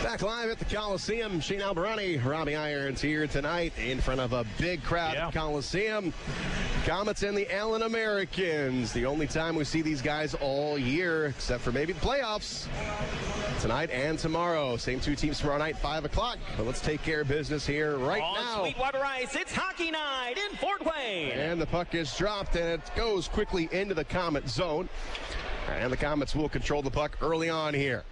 Back live at the Coliseum. Shane Albarani, Robbie Irons here tonight in front of a big crowd at the Coliseum. Komets and the Allen Americans. The only time we see these guys all year, except for maybe the playoffs. Tonight and tomorrow. Same two teams tomorrow night, 5 o'clock. But let's take care of business here right now. On Sweetwater Ice, it's hockey night in Fort Wayne. And the puck is dropped, and it goes quickly into the Komet zone. And the Komets will control the puck early on here.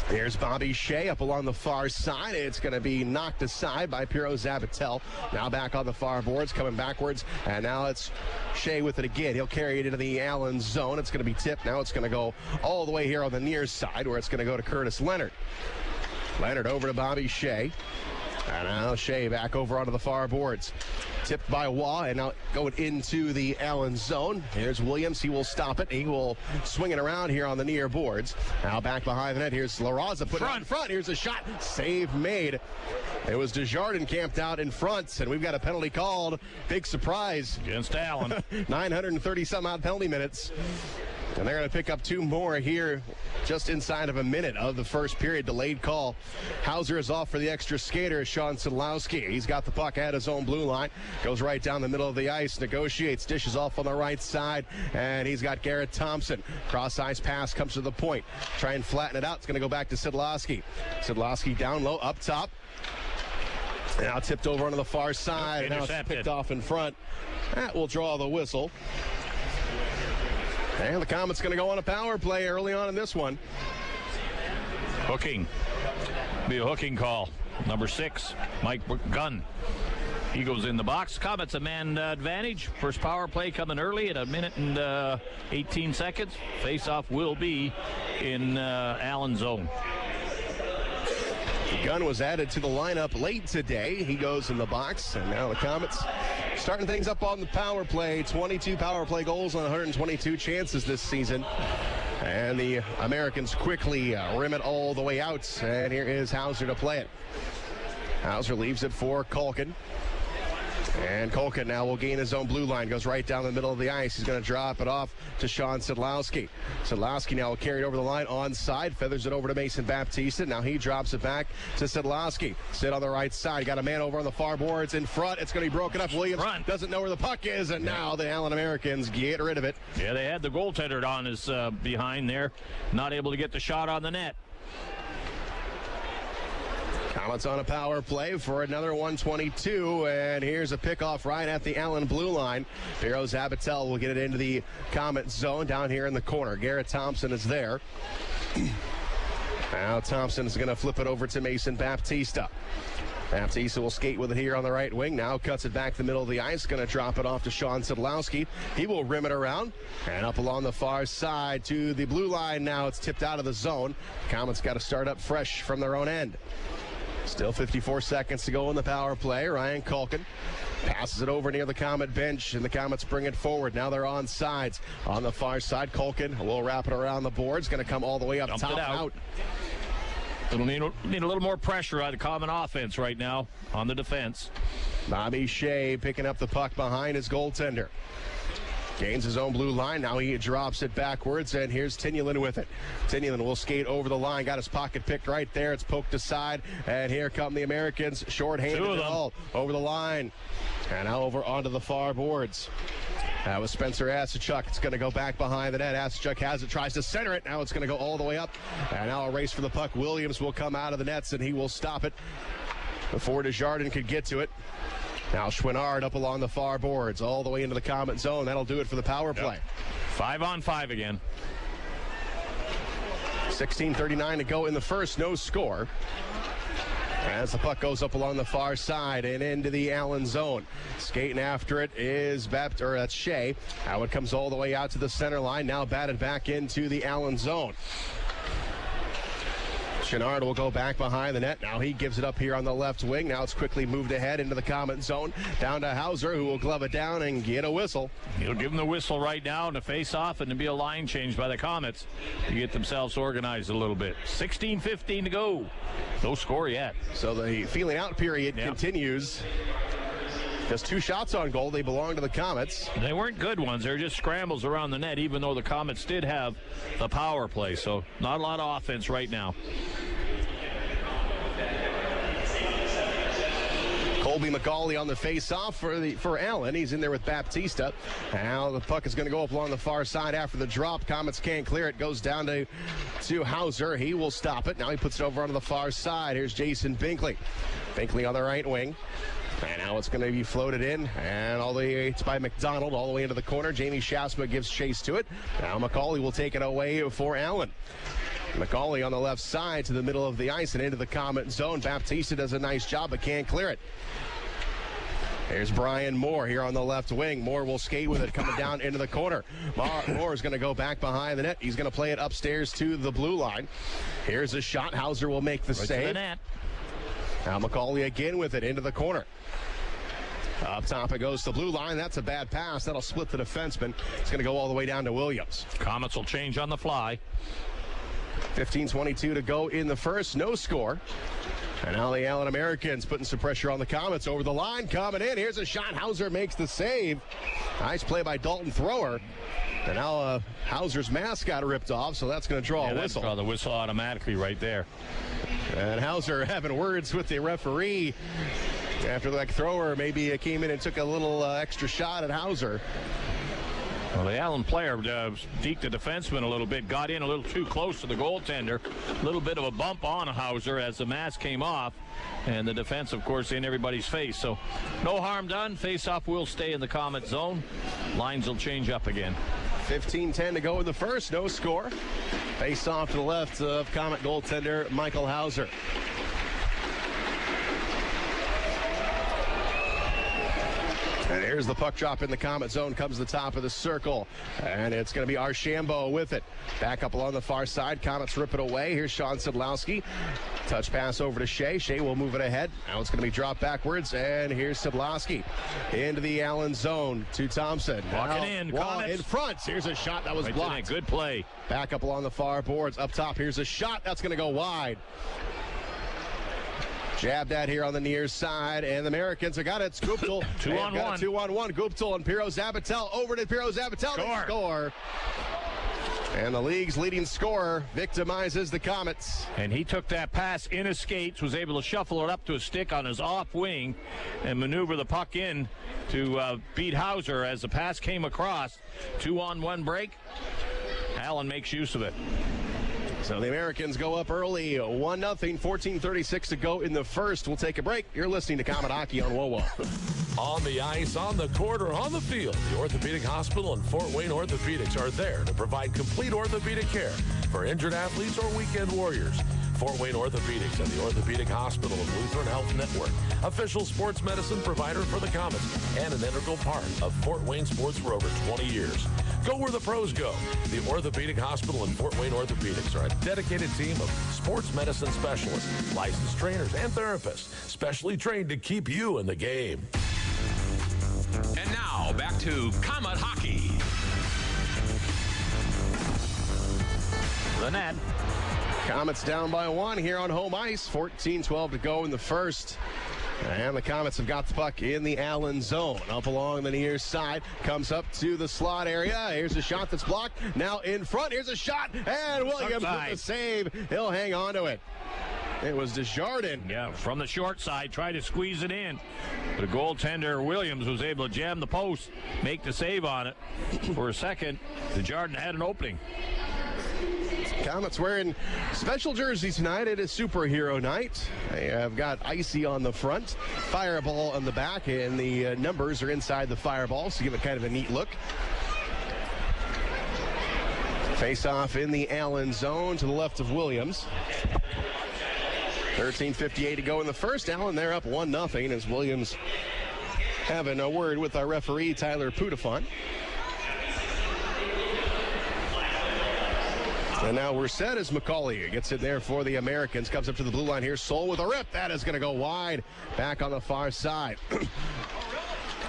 Here's Bobby Shea up along the far side. It's going to be knocked aside by Piro Zabatel. Now back on the far boards, coming backwards. And now it's Shea with it again. He'll carry it into the Allen zone. It's going to be tipped. Now it's going to go all the way here on the near side where it's going to go to Curtis Leonard. Leonard over to Bobby Shea. And now Shea back over onto the far boards. Tipped by Waugh, and now going into the Allen zone. Here's Williams. He will stop it. He will swing it around here on the near boards. Now back behind the net. Here's La Raza put it in front. Here's a shot. Save made. It was Desjardins camped out in front, and we've got a penalty called. Big surprise. Against Allen. 930-some-odd penalty minutes. And they're going to pick up two more here just inside of a minute of the first period. Delayed call. Hauser is off for the extra skater, Sean Szydlowski. He's got the puck at his own blue line. Goes right down the middle of the ice. Negotiates. Dishes off on the right side. And he's got Garrett Thompson. Cross-ice pass comes to the point. Try and flatten it out. It's going to go back to Szydlowski. Szydlowski down low, up top. Now tipped over onto the far side. And now it's picked off in front. That will draw the whistle. And the Komets going to go on a power play early on in this one. Hooking. Be a hooking call. Number 6, Mike Gunn. He goes in the box. Komets a man advantage. First power play coming early at 1 minute and 18 seconds. Face-off will be in Allen's zone. Gunn was added to the lineup late today. He goes in the box, and now the Komets starting things up on the power play. 22 power play goals on 122 chances this season. And the Americans quickly rim it all the way out. And here is Hauser to play it. Hauser leaves it for Culkin. And Culkin now will gain his own blue line. Goes right down the middle of the ice. He's going to drop it off to Sean Szydlowski. Szydlowski now will carry it over the line onside. Feathers it over to Mason Baptista. Now he drops it back to Szydlowski. Sit on the right side. Got a man over on the far boards in front. It's going to be broken up. Williams doesn't know where the puck is. And now the Allen Americans get rid of it. Yeah, they had the goaltender on his behind there. Not able to get the shot on the net. Komets on a power play for another 122, and here's a pickoff right at the Allen blue line. Piro Zabatel will get it into the Komet zone down here in the corner. Garrett Thompson is there. Now Thompson is going to flip it over to Mason Baptista. Baptista will skate with it here on the right wing. Now cuts it back the middle of the ice. Going to drop it off to Sean Szydlowski. He will rim it around. And up along the far side to the blue line. Now it's tipped out of the zone. Komets got to start up fresh from their own end. Still 54 seconds to go in the power play. Ryan Culkin passes it over near the Komet bench, and the Komets bring it forward. Now they're on sides. On the far side, Culkin will wrap it around the boards. Going to come all the way up top out. It'll need a little more pressure on the Komet offense right now on the defense. Bobby Shea picking up the puck behind his goaltender. Gains his own blue line. Now he drops it backwards, and here's Tinulin with it. Tinulin will skate over the line. Got his pocket picked right there. It's poked aside, and here come the Americans. Short-handed it all over the line. And now over onto the far boards. That was Spencer Asachuk. It's going to go back behind the net. Asachuk has it, tries to center it. Now it's going to go all the way up. And now a race for the puck. Williams will come out of the nets, and he will stop it before Desjardins could get to it. Now Schwinnard up along the far boards, all the way into the Komet zone. That'll do it for the power play. 5-on-5 again. 16:39 to go in the first, no score. As the puck goes up along the far side and into the Allen zone. Skating after it is that's Shea. Now it comes all the way out to the center line. Now batted back into the Allen zone. Schwinnard will go back behind the net. Now he gives it up here on the left wing. Now it's quickly moved ahead into the Komet zone. Down to Hauser, who will glove it down and get a whistle. He'll give him the whistle right now to face off and to be a line change by the Komets to get themselves organized a little bit. 16:15 to go. No score yet. So the feeling out period continues. Just 2 shots on goal. They belong to the Komets. They weren't good ones. They were just scrambles around the net, even though the Komets did have the power play. So not a lot of offense right now. Colby McCauley on the face-off for Allen. He's in there with Baptista. Now the puck is going to go up along the far side after the drop. Komets can't clear it. Goes down to Hauser. He will stop it. Now he puts it over onto the far side. Here's Jason Binkley. Binkley on the right wing. And now it's going to be floated in, and all the way it's by McDonald all the way into the corner. Jamie Shasma gives chase to it. Now McCauley will take it away for Allen. McCauley on the left side to the middle of the ice and into the Komet zone. Baptista does a nice job but can't clear it. There's Brian Moore here on the left wing. Moore will skate with it coming down into the corner. Moore is going to go back behind the net. He's going to play it upstairs to the blue line. Here's a shot. Hauser will make the save. To the net. Now McCauley again with it into the corner. Up top it goes to blue line. That's a bad pass. That'll split the defenseman. It's going to go all the way down to Williams. Komets will change on the fly. 15:22 to go in the first. No score. And now the Allen Americans putting some pressure on the Komets over the line. Coming in. Here's a shot. Hauser makes the save. Nice play by Dalton Thrower. And now Hauser's mask got ripped off, so that's going to draw a whistle. Draw the whistle automatically right there. And Hauser having words with the referee after that Thrower maybe came in and took a little extra shot at Hauser. Well, the Allen player deked the defenseman a little bit, got in a little too close to the goaltender. A little bit of a bump on Hauser as the mask came off, and the defense, of course, in everybody's face. So no harm done. Face-off will stay in the Komet zone. Lines will change up again. 15:10 to go in the first. No score. Face-off to the left of Komets goaltender Michael Hauser. And here's the puck drop in the Komet zone. Comes to the top of the circle. And it's going to be Archambault with it. Back up along the far side. Komets rip it away. Here's Sean Szydlowski. Touch pass over to Shea. Shea will move it ahead. Now it's going to be dropped backwards. And here's Szydlowski into the Allen zone to Thompson. Walking in. Komets in front. Here's a shot that was right blocked. Good play. Back up along the far boards. Up top, here's a shot. That's going to go wide. Jabbed at here on the near side, and the Americans have got it. Guptill. 2-on-1. 2-on-1. Guptill and Piro Zabatel over to Piro Zabatel. Score. And the league's leading scorer victimizes the Komets. And he took that pass in his skates, was able to shuffle it up to a stick on his off wing and maneuver the puck in to beat Hauser as the pass came across. 2-on-1 break. Allen makes use of it. So the Americans go up early, 1-0, 14:36 to go in the first. We'll take a break. You're listening to Komet Hockey on WOWO. On the ice, on the court, or on the field, the Orthopedic Hospital and Fort Wayne Orthopedics are there to provide complete orthopedic care for injured athletes or weekend warriors. Fort Wayne Orthopedics and the Orthopedic Hospital and Lutheran Health Network, official sports medicine provider for the Komets, and an integral part of Fort Wayne sports for over 20 years. Go where the pros go. The Orthopedic Hospital and Fort Wayne Orthopedics are a dedicated team of sports medicine specialists, licensed trainers, and therapists, specially trained to keep you in the game. And now, back to Komet Hockey. The net. Komets down by 1 here on home ice. 14:12 to go in the first. And the Komets have got the puck in the Allen zone. Up along the near side. Comes up to the slot area. Here's a shot that's blocked. Now in front. Here's a shot. And Williams with the save. He'll hang on to it. It was Desjardins. Yeah, from the short side. Tried to squeeze it in. The goaltender, Williams, was able to jam the post. Make the save on it. For a second, Desjardins had an opening. Komets wearing special jerseys tonight. It is superhero night. They have got Icy on the front, Fireball on the back, and the numbers are inside the Fireball, so give it kind of a neat look. Face off in the Allen zone to the left of Williams. 13:58 to go in the first. Allen, they're up 1-0 as Williams having a word with our referee, Tyler Pudafont. And now we're set as McCauley gets in there for the Americans. Comes up to the blue line here. Soul with a rip. That is going to go wide. Back on the far side.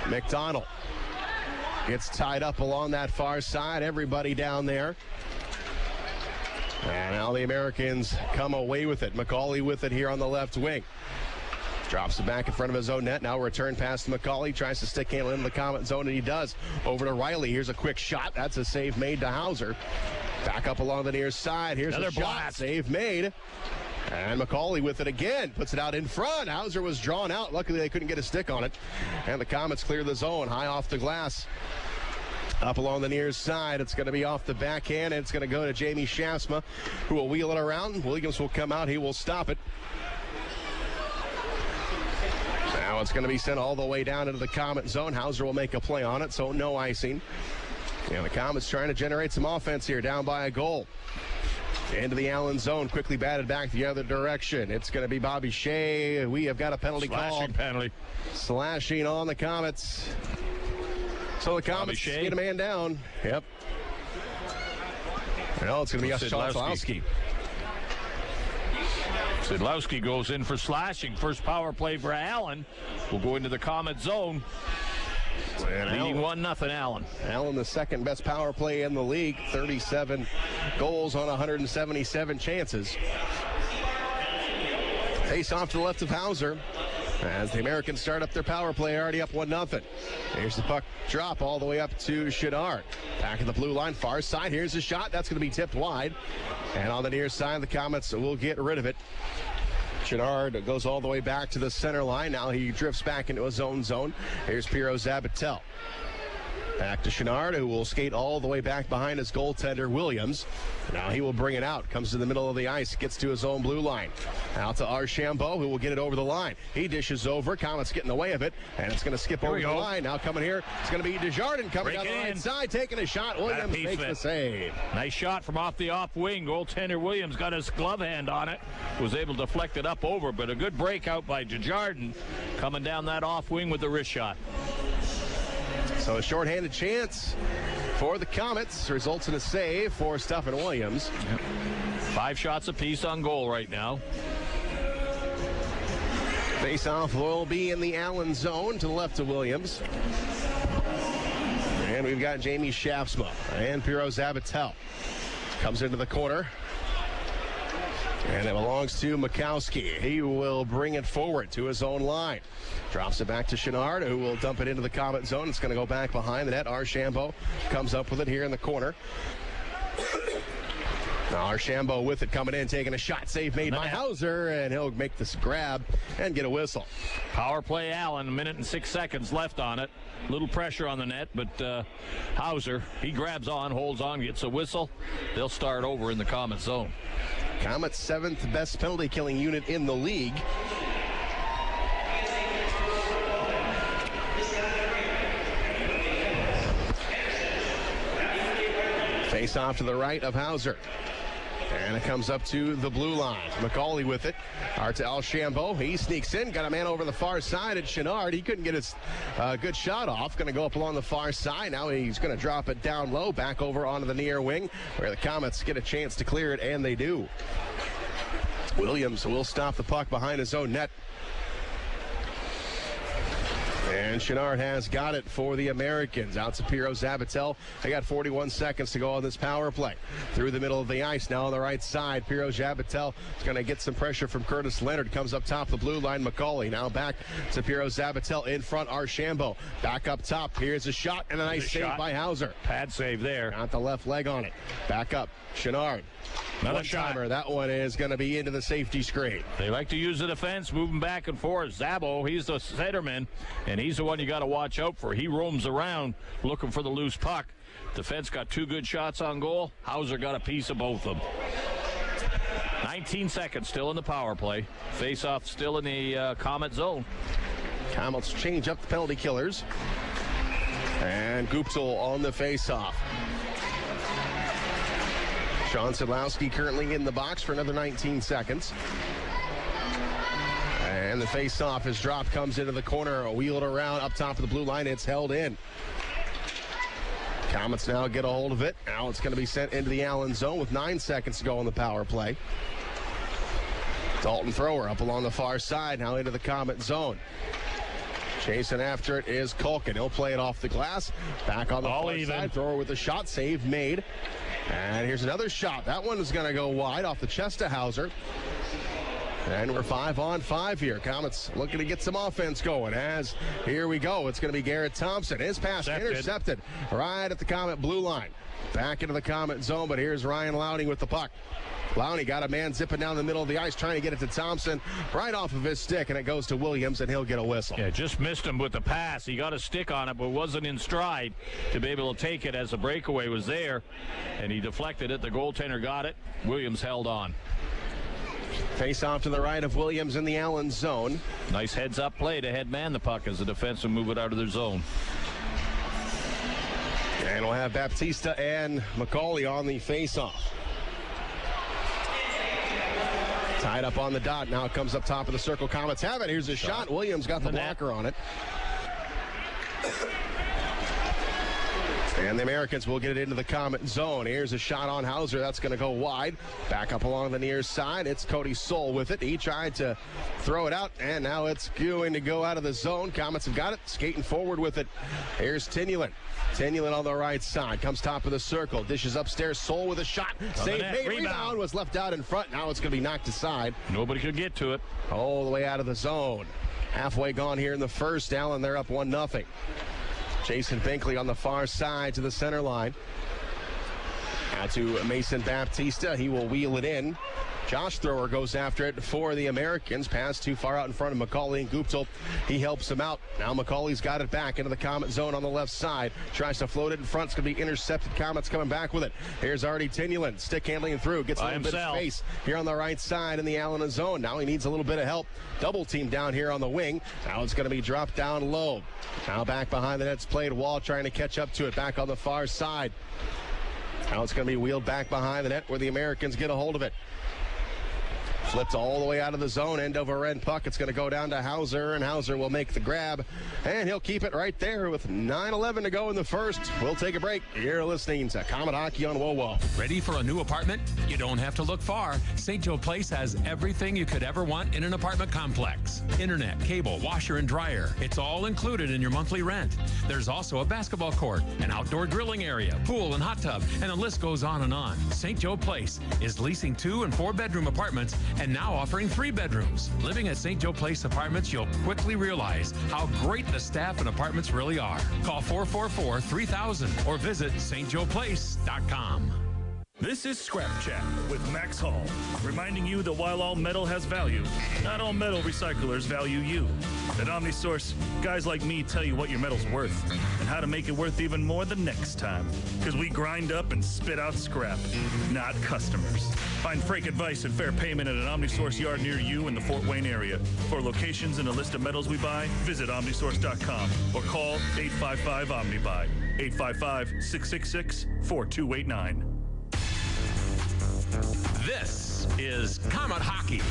McDonald gets tied up along that far side. Everybody down there. And now the Americans come away with it. McCauley with it here on the left wing. Drops it back in front of his own net. Now return pass to McCauley. Tries to stick handle into the Comet zone, and he does. Over to Riley. Here's a quick shot. That's a save made to Hauser. Back up along the near side. Here's another a shot. blast. Save made. And McCauley with it again. Puts it out in front. Hauser was drawn out. Luckily, they couldn't get a stick on it. And the Comets clear the zone. High off the glass. Up along the near side. It's going to be off the backhand, and it's going to go to Jamie Shafsma, who will wheel it around. Williams will come out. He will stop it. Now it's going to be sent all the way down into the Comet zone. Hauser will make a play on it, so no icing. And the Comets trying to generate some offense here, down by a goal. Into the Allen zone, quickly batted back the other direction. It's going to be Bobby Shea. We have got a penalty called. Penalty. Slashing on the Comets. So the Comets get a man down. Yep. No, it's going to be Szydlowski. Szydlowski goes in for slashing. First power play for Allen. Will go into the Comet zone. Leading 1-0 Allen. Allen, the second best power play in the league. 37 goals on 177 chances. Face off to the left of Hauser as the Americans start up their power play, already up 1-0. Here's the puck drop all the way up to Chenard. Back at the blue line, far side. Here's a shot. That's going to be tipped wide. And on the near side, the Comets will get rid of it. Chenard goes all the way back to the center line. Now he drifts back into his own zone. Here's Piro Zabatel. Back to Chenard, who will skate all the way back behind his goaltender, Williams. Now he will bring it out. Comes to the middle of the ice. Gets to his own blue line. Out to Archambault, who will get it over the line. He dishes over. Comets getting the way of it. And it's going to skip over the line. Now coming here, it's going to be Desjardins coming down the right side. Taking a shot. Williams makes the save. Nice shot from off the off wing. Goaltender Williams got his glove hand on it. Was able to deflect it up over. But a good breakout by Desjardins. Coming down that off wing with the wrist shot. So a shorthanded chance for the Comets results in a save for Stephen Williams. Yep. 5 shots apiece on goal right now. Face-off will be in the Allen zone to the left of Williams. And we've got Jamie Shafsma and Piro Zabatel. Comes into the corner. And it belongs to Mikowski. He will bring it forward to his own line. Drops it back to Chenard, who will dump it into the Comet zone. It's going to go back behind the net. Archambault comes up with it here in the corner. Now Archambault with it coming in, taking a shot. Save made by Hauser, and he'll make this grab and get a whistle. Power play Allen, 1 minute and 6 seconds left on it. Little pressure on the net, but Hauser, he grabs on, holds on, gets a whistle. They'll start over in the Comet zone. Comets' 7th best penalty killing unit in the league. Face off to the right of Hauser. And it comes up to the blue line. McCauley with it. Out to Archambault. He sneaks in. Got a man over the far side at Chenard. He couldn't get his good shot off. Going to go up along the far side. Now he's going to drop it down low. Back over onto the near wing where the Comets get a chance to clear it, and they do. Williams will stop the puck behind his own net. And Chenard has got it for the Americans. Out to Piro Zabatel. They got 41 seconds to go on this power play. Through the middle of the ice. Now on the right side, Piro Zabatel is going to get some pressure from Curtis Leonard. Comes up top the blue line. McCauley now back to Piro Zabatel. In front, Archambault. Back up top. Here's a shot and a nice save by Hauser. Pad save there. Got the left leg on it. Back up. Chenard. Another shot. That one is going to be into the safety screen. They like to use the defense, moving back and forth. Zabo, he's the centerman, and he's the one you got to watch out for. He roams around looking for the loose puck. Defense got 2 good shots on goal. Hauser got a piece of both of them. 19 seconds still in the power play. Face-off still in the Comet zone. Comets change up the penalty killers. And Guptill on the face-off. Sean Szydlowski currently in the box for another 19 seconds. And the face-off is dropped, comes into the corner, wheeled around up top of the blue line. It's held in. Comets now get a hold of it. Now it's going to be sent into the Allen zone with 9 seconds to go on the power play. Dalton Thrower up along the far side, now into the Comet zone. Chasing after it is Culkin. He'll play it off the glass. Back on the far side. Thrower with a shot. Save made. And here's another shot. That one is going to go wide off the chest of Hauser. And we're 5-on-5 here. Komets looking to get some offense going as here we go. It's going to be Garrett Thompson. His pass intercepted right at the Komet blue line. Back into the Komet zone, but here's Ryan Lowney with the puck. Lowney got a man zipping down the middle of the ice trying to get it to Thompson right off of his stick, and it goes to Williams, and he'll get a whistle. Yeah, just missed him with the pass. He got a stick on it, but wasn't in stride to be able to take it as the breakaway was there, and he deflected it. The goaltender got it. Williams held on. Face off to the right of Williams in the Allen zone. Nice heads-up play to head man the puck as the defenseman move it out of their zone. And we'll have Baptista and McCauley on the face-off. Tied up on the dot. Now it comes up top of the circle. Komets have it. Here's a shot. Williams got the blocker on it. And the Americans will get it into the Komet zone. Here's a shot on Hauser. That's going to go wide. Back up along the near side. It's Cody Soul with it. He tried to throw it out, and now it's going to go out of the zone. Komets have got it. Skating forward with it. Here's Tinulin. Tinulin on the right side. Comes top of the circle. Dishes upstairs. Soul with a shot. Save made. Rebound was left out in front. Now it's going to be knocked aside. Nobody could get to it. All the way out of the zone. Halfway gone here in the first. Allen, they're up 1-0. Jason Binkley on the far side to the center line. Now to Mason Baptista. He will wheel it in. Josh Thrower goes after it for the Americans. Pass too far out in front of McCauley, and Guptill, he helps him out. Now McCauley's got it back into the Komet zone on the left side. Tries to float it in front. It's going to be intercepted. Komet's coming back with it. Here's Artie Tinulin. Stick handling through. Gets a little bit of space here on the right side in the Allen zone. Now he needs a little bit of help. Double team down here on the wing. Now it's going to be dropped down low. Now back behind the net's played. Wall trying to catch up to it. Back on the far side. Now it's going to be wheeled back behind the net where the Americans get a hold of it. Flipped all the way out of the zone, end over end puck. It's going to go down to Hauser, and Hauser will make the grab, and he'll keep it right there with 9:11 to go in the first. We'll take a break. You're listening to Komet Hockey on WOWO. Ready for a new apartment? You don't have to look far. St. Joe Place has everything you could ever want in an apartment complex. Internet, cable, washer, and dryer. It's all included in your monthly rent. There's also a basketball court, an outdoor grilling area, pool and hot tub, and the list goes on and on. St. Joe Place is leasing 2- and 4-bedroom apartments and now offering 3 bedrooms. Living at St. Joe Place Apartments, you'll quickly realize how great the staff and apartments really are. Call 444-3000 or visit stjoeplace.com. This is Scrap Chat with Max Hall, reminding you that while all metal has value, not all metal recyclers value you. At OmniSource, guys like me tell you what your metal's worth and how to make it worth even more the next time. Because we grind up and spit out scrap, not customers. Find freight advice and fair payment at an OmniSource yard near you in the Fort Wayne area. For locations and a list of metals we buy, visit omnisource.com or call 855-OMNIBUY, 855-666-4289. This is Komet Hockey.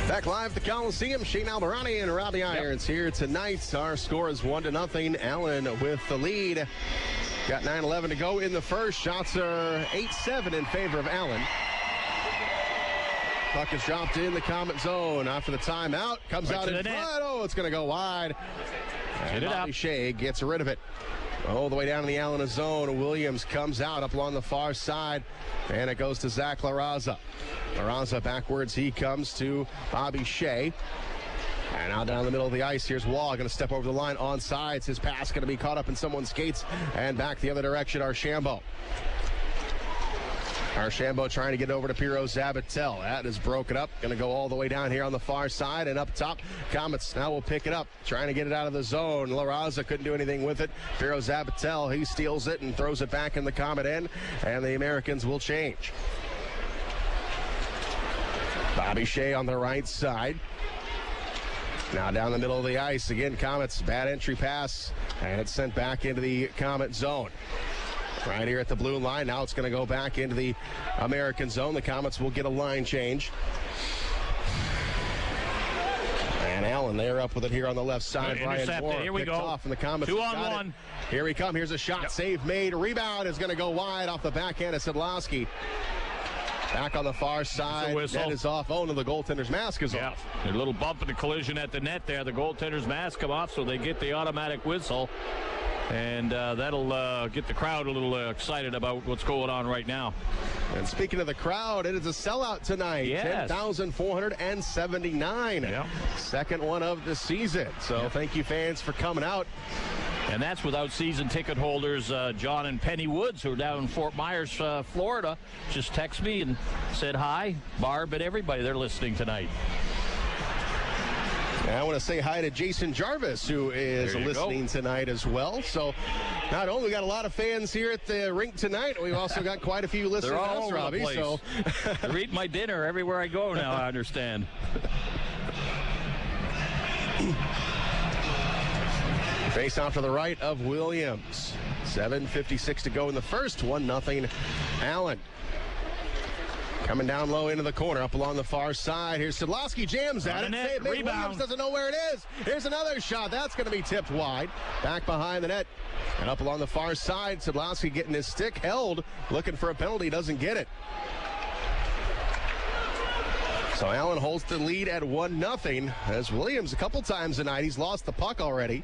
Back live at the Coliseum, Shane Albarani and Robbie Irons here tonight. Our score is 1-0. Allen with the lead. Got 9:11 to go in the first. Shots are 8-7 in favor of Allen. Puck is dropped in the Komet zone after the timeout. Comes out in front. Oh, it's going to go wide. And Bobby Shea gets rid of it. All the way down in the Allen zone. Williams comes out up along the far side, and it goes to Zach LaRaza. LaRaza backwards. He comes to Bobby Shea. And now down the middle of the ice, here's Wall going to step over the line on sides. His pass going to be caught up in someone's skates, and back the other direction, Archambault. Archambault trying to get over to Piro Zabatel. That is broken up. Going to go all the way down here on the far side and up top. Komets now will pick it up. Trying to get it out of the zone. LaRaza couldn't do anything with it. Piro Zabatel, he steals it and throws it back in the Komet end. And the Americans will change. Bobby Shea on the right side. Now down the middle of the ice. Again, Komets, bad entry pass. And it's sent back into the Komet zone. Right here at the blue line. Now it's going to go back into the American zone. The Komets will get a line change. And Allen, they're up with it here on the left side. Brian Moore here we go. Off, and the Komets 2-on-1. Here we come. Here's a shot. Save made. Rebound is going to go wide off the backhand of Szydlowski. Back on the far side. Net is off. Oh, no, the goaltender's mask is off. A little bump in the collision at the net there. The goaltender's mask come off, so they get the automatic whistle. And that'll get the crowd a little excited about what's going on right now. And speaking of the crowd, it is a sellout tonight. Yes. 10,479. Yep. Second one of the season. So thank you, fans, for coming out. And that's without season ticket holders. John and Penny Woods, who are down in Fort Myers, Florida, just text me and said hi. Barb and everybody, they're listening tonight. And I want to say hi to Jason Jarvis, who is listening tonight as well. So not only we got a lot of fans here at the rink tonight, we've also got quite a few listeners. They're all over Robbie, the place. So they're eating my dinner everywhere I go now, I understand. Face off to the right of Williams. 7:56 to go in the first. 1-0 Allen. Coming down low into the corner, up along the far side. Here's Szydlowski, jams at it. Net, Williams rebound. doesn't know where it is. Here's another shot. That's going to be tipped wide. Back behind the net. And up along the far side, Szydlowski getting his stick held, looking for a penalty, doesn't get it. So Allen holds the lead at 1-0. As Williams, a couple times tonight, he's lost the puck already.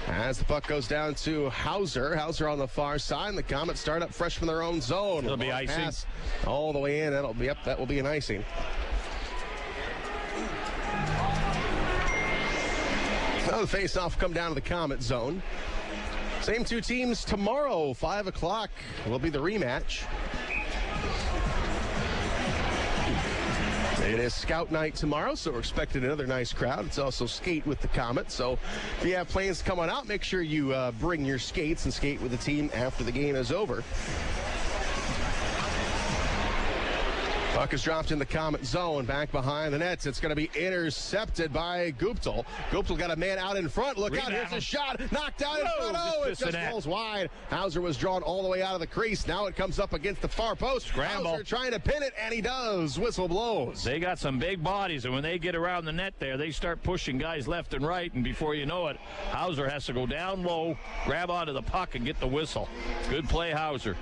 As the puck goes down to Hauser. Hauser on the far side. And the Komets start up fresh from their own zone. It'll be icing. Pass all the way in. That will be an icing. So the face-off come down to the Komet zone. Same two teams tomorrow, 5 o'clock, will be the rematch. It is Scout night tomorrow, so we're expecting another nice crowd. It's also skate with the Komets, so if you have plans to come on out, make sure you bring your skates and skate with the team after the game is over. Puck is dropped in the Komet zone, back behind the nets. It's going to be intercepted by Guptill. Guptill got a man out in front. Look out, here's a shot. Knocked out in front. Oh, it just rolls wide. Hauser was drawn all the way out of the crease. Now it comes up against the far post. Scramble. Hauser trying to pin it, and he does. Whistle blows. They got some big bodies, and when they get around the net there, they start pushing guys left and right, and before you know it, Hauser has to go down low, grab onto the puck, and get the whistle. Good play, Hauser.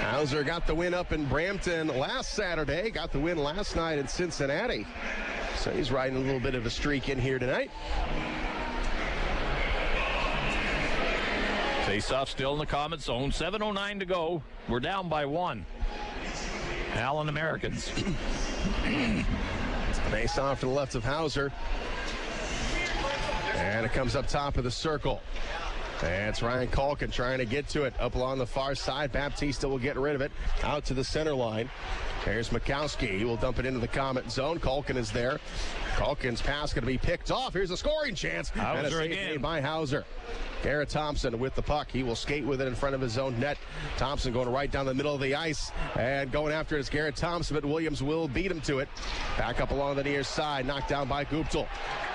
Hauser got the win up in Brampton last Saturday, got the win last night in Cincinnati. So he's riding a little bit of a streak in here tonight. Face-off still in the Komets zone. 7:09 to go. We're down by 1. Allen Americans. Face-off to the left of Hauser. And it comes up top of the circle. And it's Ryan Culkin trying to get to it. Up along the far side, Baptista will get rid of it. Out to the center line. There's Mikowski. He will dump it into the Komet zone. Culkin is there. Culkin's pass going to be picked off. Here's a scoring chance. Hauser and a save again. made by Hauser. Garrett Thompson with the puck. He will skate with it in front of his own net. Thompson going right down the middle of the ice. And going after it is Garrett Thompson, but Williams will beat him to it. Back up along the near side. Knocked down by Guptill.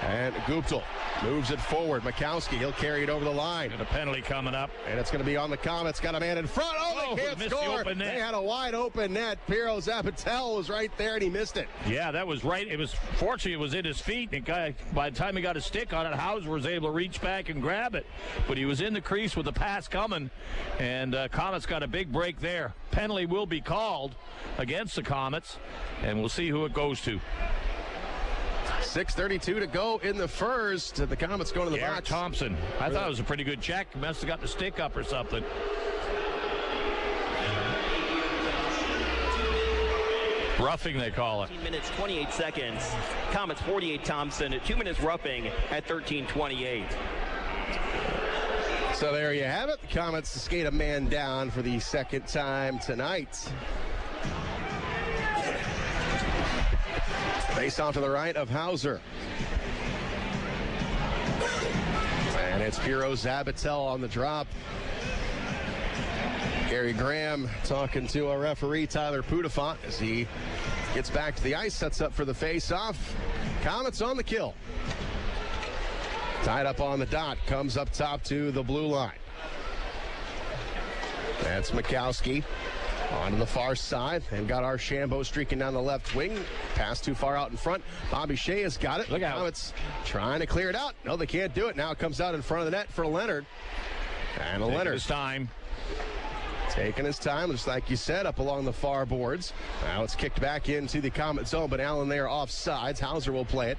And Guptill moves it forward. Mikowski, he'll carry it over the line. And a penalty coming up. And it's going to be on the Komets. Got a man in front. Oh, they can't missed the score. open net. They had a wide open net. Piro Zapatel was right there, and he missed it. Yeah, that was right. It was fortunately it was in his feet. And by the time he got a stick on it, Hauser was able to reach back and grab it. But he was in the crease with the pass coming, and Komets got a big break there. Penalty will be called against the Komets, and we'll see who it goes to. 6:32 to go in the first. The Komets going to the Garrett box. Thompson. I thought it was a pretty good check. Must have got the stick up or something. Roughing, they call it. 15 minutes, 28 seconds. Komets 48 Thompson. 2 minutes roughing at 13:28. So there you have it. The Komets skate a man down for the second time tonight. Face off to the right of Hauser. And it's Piro Zabatel on the drop. Gary Graham talking to our referee, Tyler Pudafont, as he gets back to the ice, sets up for the face-off. Komets on the kill. Tied up on the dot, comes up top to the blue line. That's Mikowski. On to the far side. They've got Archambault streaking down the left wing. Pass too far out in front. Bobby Shea has got it. Look out. Komets trying to clear it out. No, they can't do it. Now it comes out in front of the net for Leonard. And Leonard This time. taking his time, just like you said, up along the far boards. Now it's kicked back into the Komet zone, but Allen there off sides. Hauser will play it.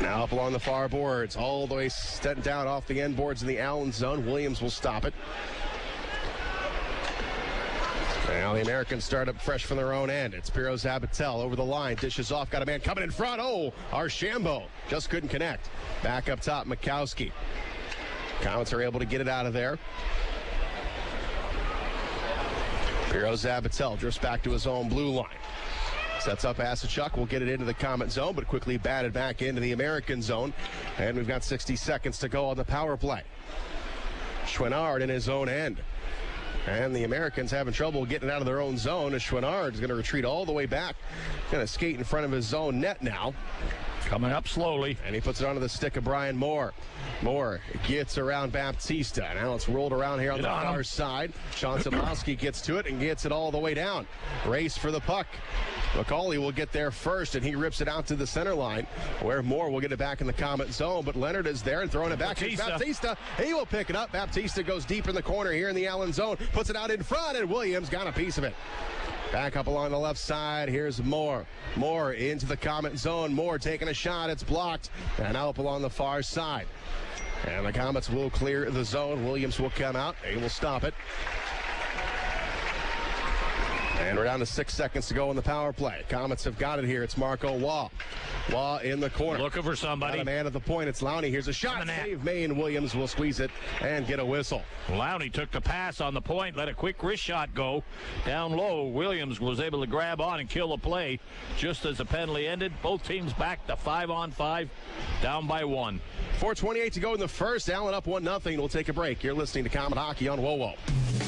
Now up along the far boards, all the way sent down off the end boards in the Allen zone. Williams will stop it. Now the Americans start up fresh from their own end. It's Piro Zabatel over the line, dishes off, got a man coming in front. Oh, Archambault just couldn't connect. Back up top, Mikowski. Komets are able to get it out of there. Piro Zabatel drifts back to his own blue line. Sets up Asachuk, will get it into the Komet zone, but quickly batted back into the American zone. And we've got 60 seconds to go on the power play. Chouinard in his own end. And the Americans having trouble getting out of their own zone as Chouinard is going to retreat all the way back. Going to skate in front of his own net now. Coming up slowly. And he puts it onto the stick of Brian Moore. Moore gets around Baptista. Now it's rolled around here on the far side. Sean Szydlowski gets to it and gets it all the way down. Race for the puck. McCauley will get there first, and he rips it out to the center line, where Moore will get it back in the Komet zone. But Leonard is there and throwing it back. Baptista. He will pick it up. Baptista goes deep in the corner here in the Allen zone. Puts it out in front, and Williams got a piece of it. Back up along the left side. Here's Moore. Moore into the Komet zone. Moore taking a shot. It's blocked. And up along the far side. And the Komets will clear the zone. Williams will come out. He will stop it. And we're down to 6 seconds to go in the power play. Komets have got it here. It's Marco Waugh. Waugh in the corner. Looking for somebody. Got a man at the point. It's Lowney. Here's a shot. Save Maine. Williams will squeeze it and get a whistle. Lowney took the pass on the point, let a quick wrist shot go down low. Williams was able to grab on and kill the play just as the penalty ended. Both teams back to 5-on-5, down by 1. 4:28 to go in the first. Allen up 1-0. We'll take a break. You're listening to Komet Hockey on WoWo.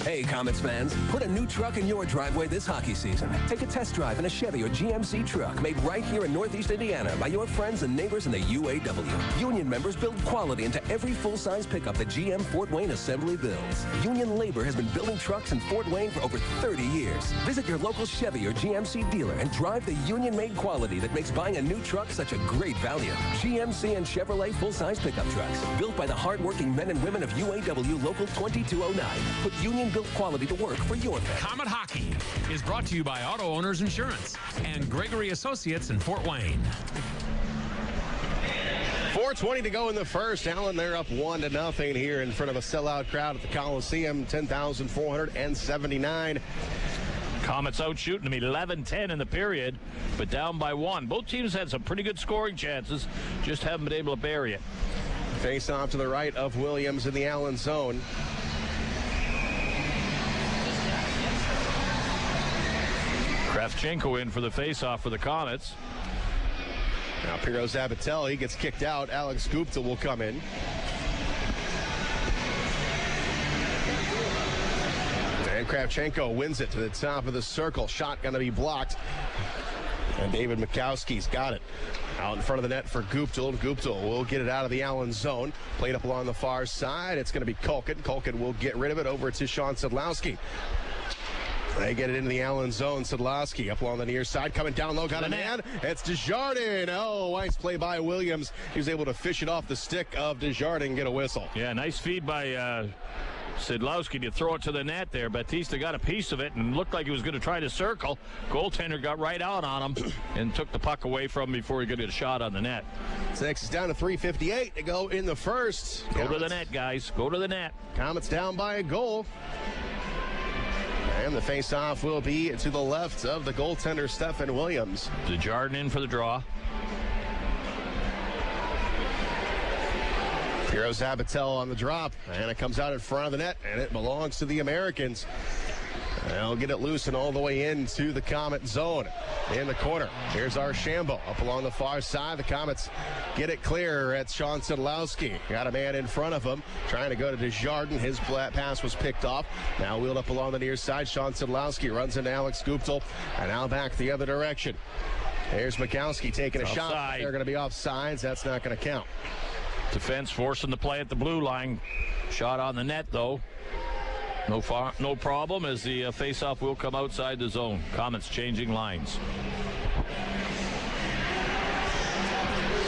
Hey, Komets fans, put a new truck in your driveway this hockey season. Take a test drive in a Chevy or GMC truck made right here in Northeast Indiana by your friends and neighbors in the UAW. Union members build quality into every full-size pickup that GM Fort Wayne Assembly builds. Union labor has been building trucks in Fort Wayne for over 30 years. Visit your local Chevy or GMC dealer and drive the union-made quality that makes buying a new truck such a great value. GMC and Chevrolet full-size pickup trucks, built by the hardworking men and women of UAW Local 2209. Put union-built quality to work for your family. Komet Hockey is brought to you by Auto Owners Insurance and Gregory Associates in Fort Wayne. 4:20 to go in the first. Allen, they're up 1-0 here in front of a sellout crowd at the Coliseum, 10,479. Komets out shooting them 11-10 in the period, but down by 1. Both teams had some pretty good scoring chances, just haven't been able to bury it. Face off to the right of Williams in the Allen zone. Kravchenko in for the face-off for the Komets. Now Piro Zabatel, he gets kicked out. Alex Gupta will come in. And Kravchenko wins it to the top of the circle. Shot going to be blocked. And David Mikowski's got it. Out in front of the net for Gupta. Gupta will get it out of the Allen zone. Played up along the far side. It's going to be Culkin. Culkin will get rid of it over to Sean Szydlowski. They get it into the Allen zone. Szydlowski up along the near side. Coming down low. Got a man. It's Desjardins. Oh, nice play by Williams. He was able to fish it off the stick of Desjardins and get a whistle. Yeah, nice feed by Szydlowski to throw it to the net there. Baptista got a piece of it and looked like he was going to try to circle. Goaltender got right out on him and took the puck away from him before he could get a shot on the net. Six is down to 3:58 to go in the first. Go to the net, guys. Go to the net. Komets down by a goal. And the face-off will be to the left of the goaltender, Stephen Williams. Desjardins in for the draw. Piro Zabatel on the drop, and it comes out in front of the net, and it belongs to the Americans. They'll get it loose and all the way into the Komet zone in the corner. Here's Archambault up along the far side. The Komets get it clear at Sean Szydlowski. Got a man in front of him trying to go to Desjardins. His pass was picked off. Now wheeled up along the near side. Sean Szydlowski runs into Alex Gupta, and now back the other direction. Here's Mikowski taking a shot. They're going to be offsides. That's not going to count. Defense forcing the play at the blue line. Shot on the net, though. No problem as the face-off will come outside the zone. Komets changing lines.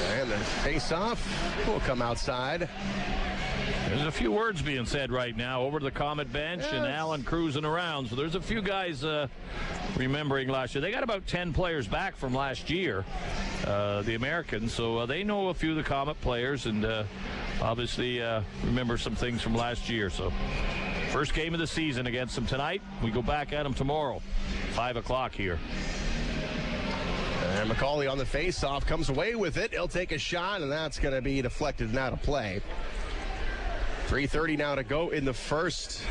And the face-off will come outside. There's a few words being said right now over to the Comet bench, and Allen cruising around. So there's a few guys remembering last year. They got about 10 players back from last year, the Americans. So they know a few of the Comet players, and obviously remember some things from last year. So first game of the season against them tonight. We go back at them tomorrow, 5 o'clock here. And McCauley on the face-off comes away with it. He'll take a shot, and that's going to be deflected and out of play. 3:30 now to go in the first.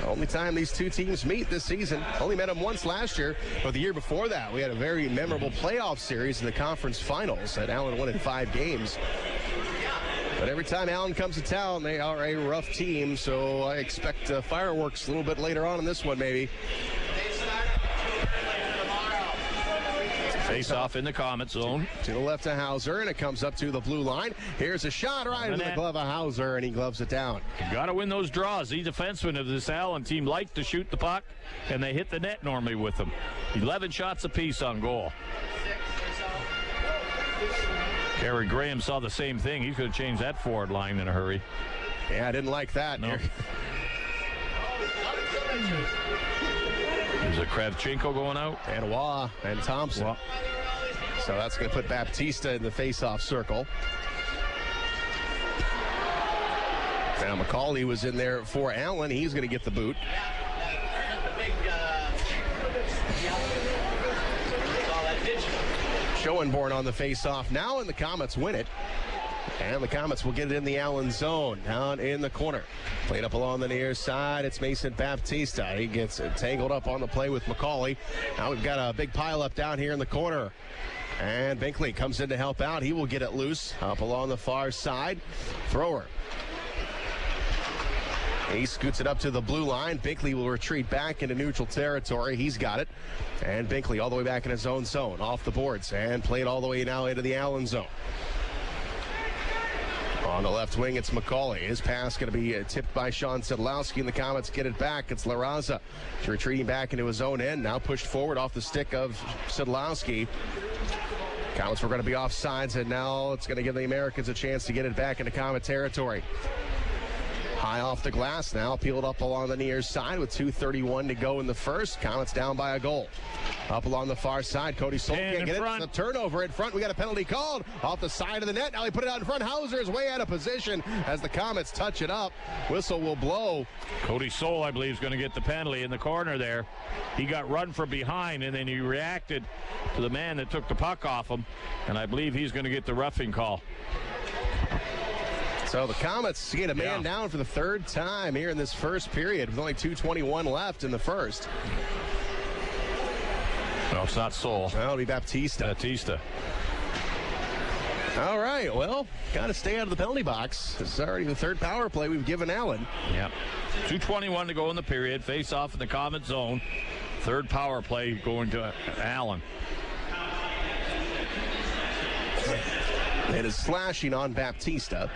Only time these two teams meet this season. Only met them once last year, but the year before that, we had a very memorable playoff series in the conference finals that Allen won in 5 games. But every time Allen comes to town, they are a rough team, so I expect fireworks a little bit later on in this one, maybe. Face-off in the Comet zone. To the left of Hauser, and it comes up to the blue line. Here's a shot right into the glove of Hauser, and he gloves it down. You got to win those draws. These defensemen of this Allen team like to shoot the puck, and they hit the net normally with them. 11 shots apiece on goal. Gary Graham saw the same thing. He could have changed that forward line in a hurry. Yeah, I didn't like that. No. There's a Kravchenko going out. And Waugh and Thompson. Waugh. So that's going to put Baptista in the face-off circle. Now McCauley was in there for Allen. He's going to get the boot. Schoenborn on the face-off now, and the Komets win it. And the Komets will get it in the Allen zone, down in the corner. Played up along the near side. It's Mason Baptista. He gets tangled up on the play with McCauley. Now we've got a big pile up down here in the corner. And Binkley comes in to help out. He will get it loose up along the far side. Thrower. He scoots it up to the blue line. Binkley will retreat back into neutral territory. He's got it. And Binkley all the way back in his own zone, off the boards, and played all the way now into the Allen zone. On the left wing, it's McCauley. His pass going to be tipped by Sean Szydlowski, and the Komets get it back. It's LaRaza retreating back into his own end. Now pushed forward off the stick of Szydlowski. Komets were going to be offsides, and now it's going to give the Americans a chance to get it back into Comet territory. High off the glass now, peeled up along the near side with 2:31 to go in the first. Komets down by a goal. Up along the far side, Cody Soul can't get it. The turnover in front. We got a penalty called off the side of the net. Now he put it out in front. Hauser is way out of position as the Komets touch it up. Whistle will blow. Cody Soul, I believe, is going to get the penalty in the corner there. He got run from behind, and then he reacted to the man that took the puck off him, and I believe he's going to get the roughing call. So the Komets get a man down for the third time here in this first period with only 2:21 left in the first. No, it's not Soul. That'll be Baptista. All right, well, got to stay out of the penalty box. This is already the third power play we've given Allen. Yeah. 2:21 to go in the period. Face off in the Comet zone. Third power play going to Allen. It is slashing on Baptista.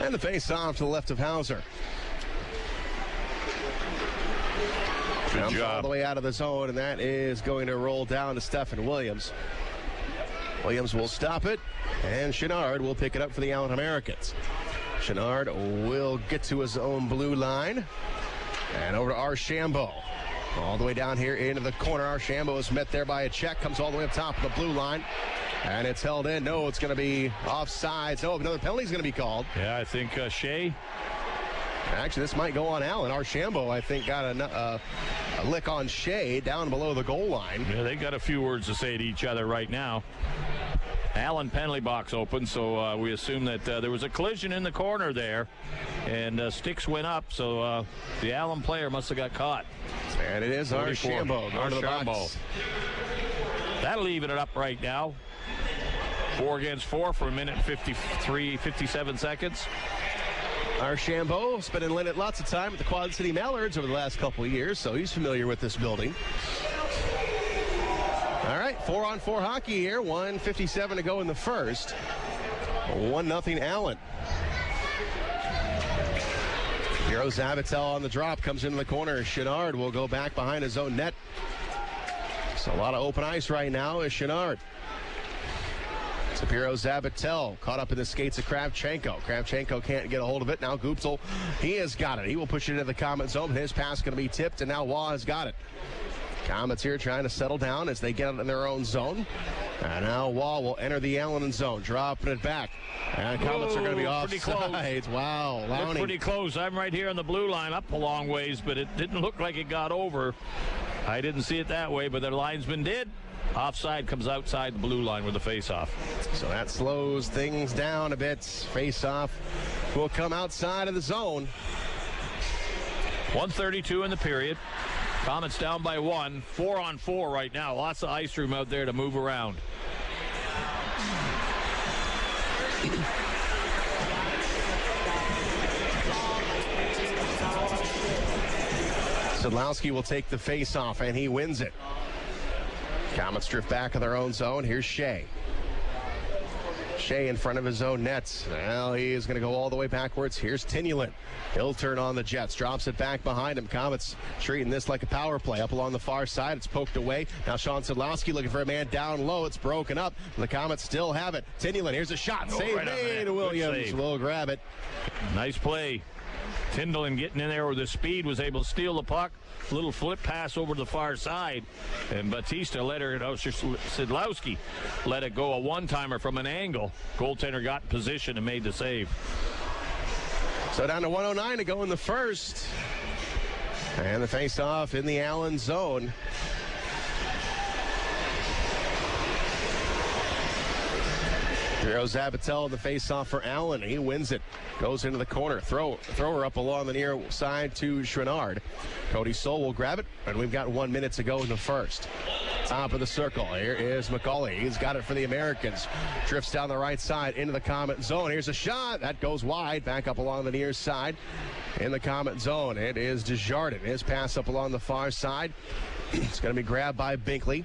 And the face-off to the left of Hauser. Good job. All the way out of the zone, and that is going to roll down to Stephen Williams. Williams will stop it, and Chenard will pick it up for the Allen Americans. Chenard will get to his own blue line, and over to Archambault. All the way down here into the corner. Archambault is met there by a check, comes all the way up top of the blue line. And it's held in. No, it's going to be offsides. No, another penalty is going to be called. Yeah, I think Shea. Actually, this might go on Allen. Archambault, I think, got a lick on Shea down below the goal line. Yeah, they got a few words to say to each other right now. Allen penalty box open, so we assume that there was a collision in the corner there, and sticks went up, so the Allen player must have got caught. And it is Archambault. Archambault. That'll even it up right now. 4 against 4 for a minute and 57 seconds. Archambault spending lots of time at the Quad City Mallards over the last couple of years, so he's familiar with this building. All right, 4-on-4 hockey here. 1:57 to go in the first. 1-0 Allen. Hero Zavitel on the drop, comes into the corner. Chenard will go back behind his own net. So a lot of open ice right now is Chenard. Sapiro Zabatel caught up in the skates of Kravchenko. Kravchenko can't get a hold of it. Now Guptill, he has got it. He will push it into the Komet zone. His pass going to be tipped, and now Waugh has got it. Komets here trying to settle down as they get in their own zone. And now Waugh will enter the Allen zone, dropping it back. And Komets are going to be offsides. Wow, Looked pretty close. I'm right here on the blue line, up a long ways, but it didn't look like it got over. I didn't see it that way, but their linesman did. Offside comes outside the blue line with the face-off. So that slows things down a bit. Face-off will come outside of the zone. 1:32 in the period. Komets down by 1. 4-on-4 right now. Lots of ice room out there to move around. Szydlowski will take the face-off, and he wins it. Komets drift back in their own zone. Here's Shea. Shea in front of his own nets. Well, he is going to go all the way backwards. Here's Tinulin. He'll turn on the Jets. Drops it back behind him. Komets treating this like a power play. Up along the far side. It's poked away. Now Sean Szydlowski looking for a man down low. It's broken up. The Komets still have it. Tinulin, here's a shot. Save right made. Williams will grab it. Nice play. Tinulin getting in there with the speed, was able to steal the puck. Little flip pass over to the far side. And Baptista let her, Szydlowski let it go, a one-timer from an angle. Goaltender got in position and made the save. So down to 1:09 to go in the first. And the face-off in the Allen zone. Hero Zabatel in the face-off for Allen. He wins it. Goes into the corner. Thrower up along the near side to Chouinard. Cody Soul will grab it, and we've got 1 minute to go in the first. Top of the circle. Here is McCauley. He's got it for the Americans. Drifts down the right side into the Komet zone. Here's a shot. That goes wide. Back up along the near side in the Komet zone. It is Desjardins. His pass up along the far side. It's going to be grabbed by Binkley.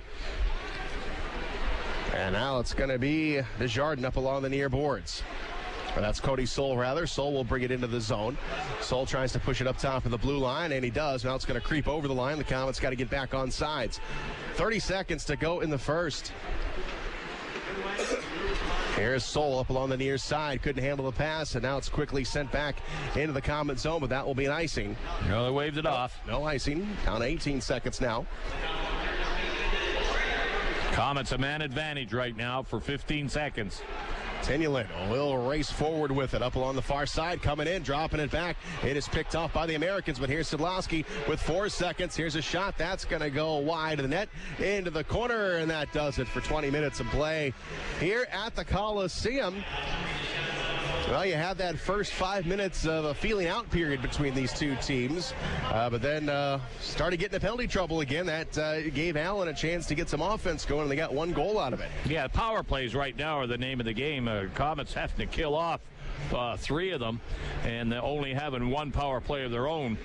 And now it's going to be Desjardins up along the near boards. Or that's Cody Soul, rather. Soul will bring it into the zone. Soul tries to push it up top of the blue line, and he does. Now it's going to creep over the line. The Komets got to get back on sides. 30 seconds to go in the first. Here's Soul up along the near side. Couldn't handle the pass, and now it's quickly sent back into the Komet zone, but that will be an icing. No, they waved it off. No icing. Down to 18 seconds now. Komets a man advantage right now for 15 seconds. Tinulin will race forward with it. Up along the far side, coming in, dropping it back. It is picked off by the Americans, but here's Szydlowski with 4 seconds. Here's a shot. That's going to go wide of the net into the corner, and that does it for 20 minutes of play here at the Coliseum. Well, you had that first 5 minutes of a feeling out period between these two teams, but then started getting into penalty trouble again. That gave Allen a chance to get some offense going, and they got 1 goal out of it. Yeah, power plays right now are the name of the game. Komets having to kill off 3 of them, and only having 1 power play of their own.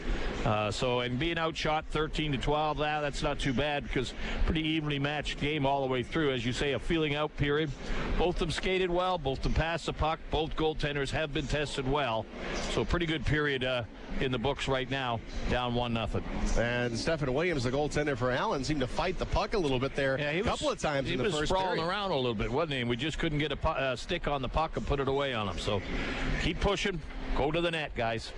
And being outshot 13-12, that's not too bad, because pretty evenly matched game all the way through. As you say, a feeling out period. Both of them skated well. Both of them passed the puck. Both goaltenders have been tested well. So pretty good period in the books right now. Down 1-0. And Stephen Williams, the goaltender for Allen, seemed to fight the puck a little bit there a couple of times in the first period. He was sprawling around a little bit, wasn't he? We just couldn't get a stick on the puck and put it away on him. So keep pushing. Go to the net, guys.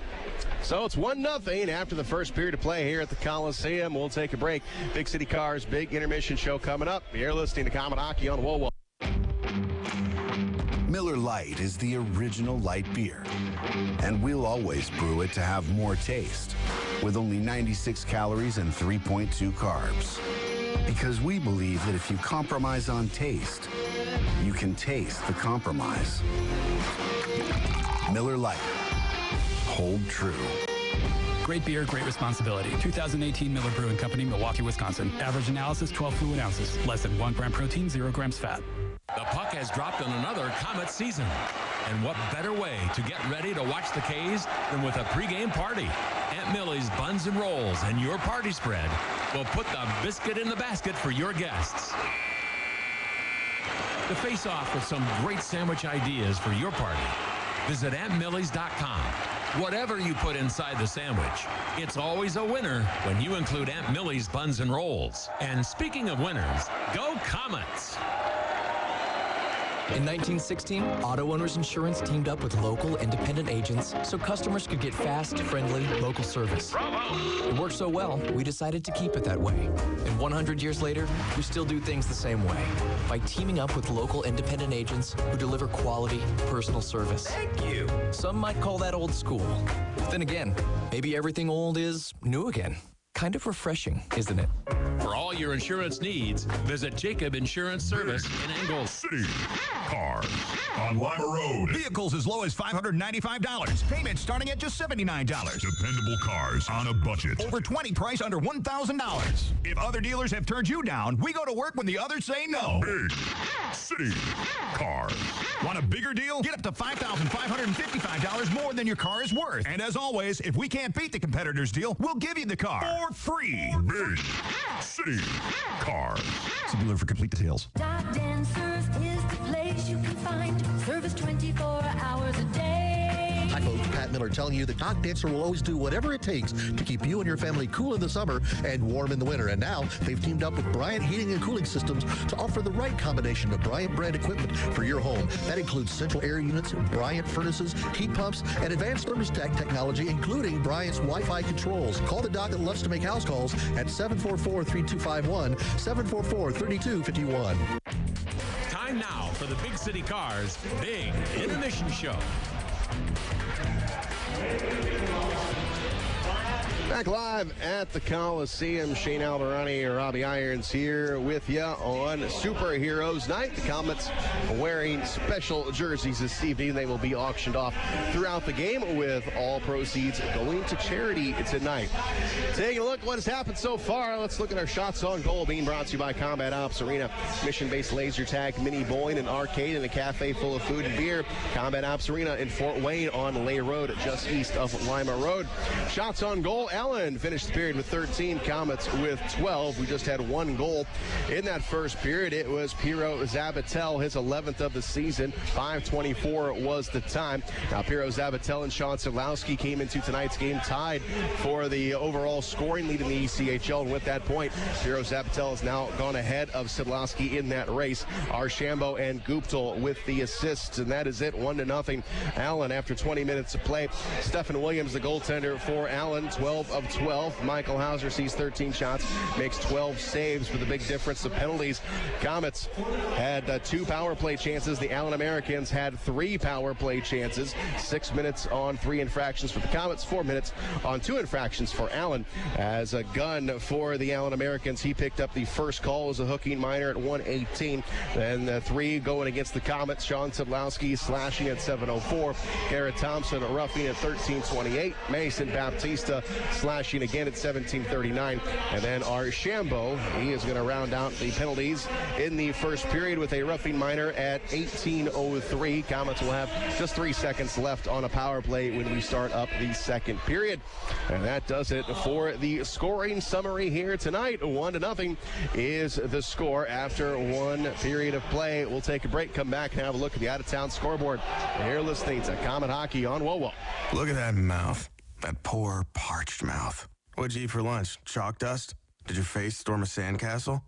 So it's 1-0 after the first period of play here at the Coliseum. We'll take a break. Big City Cars, big intermission show coming up. You're listening to Komet Hockey on WOWO. Miller Lite is the original light beer, and we'll always brew it to have more taste, with only 96 calories and 3.2 carbs. Because we believe that if you compromise on taste, you can taste the compromise. Miller Lite. Hold true. Great beer, great responsibility. 2018 Miller Brewing Company, Milwaukee, Wisconsin. Average analysis, 12 fluid ounces. Less than 1 gram protein, 0 grams fat. The puck has dropped on another Komet season. And what better way to get ready to watch the K's than with a pregame party? Aunt Millie's Buns and Rolls and your party spread will put the biscuit in the basket for your guests. To face off with some great sandwich ideas for your party, visit AuntMillie's.com. Whatever you put inside the sandwich, it's always a winner when you include Aunt Millie's Buns and Rolls. And speaking of winners, go Komets! In 1916, Auto Owners Insurance teamed up with local independent agents so customers could get fast, friendly, local service. Bravo! It worked so well, we decided to keep it that way. And 100 years later, we still do things the same way by teaming up with local independent agents who deliver quality, personal service. Thank you. Some might call that old school. Then again, maybe everything old is new again. Kind of refreshing, isn't it? For all your insurance needs, visit Jacob Insurance Service in Engels. City Cars on Lima Road. Vehicles as low as $595. Payments starting at just $79. Dependable cars on a budget. Over 20 price under $1,000. If other dealers have turned you down, we go to work when the others say no. Big City Cars. Want a bigger deal? Get up to $5,555 more than your car is worth. And as always, if we can't beat the competitor's deal, we'll give you the car for free. Big City Cars. See dealer for complete details. Dancers is the place you can find service 24 hours a day. Hi folks, Pat Miller telling you the Dock Dancer will always do whatever it takes to keep you and your family cool in the summer and warm in the winter. And now they've teamed up with Bryant Heating and Cooling Systems to offer the right combination of Bryant brand equipment for your home. That includes central air units, Bryant furnaces, heat pumps, and advanced thermostat technology, including Bryant's Wi-Fi controls. Call the doc that loves to make house calls at 744-3251, 744-3251. Time now for the Big City Cars Big Intermission Show. Back live at the Coliseum. Shane Alvarani and Robbie Irons here with you on Superheroes Night. The Komets wearing special jerseys this evening. They will be auctioned off throughout the game with all proceeds going to charity tonight. Taking a look at what has happened so far, let's look at our shots on goal being brought to you by Combat Ops Arena. Mission-based laser tag, mini bowling, and arcade, and a cafe full of food and beer. Combat Ops Arena in Fort Wayne on Lay Road, just east of Lima Road. Shots on goal, Allen finished the period with 13, Komets with 12. We just had one goal in that first period. It was Piro Zabatel, his 11th of the season. 5:24 was the time. Now, Piro Zabatel and Sean Szydlowski came into tonight's game tied for the overall scoring lead in the ECHL. And with that point, Piro Zabatel has now gone ahead of Szydlowski in that race. Archambault and Guptal with the assists, and that is it, 1-0. Allen, after 20 minutes of play. Stephen Williams, the goaltender for Allen, 12 of 12. Michael Hauser sees 13 shots, makes 12 saves with a big difference of penalties. Komets had 2 power play chances. The Allen Americans had 3 power play chances. 6 minutes on 3 infractions for the Komets, 4 minutes on 2 infractions for Allen. As a gun for the Allen Americans, he picked up the first call as a hooking minor at 1:18. Then 3 going against the Komets. Sean Szydlowski slashing at 7:04. Garrett Thompson roughing at 13:28. Mason Baptista slashing again at 17:39. And then Archambault, he is going to round out the penalties in the first period with a roughing minor at 18:03. Komets will have just 3 seconds left on a power play when we start up the second period. And that does it for the scoring summary here tonight. 1-0 is the score after 1 period of play. We'll take a break, come back, and have a look at the out-of-town scoreboard. And you're listening to Comet Hockey on WOWO. Look at that mouth. That poor, parched mouth. What'd you eat for lunch? Chalk dust? Did your face storm a sandcastle?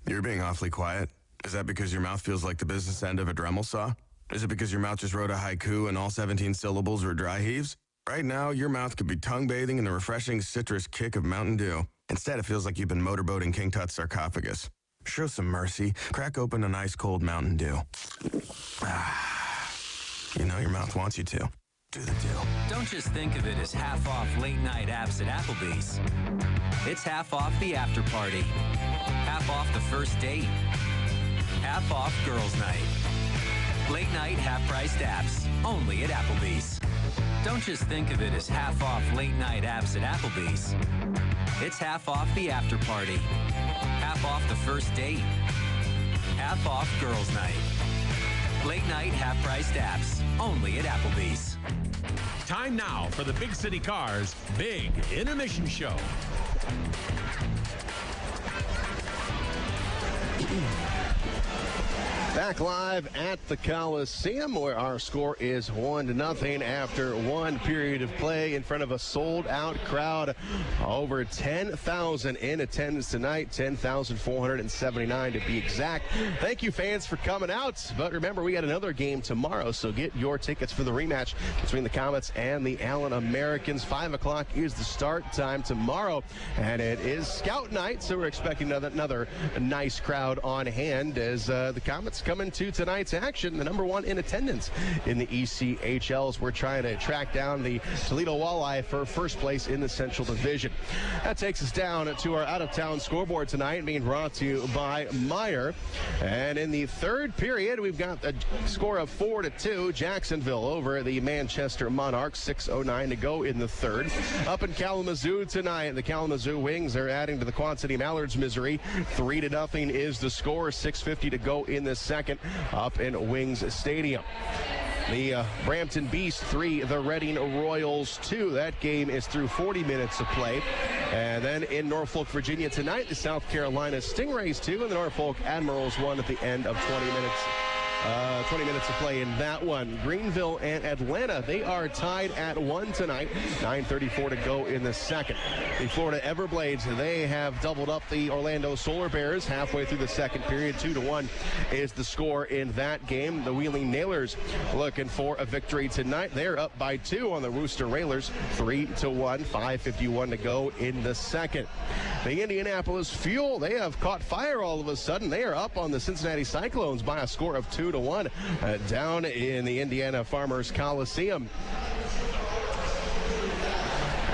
You're being awfully quiet. Is that because your mouth feels like the business end of a Dremel saw? Is it because your mouth just wrote a haiku and all 17 syllables were dry heaves? Right now, your mouth could be tongue bathing in the refreshing citrus kick of Mountain Dew. Instead, it feels like you've been motorboating King Tut's sarcophagus. Show some mercy. Crack open an ice-cold Mountain Dew. You know your mouth wants you to. Do the deal. Don't just think of it as half off late night apps at Applebee's. It's half off the after party. Half off the first date. Half off girls' night. Late night half-priced apps, only at Applebee's. Don't just think of it as half off late night apps at Applebee's. It's half off the after party. Half off the first date. Half off girls' night. Late night half-priced apps, only at Applebee's. Time now for the Big City Cars Big Intermission Show. Back live at the Coliseum, where our score is 1-0 after one period of play in front of a sold-out crowd. Over 10,000 in attendance tonight, 10,479 to be exact. Thank you, fans, for coming out. But remember, we got another game tomorrow, so get your tickets for the rematch between the Komets and the Allen Americans. 5 o'clock is the start time tomorrow, and it is Scout Night, so we're expecting another nice crowd on hand as the Komets come into tonight's action, the number one in attendance in the ECHLs. We're trying to track down the Toledo Walleye for first place in the Central Division. That takes us down to our out-of-town scoreboard tonight, being brought to you by Meyer. And in the third period, we've got a score of 4-2. Jacksonville over the Manchester Monarchs, 6:09 to go in the third. Up in Kalamazoo tonight, the Kalamazoo Wings are adding to the Quad City Mallards' misery. 3-0 is the score, 6:50 to go in the second up in Wings Stadium. The Brampton Beasts 3, the Reading Royals 2. That game is through 40 minutes of play. And then in Norfolk, Virginia tonight, the South Carolina Stingrays 2 and the Norfolk Admirals 1 at the end of 20 minutes. 20 minutes of play in that one. Greenville and Atlanta, they are tied at 1 tonight. 9:34 to go in the second. The Florida Everblades, they have doubled up the Orlando Solar Bears halfway through the second period. 2-1 is the score in that game. The Wheeling Nailers looking for a victory tonight. They're up by 2 on the Rooster Railers. 3-1, 5:51 to go in the second. The Indianapolis Fuel, they have caught fire all of a sudden. They are up on the Cincinnati Cyclones by a score of 2-1 down in the Indiana Farmers Coliseum.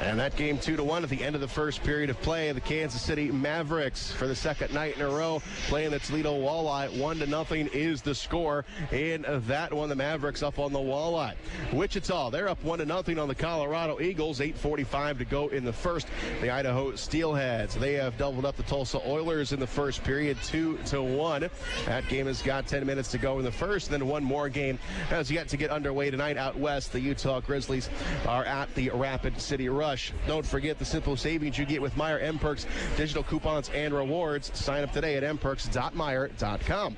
And that game 2-1 at the end of the first period of play. The Kansas City Mavericks, for the second night in a row, playing the Toledo Walleye. 1-0 is the score in that one. The Mavericks up on the Walleye. Wichita, they're up 1-0 on the Colorado Eagles. 8:45 to go in the first. The Idaho Steelheads, they have doubled up the Tulsa Oilers in the first period, 2-1. That game has got 10 minutes to go in the first. And then one more game has yet to get underway tonight out west. The Utah Grizzlies are at the Rapid City Rush. Don't forget the simple savings you get with Meyer M-Perks digital coupons and rewards. Sign up today at mperks.meyer.com.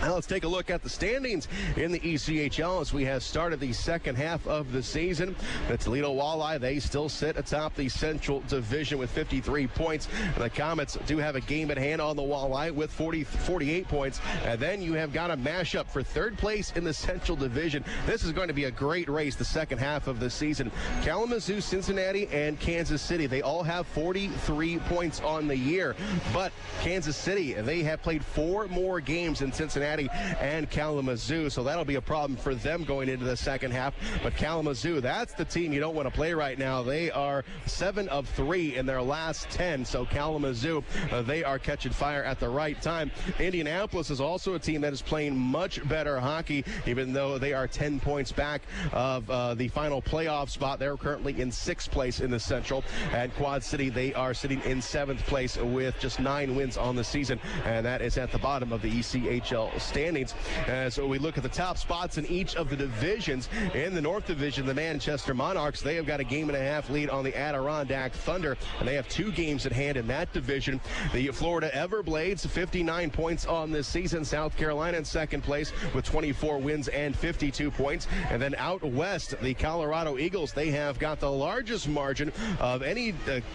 Now let's take a look at the standings in the ECHL as we have started the second half of the season. The Toledo Walleye, they still sit atop the Central Division with 53 points. The Komets do have a game at hand on the Walleye with 48 points. And then you have got a mashup for third place in the Central Division. This is going to be a great race the second half of the season. Kalamazoo, Cincinnati, and Kansas City, they all have 43 points on the year. But Kansas City, they have played 4 more games than Cincinnati and Kalamazoo, so that'll be a problem for them going into the second half. But Kalamazoo, that's the team you don't want to play right now. They are 7 of 3 in their last 10, so Kalamazoo, they are catching fire at the right time. Indianapolis is also a team that is playing much better hockey, even though they are 10 points back of the final playoff spot. They're currently in 6th place in the Central. And Quad City, they are sitting in 7th place with just 9 wins on the season, and that is at the bottom of the ECHL standings. As we look at the top spots in each of the divisions, in the North Division, the Manchester Monarchs, they have got a 1.5 lead on the Adirondack Thunder, and they have 2 games at hand in that division. The Florida Everblades, 59 points on this season. South Carolina in second place with 24 wins and 52 points. And then out west, the Colorado Eagles, they have got the largest margin of any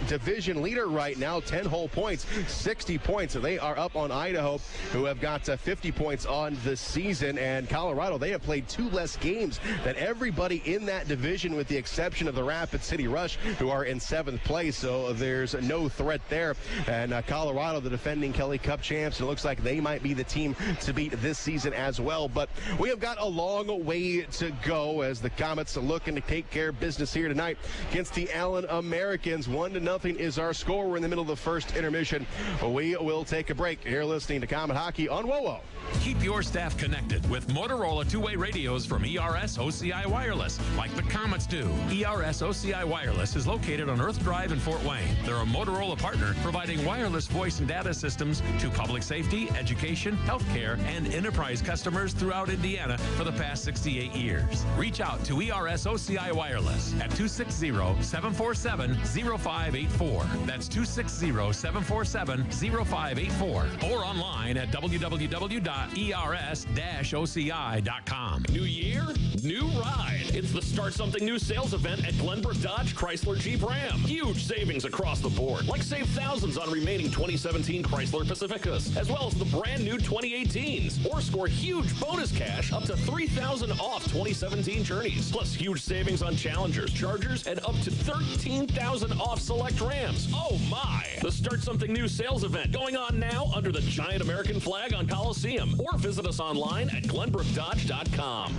division leader right now, 10 whole points, 60 points. So they are up on Idaho, who have got 50 points on the season. And Colorado, they have played 2 less games than everybody in that division, with the exception of the Rapid City Rush, who are in 7th place. So there's no threat there. And Colorado, the defending Kelly Cup champs, and it looks like they might be the team to beat this season as well. But we have got a long way to go as the Komets are looking to take care of business here tonight against the Allen Americans. 1-0 is our score. We're in the middle of the first intermission. We will take a break. You're listening to Komet Hockey on WOWO. Keep your staff connected with Motorola two-way radios from ERS OCI Wireless, like the Komets do. ERS OCI Wireless is located on Earth Drive in Fort Wayne. They're a Motorola partner providing wireless voice and data systems to public safety, education, healthcare, and enterprise customers throughout Indiana for the past 68 years. Reach out to ERS OCI Wireless at 260-747-0584. That's 260-747-0584. Or online at www.ers-oci.com. New year, new ride. It's the Start Something New sales event at Glenbrook Dodge Chrysler Jeep Ram. Huge savings across the board, like save thousands on remaining 2017 Chrysler Pacificas, as well as the brand new 2018s. Or score huge bonus cash up to $3,000 off 2017 Journeys. Plus huge savings on Challengers, Chargers, and up to $13,000 off select Rams. Oh my! The Start Something New sales event going on now under the giant American flag on Coliseum. Or visit us online at glenbrookdodge.com.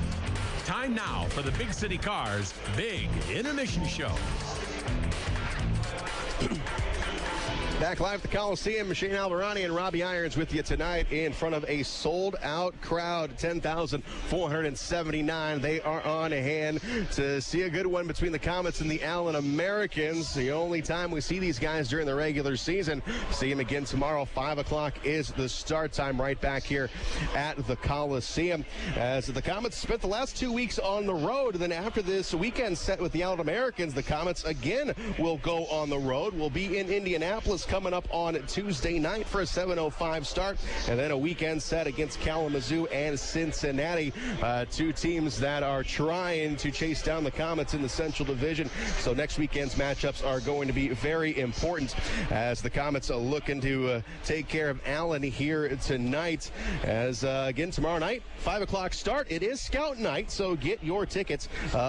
Time now for the Big City Cars Big Intermission Show. Back live at the Coliseum, Shane Alvarani and Robbie Irons with you tonight in front of a sold-out crowd, 10,479. They are on hand to see a good one between the Komets and the Allen Americans. The only time we see these guys during the regular season. See them again tomorrow. 5 o'clock is the start time right back here at the Coliseum. As the Komets spent the last 2 weeks on the road, and then after this weekend set with the Allen Americans, the Komets again will go on the road. We'll be in Indianapolis coming up on Tuesday night for a 7:05 start, and then a weekend set against Kalamazoo and Cincinnati, two teams that are trying to chase down the Komets in the Central Division. So next weekend's matchups are going to be very important as the Komets are looking to take care of Allen here tonight. As again tomorrow night, 5 o'clock start. It is Scout Night, so get your tickets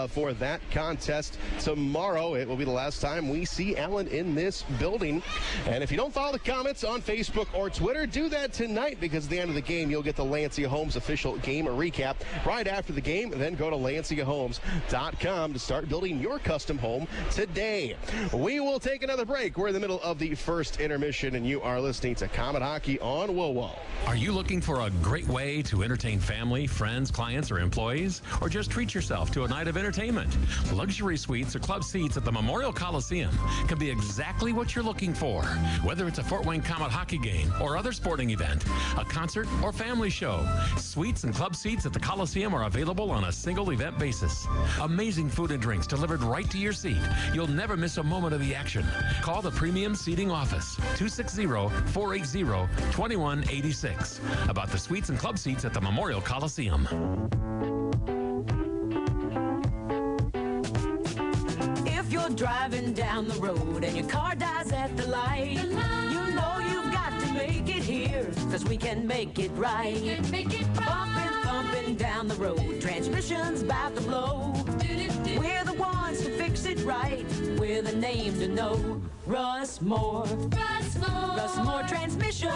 for that contest tomorrow. It will be the last time we see Allen in this building. And if you don't follow the Komets on Facebook or Twitter, do that tonight, because at the end of the game, you'll get the Lancia Homes official game recap right after the game. Then go to lanciahomes.com to start building your custom home today. We will take another break. We're in the middle of the first intermission, and you are listening to Komet Hockey on WOWO. Are you looking for a great way to entertain family, friends, clients, or employees? Or just treat yourself to a night of entertainment? Luxury suites or club seats at the Memorial Coliseum can be exactly what you're looking for. Whether it's a Fort Wayne Komet hockey game or other sporting event, a concert or family show, suites and club seats at the Coliseum are available on a single event basis. Amazing food and drinks delivered right to your seat. You'll never miss a moment of the action. Call the Premium Seating Office, 260-480-2186, about the suites and club seats at the Memorial Coliseum. Driving down the road and your car dies at the light, you know you've got to make it here, cause we can make it right. Bumping, thumping down the road, transmission's about to blow. We're the ones to fix it right. We're the name to know. Russ Moore. Russ Moore Transmissions.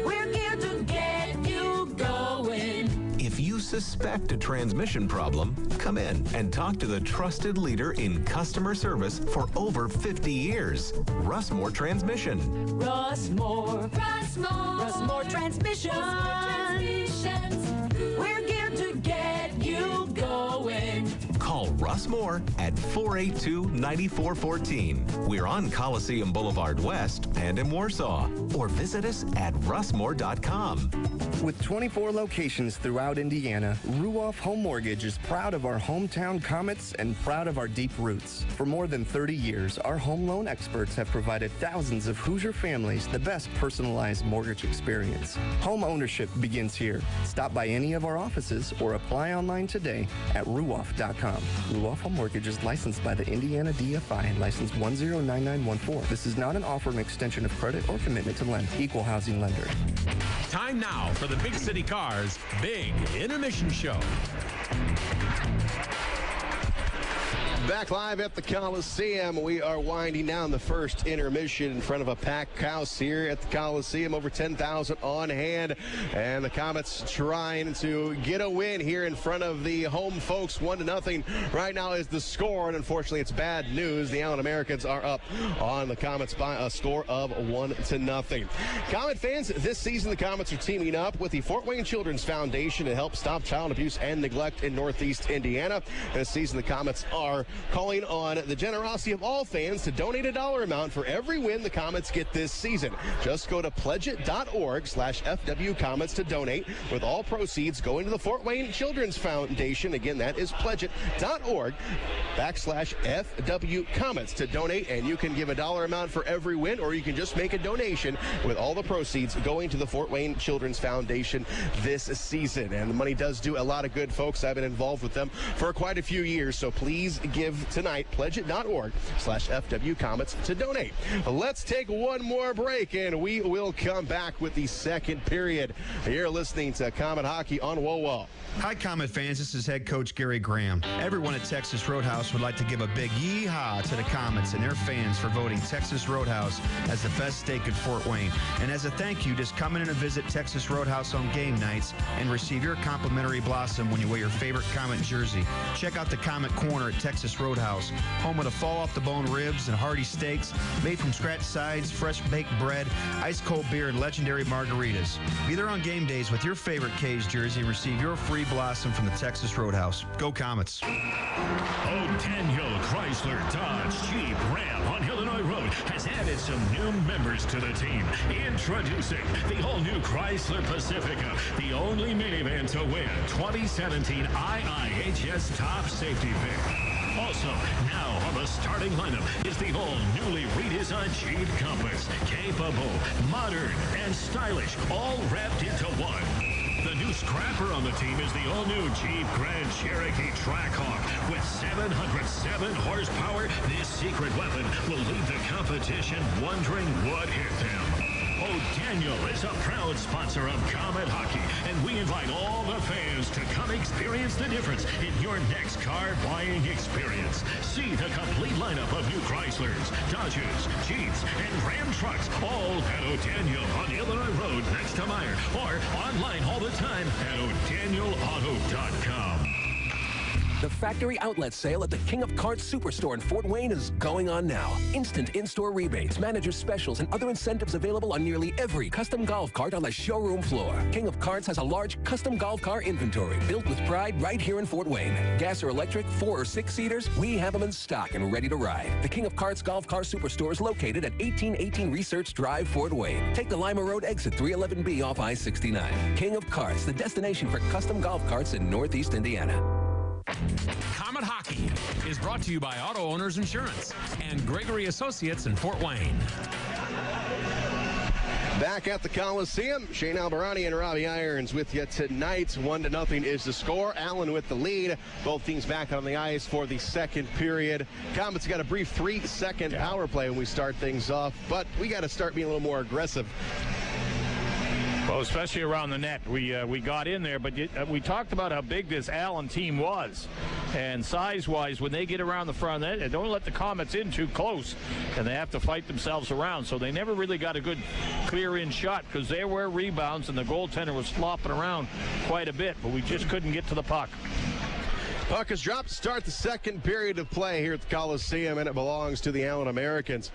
We're here to get you going. If you suspect a transmission problem, come in and talk to the trusted leader in customer service for over 50 years, Russ Moore Transmission. Russ Moore. Russ Moore Transmissions. We're here to get you going. Call Russ Moore at 482-9414. We're on Coliseum Boulevard West and in Warsaw. Or visit us at russmore.com. With 24 locations throughout Indiana, Ruoff Home Mortgage is proud of our hometown Komets and proud of our deep roots. For more than 30 years, our home loan experts have provided thousands of Hoosier families the best personalized mortgage experience. Home ownership begins here. Stop by any of our offices or apply online today at ruoff.com. Ruoff Home Mortgage is licensed by the Indiana DFI, license 109914. This is not an offer, an extension of credit, or commitment to lend. Equal housing lender. Time now for the Big City Cars Big Intermission Show. Back live at the Coliseum. We are winding down the first intermission in front of a packed house here at the Coliseum. Over 10,000 on hand. And the Komets trying to get a win here in front of the home folks. 1-0 right now is the score. And unfortunately, it's bad news. The Allen Americans are up on the Komets by a score of 1-0. Komet fans, this season the Komets are teaming up with the Fort Wayne Children's Foundation to help stop child abuse and neglect in Northeast Indiana. This season the Komets are calling on the generosity of all fans to donate a dollar amount for every win the Komets get this season. Just go to pledgeit.org/FW Komets to donate, with all proceeds going to the Fort Wayne Children's Foundation. Again, that is pledgeit.org/FW Komets to donate, and you can give a dollar amount for every win, or you can just make a donation with all the proceeds going to the Fort Wayne Children's Foundation this season. And the money does do a lot of good, folks. I've been involved with them for quite a few years, so please give tonight. Pledgeit.org/FW Komets to donate. Let's take one more break, and we will come back with the second period. You're listening to Komet Hockey on WOWO. Hi, Komet fans. This is head coach Gary Graham. Everyone at Texas Roadhouse would like to give a big yee-haw to the Komets and their fans for voting Texas Roadhouse as the best steak in Fort Wayne. And as a thank you, just come in and visit Texas Roadhouse on game nights and receive your complimentary blossom when you wear your favorite Komet jersey. Check out the Komet Corner at Texas Roadhouse, home of the fall-off-the-bone ribs and hearty steaks made from scratch sides, fresh baked bread, ice-cold beer, and legendary margaritas. Be there on game days with your favorite K's jersey and receive your free blossom from the Texas Roadhouse. Go Komets. Daniel Chrysler Dodge Jeep Ram on Illinois Road has added some new members to the team. Introducing the all-new Chrysler Pacifica, the only minivan to win 2017 IIHS Top Safety Pick. Also, now on the starting lineup is the all-newly redesigned Jeep Compass. Capable, modern, and stylish, all wrapped into one. The new scrapper on the team is the all-new Jeep Grand Cherokee Trackhawk. With 707 horsepower, this secret weapon will leave the competition wondering what hit them. Daniel is a proud sponsor of Komet Hockey, and we invite all the fans to come experience the difference in your next car buying experience. See the complete lineup of new Chryslers, Dodges, Jeeps, and Ram trucks, all at O'Daniel on Illinois Road next to Meyer, or online all the time at o'danielauto.com. The factory outlet sale at the King of Carts Superstore in Fort Wayne is going on now. Instant in-store rebates, manager specials, and other incentives available on nearly every custom golf cart on the showroom floor. King of Carts has a large custom golf car inventory built with pride right here in Fort Wayne. Gas or electric, 4- or 6-seaters, we have them in stock and ready to ride. The King of Carts Golf Car Superstore is located at 1818 Research Drive, Fort Wayne. Take the Lima Road exit 311B off I-69. King of Carts, the destination for custom golf carts in Northeast Indiana. Komet Hockey is brought to you by Auto Owners Insurance and Gregory Associates in Fort Wayne. Back at the Coliseum, Shane Albarani and Robbie Irons with you tonight. 1-0 is the score. Allen with the lead. Both teams back on the ice for the second period. Komets got a brief 3-second power play when we start things off, but we got to start being a little more aggressive. Well, especially around the net. We got in there, but we talked about how big this Allen team was. And size-wise, when they get around the front net, they don't let the Komets in too close, and they have to fight themselves around. So they never really got a good clear-in shot because they were rebounds, and the goaltender was flopping around quite a bit, but we just couldn't get to the puck. Puck is dropped to start the second period of play here at the Coliseum, and it belongs to the Allen Americans.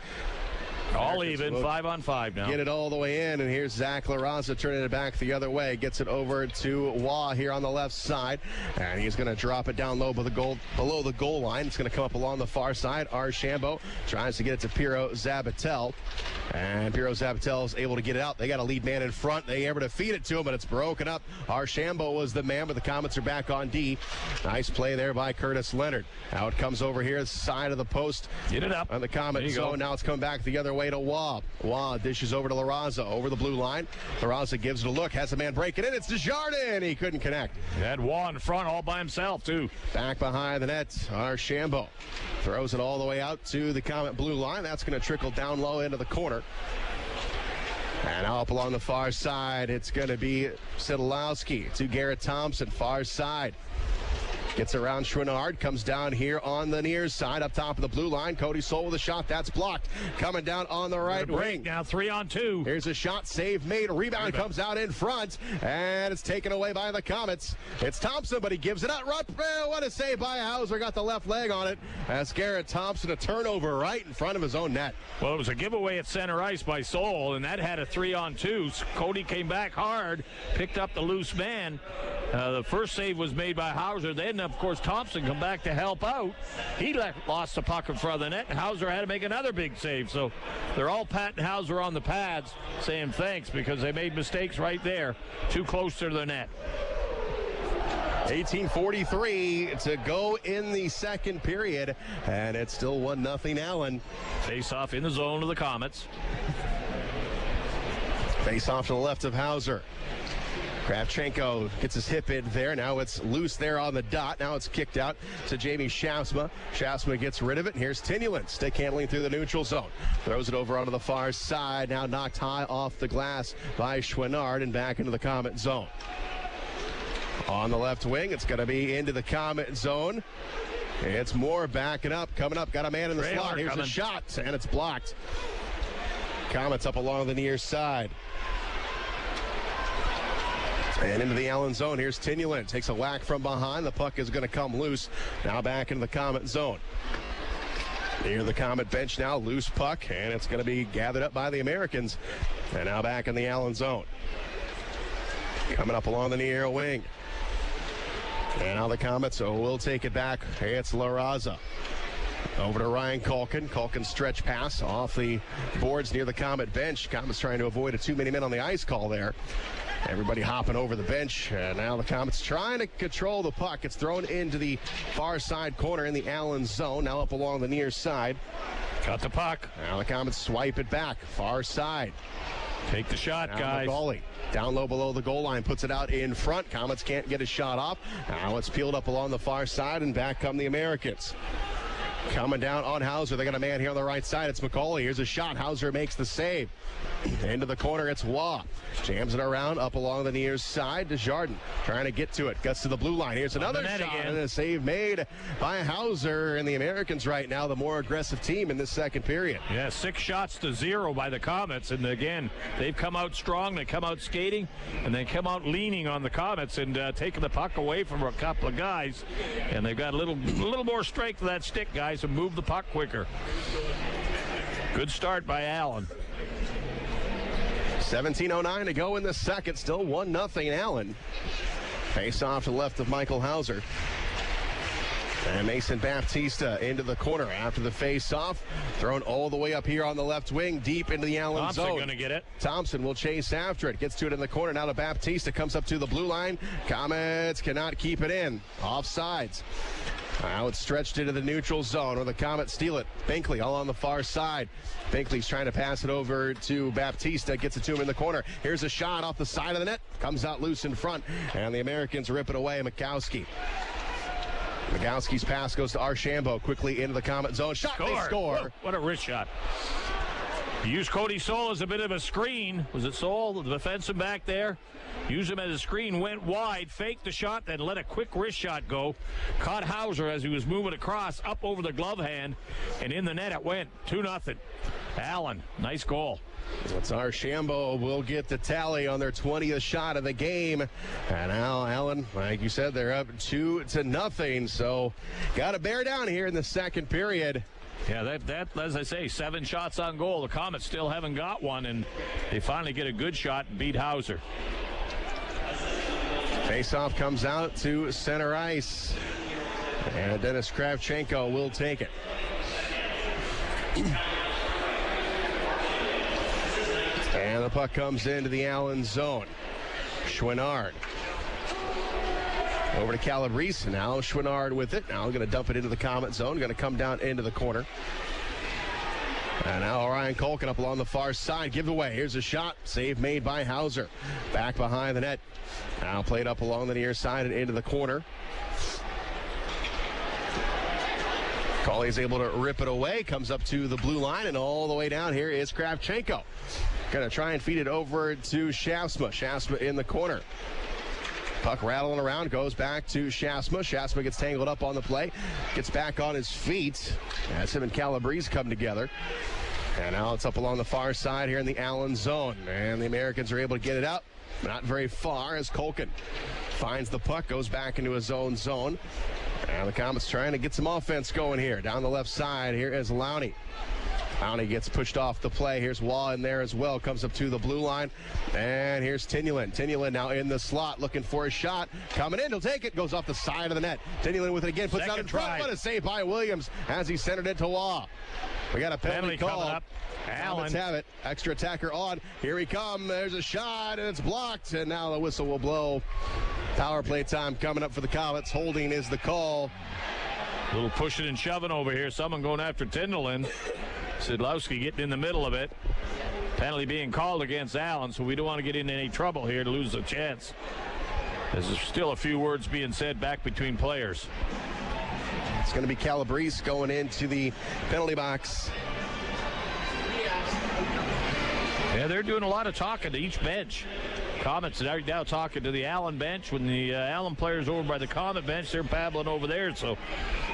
All even, 5-on-5 now. Get it all the way in, and here's Zach LaRaza turning it back the other way. Gets it over to Waugh here on the left side, and he's going to drop it down low below the goal line. It's going to come up along the far side. Archambault tries to get it to Piro Zabatel, and Piro Zabatel is able to get it out. They got a lead man in front. They able to feed it to him, but it's broken up. Archambault was the man, but the Komets are back on D. Nice play there by Curtis Leonard. Now it comes over here, side of the post. Get it up On the Komets. So now it's coming back the other way to Waugh. Waugh dishes over to LaRaza over the blue line. LaRaza gives it a look, has a man breaking in. It's Desjardins. He couldn't connect. He had Waugh in front all by himself, too. Back behind the net, Archambault throws it all the way out to the Komet blue line. That's going to trickle down low into the corner. And up along the far side, it's going to be Szydlowski to Garrett Thompson, far side. Gets around Chouinard, comes down here on the near side, up top of the blue line. Cody Soul with a shot, that's blocked. Coming down on the right wing. Now 3-on-2. Here's a shot, save made. Rebound comes out in front, and it's taken away by the Komets. It's Thompson, but he gives it up. What a save by Hauser. Got the left leg on it. As Garrett Thompson, a turnover right in front of his own net. Well, it was a giveaway at center ice by Soul, and that had a 3-on-2. Cody came back hard, picked up the loose man. The first save was made by Hauser. Then, of course, Thompson come back to help out. He lost the puck in front of the net, and Hauser had to make another big save. So they're all patting Hauser on the pads, saying thanks because they made mistakes right there, too close to the net. 18:43 to go in the second period, and it's still 1-0 Allen. Face off in the zone of the Komets. Face off to the left of Hauser. Kravchenko gets his hip in there. Now it's loose there on the dot. Now it's kicked out to Jamie Shafsma. Shafsma gets rid of it. And here's Tinulin. Stick handling through the neutral zone. Throws it over onto the far side. Now knocked high off the glass by Chouinard and back into the Komet zone. On the left wing, it's going to be into the Komet zone. It's Moore backing up. Coming up, got a man in the slot. Here's a shot, and it's blocked. Komets up along the near side. And into the Allen zone. Here's Tinulin. Takes a whack from behind. The puck is going to come loose. Now back into the Komet zone. Near the Komet bench now. Loose puck. And it's going to be gathered up by the Americans. And now back in the Allen zone. Coming up along the near wing. And now the Komets will take it back. It's La Raza. Over to Ryan Culkin. Culkin stretch pass off the boards near the Komet bench. Komets trying to avoid a too many men on the ice call there. Everybody hopping over the bench. And now the Komets trying to control the puck. It's thrown into the far side corner in the Allen zone. Now up along the near side. Got the puck. Now the Komets swipe it back. Far side. Take the shot, now guys. McGauley down low below the goal line. Puts it out in front. Komets can't get a shot off. Now it's peeled up along the far side. And back come the Americans. Coming down on Hauser. They got a man here on the right side. It's McCauley. Here's a shot. Hauser makes the save. Into the corner, it's Waugh. Jams it around up along the near side. Desjardins trying to get to it. Guts to the blue line. Here's another shot. Again. And a save made by Hauser. And the Americans right now the more aggressive team in this second period. Yeah, 6 shots to 0 by the Komets. And again, they've come out strong. They come out skating. And they come out leaning on the Komets and taking the puck away from a couple of guys. And they've got a little more strength to that stick, guys, and move the puck quicker. Good start by Allen. 17:09 to go in the second. Still 1-0 Allen. Face off to the left of Michael Hauser. And Mason Baptista into the corner after the face-off. Thrown all the way up here on the left wing, deep into the Allen zone. Thompson going to get it. Thompson will chase after it. Gets to it in the corner. Now to Baptista. Comes up to the blue line. Komets cannot keep it in. Offsides. Now it's stretched into the neutral zone where the Komets steal it. Binkley all on the far side. Binkley's trying to pass it over to Baptista. Gets it to him in the corner. Here's a shot off the side of the net. Comes out loose in front. And the Americans rip it away. Mikowski. Mikowski's pass goes to Archambault. Quickly into the Komet zone. Shot. They score. What a wrist shot. He used Cody Soul as a bit of a screen. Was it Soul, the defenseman back there? Used him as a screen, went wide, faked the shot, then let a quick wrist shot go. Caught Hauser as he was moving across, up over the glove hand, and in the net it went. 2-0. Allen, nice goal. That's Archambault will get the tally on their 20th shot of the game. And now Allen, like you said, they're up 2-0. So got to bear down here in the second period. Yeah, that as I say, 7 shots on goal. The Komets still haven't got one, and they finally get a good shot and beat Hauser. Faceoff comes out to center ice. And Dennis Kravchenko will take it. And the puck comes into the Allen zone. Chouinard. Over to Calabrese. Now Chouinard with it. Now going to dump it into the Komet zone. Going to come down into the corner. And now Ryan Culkin up along the far side. Give it away. Here's a shot. Save made by Hauser. Back behind the net. Now played up along the near side and into the corner. Cauley is able to rip it away. Comes up to the blue line and all the way down here is Kravchenko. Going to try and feed it over to Shafsma. Shafsma in the corner. Puck rattling around, goes back to Shasma. Shasma gets tangled up on the play, gets back on his feet as him and Calabrese come together. And now it's up along the far side here in the Allen zone. And the Americans are able to get it out, not very far, as Culkin finds the puck, goes back into his own zone. And the Komets trying to get some offense going here. Down the left side, here is Lowney. Lowney gets pushed off the play. Here's Waugh in there as well. Comes up to the blue line. And here's Tinulin. Tinulin now in the slot looking for a shot. Coming in, he'll take it. Goes off the side of the net. Tinulin with it again. Puts it out in front. What a save by Williams as he centered it to Waugh. We got a penalty call. Up. Let's have it. Extra attacker on. Here he comes. There's a shot, and it's blocked. And now the whistle will blow. Power play time coming up for the Komets. Holding is the call. A little pushing and shoving over here. Someone going after Tinulin. Szydlowski getting in the middle of it. Penalty being called against Allen, so we don't want to get into any trouble here to lose a chance. There's still a few words being said back between players. It's going to be Calabrese going into the penalty box. Yeah, they're doing a lot of talking to each bench. Komets are now talking to the Allen bench. When the Allen players over by the Komet bench, they're babbling over there. So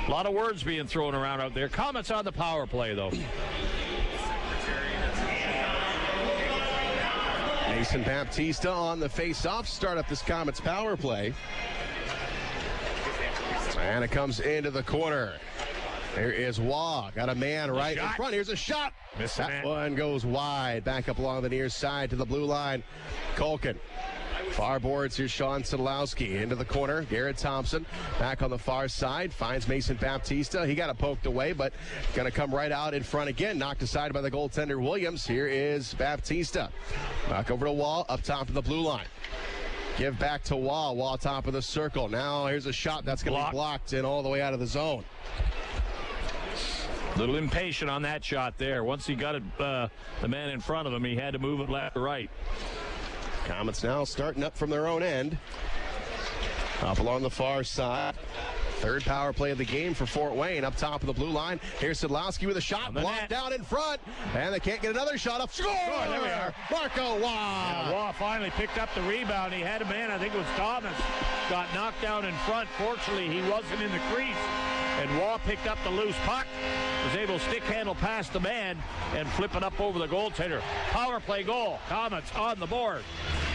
a lot of words being thrown around out there. Komets on the power play, though. Mason Baptista on the face-off. Start up this Komets power play. And it comes into the corner. There is Waugh. Got a man right in front. Here's a shot. That one goes wide. Back up along the near side to the blue line. Culkin. Far boards. Here's Sean Szydlowski into the corner. Garrett Thompson back on the far side. Finds Mason Baptista. He got it poked away, but going to come right out in front again. Knocked aside by the goaltender Williams. Here is Baptista. Back over to Waugh. Up top of the blue line. Give back to Waugh. Waugh top of the circle. Now here's a shot that's going to be blocked and all the way out of the zone. A little impatient on that shot there. Once he got it, the man in front of him, he had to move it left or right. Komets now starting up from their own end. Up along the far side. Third power play of the game for Fort Wayne. Up top of the blue line. Here's Szydlowski with a shot. Blocked down in front. And they can't get another shot up. Score! Oh, there we are. Marco Waugh. Yeah, Waugh finally picked up the rebound. He had a man, I think it was Thomas, got knocked down in front. Fortunately, he wasn't in the crease. And Waugh picked up the loose puck, was able to stick handle past the man and flip it up over the goaltender. Power play goal. Komets on the board.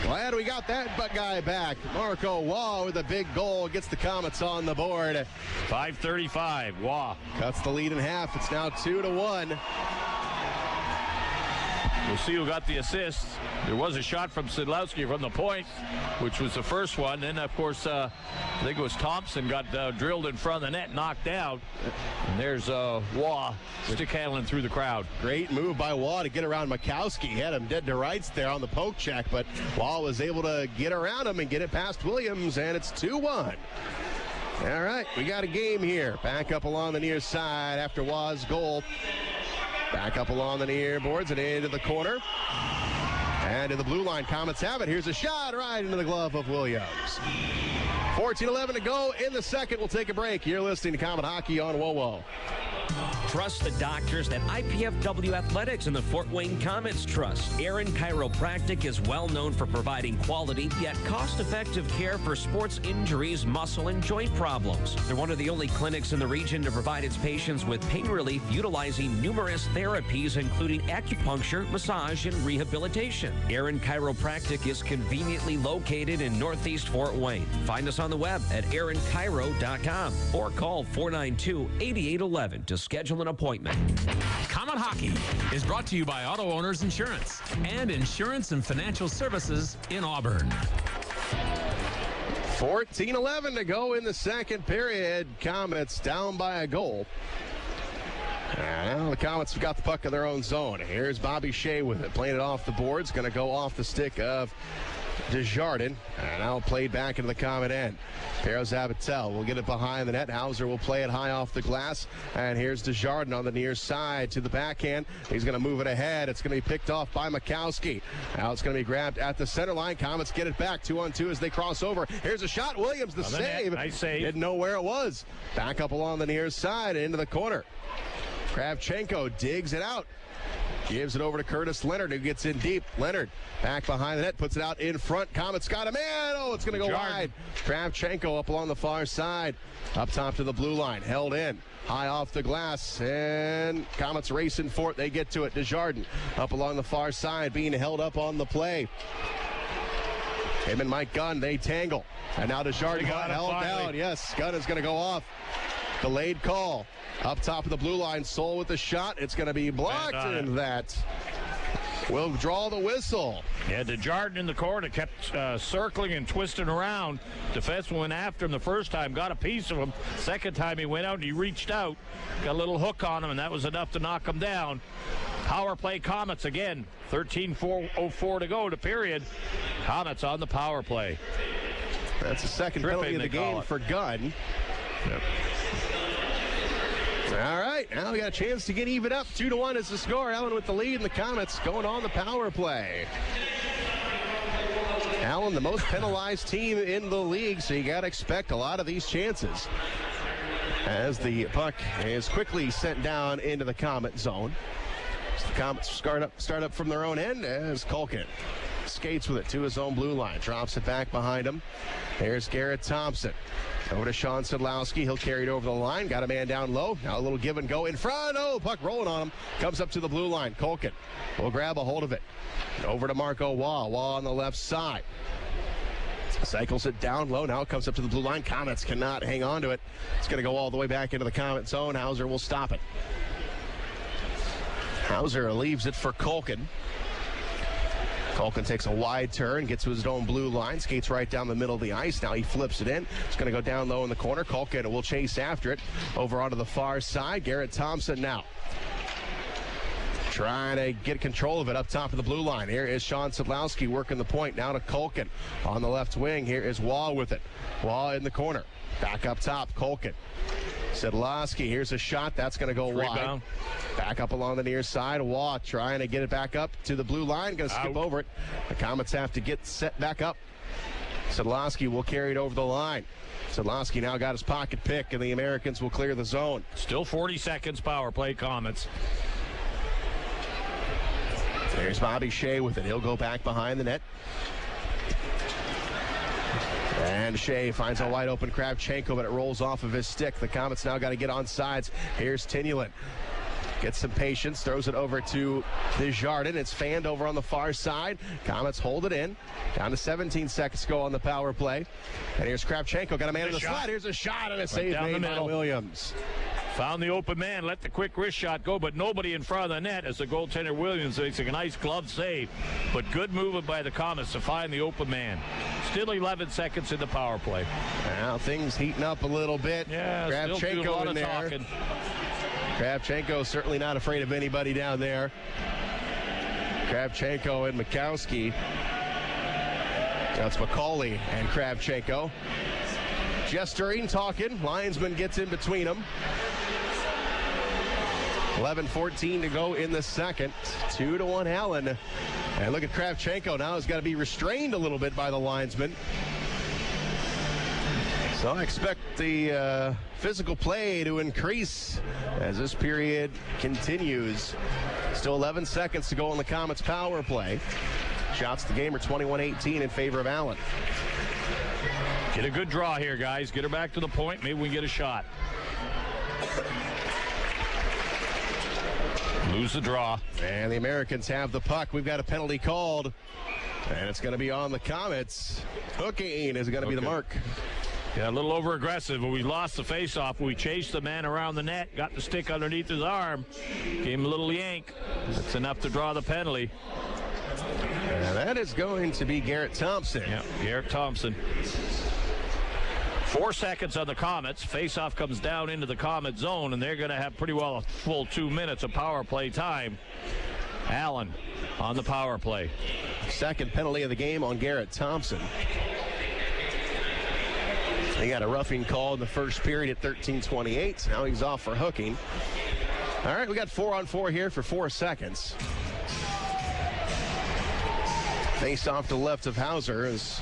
Glad we got that guy back. Marco Waugh with a big goal gets the Komets on the board. 5:35. Waugh cuts the lead in half. It's now 2-1. We'll see who got the assist. There was a shot from Szydlowski from the point, which was the first one. Then, of course, I think it was Thompson got drilled in front of the net, knocked out. And there's Waugh stick handling through the crowd. Great move by Waugh to get around Mikowski. He had him dead to rights there on the poke check, but Waugh was able to get around him and get it past Williams, and it's 2-1. All right, we got a game here. Back up along the near side after Waugh's goal. Back up along the near boards and into the corner. And in the blue line, Komets have it. Here's a shot right into the glove of Williams. 14-11 to go in the second. We'll take a break. You're listening to Komet Hockey on WOWO. Trust the doctors at IPFW Athletics and the Fort Wayne Komets Trust. Aaron Chiropractic is well known for providing quality yet cost-effective care for sports injuries, muscle, and joint problems. They're one of the only clinics in the region to provide its patients with pain relief utilizing numerous therapies, including acupuncture, massage, and rehabilitation. Aaron Chiropractic is conveniently located in Northeast Fort Wayne. Find us on the web at aaronchiro.com or call 492-8811 to schedule an appointment. Komet Hockey is brought to you by Auto Owners Insurance and Insurance and Financial Services in Auburn. 14-11 to go in the second period. Komets down by a goal. And now the Komets have got the puck in their own zone. Here's Bobby Shea with it, playing it off the boards. Going to go off the stick of Desjardins, and now played back into the Komet end. Pero Zabatel will get it behind the net. Hauser will play it high off the glass, and here's Desjardins on the near side to the backhand. He's going to move it ahead. It's going to be picked off by Mikowski. Now it's going to be grabbed at the center line. Komets get it back 2-on-2 as they cross over. Here's a shot. Williams the save. Nice save. Didn't know where it was. Back up along the near side into the corner. Kravchenko digs it out. Gives it over to Curtis Leonard, who gets in deep. Leonard back behind the net, puts it out in front. Komets got a man. Oh, it's going to go wide. Kravchenko up along the far side. Up top to the blue line. Held in. High off the glass. And Komets racing for it. They get to it. Desjardins up along the far side, being held up on the play. Him and Mike Gunn, they tangle. And now Desjardins got held down. Yes, Gunn is going to go off. Delayed call. Up top of the blue line, Soul with the shot. It's going to be blocked, and that will draw the whistle. Yeah, Desjardins in the corner kept circling and twisting around. Defenseman went after him the first time, got a piece of him. Second time he went out and he reached out, got a little hook on him, and that was enough to knock him down. Power play Komets again. 13:04 to go to period. Komets on the power play. That's the second penalty of the game for Gunn. Yep. All right, now we got a chance to get even up. 2-1 is the score. Allen with the lead, and the Komets going on the power play. Allen, the most penalized team in the league, so you got to expect a lot of these chances. As the puck is quickly sent down into the Komet zone. So the Komets start up from their own end as Culkin skates with it to his own blue line. Drops it back behind him. There's Garrett Thompson. Over to Sean Szydlowski. He'll carry it over the line. Got a man down low. Now a little give and go in front. Oh, puck rolling on him. Comes up to the blue line. Culkin will grab a hold of it. Over to Marco Waugh. Waugh on the left side. Cycles it down low. Now it comes up to the blue line. Komets cannot hang on to it. It's going to go all the way back into the Komet zone. Hauser will stop it. Hauser leaves it for Culkin. Culkin takes a wide turn, gets to his own blue line, skates right down the middle of the ice. Now he flips it in. It's going to go down low in the corner. Culkin will chase after it. Over onto the far side. Garrett Thompson now trying to get control of it up top of the blue line. Here is Sean Szydlowski working the point. Now to Culkin on the left wing. Here is Waugh with it. Waugh in the corner. Back up top, Culkin. Szydlowski, here's a shot. That's going to go wide. Rebound. Back up along the near side. Waugh trying to get it back up to the blue line. Going to skip over it. The Komets have to get set back up. Szydlowski will carry it over the line. Szydlowski now got his pocket pick, and the Americans will clear the zone. Still 40 seconds power play Komets. There's Bobby Shea with it. He'll go back behind the net. And Shea finds a wide open Kravchenko, but it rolls off of his stick. The Komets now got to get on sides. Here's Tinulin. Gets some patience, throws it over to Desjardins. It's fanned over on the far side. Komets hold it in. Down to 17 seconds to go on the power play. And here's Kravchenko. Got a man in the slot. Here's a shot and a save made by Williams. Found the open man, let the quick wrist shot go, but nobody in front of the net as the goaltender Williams makes a nice glove save. But good movement by the Komets to find the open man. Still 11 seconds in the power play. Now things heating up a little bit. Yeah, Kravchenko in there. Talking. Kravchenko certainly not afraid of anybody down there. Kravchenko and Mikowski. That's McCauley and Kravchenko. Gesturing, talking. Linesman gets in between them. 11:14 to go in the second. 2-1 Allen. And look at Kravchenko now. He's got to be restrained a little bit by the linesman. So I expect the physical play to increase as this period continues. Still 11 seconds to go on the Komets power play. Shots to the game are 21-18 in favor of Allen. Get a good draw here, guys. Get her back to the point. Maybe we get a shot. Lose the draw. And the Americans have the puck. We've got a penalty called. And it's going to be on the Komets. Hooking is going to be the mark. Yeah, a little over-aggressive. We lost the face-off. We chased the man around the net, got the stick underneath his arm, gave him a little yank. That's enough to draw the penalty. And that is going to be Garrett Thompson. Yeah, Garrett Thompson. 4 seconds on the Komets. Face-off comes down into the Komet zone, and they're going to have pretty well a full 2 minutes of power play time. Allen on the power play. Second penalty of the game on Garrett Thompson. He got a roughing call in the first period at 13:28. Now he's off for hooking. All right, we got 4-on-4 here for 4 seconds. Face off to the left of Hauser as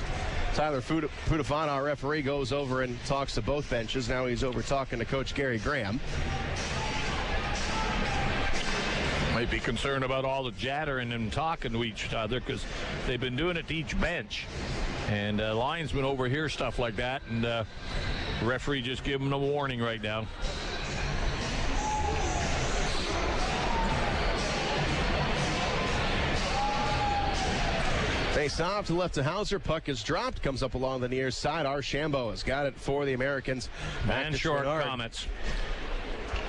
Tyler Pudafana, our referee, goes over and talks to both benches. Now he's over talking to Coach Gary Graham. Might be concerned about all the jattering and talking to each other because they've been doing it to each bench. And linesmen overhear stuff like that, and the referee just give them a warning right now. Face off to left to Hauser. Puck is dropped. Comes up along the near side. Archambault has got it for the Americans. Man short, Komets.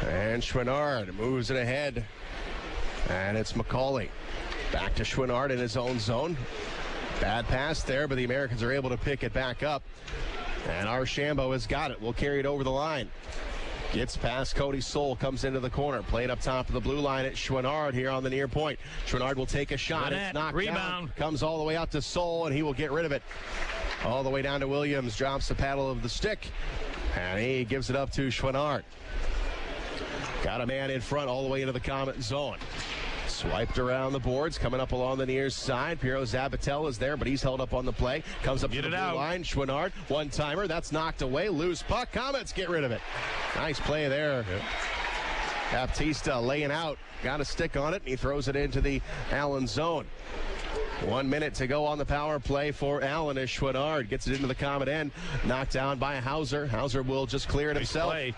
And Chouinard moves it ahead. And it's McCauley. Back to Chouinard in his own zone. Bad pass there, but the Americans are able to pick it back up. And Archambault has got it. We'll carry it over the line. Gets past Cody Soul, comes into the corner. Played up top of the blue line at Chouinard here on the near point. Chouinard will take a shot. It's knocked rebound. Down. Comes all the way out to Soul, and he will get rid of it. All the way down to Williams. Drops the paddle of the stick, and he gives it up to Chouinard. Got a man in front all the way into the Comet zone. Swiped around the boards, coming up along the near side. Piero Zabatel is there, but he's held up on the play. Comes up to the blue line. Chouinard, one-timer. That's knocked away. Loose puck. Komets get rid of it. Nice play there. Yep. Baptista laying out. Got a stick on it, and he throws it into the Allen zone. 1 minute to go on the power play for Allen as Chouinard gets it into the Comet end. Knocked down by Hauser. Hauser will just clear it himself. Play.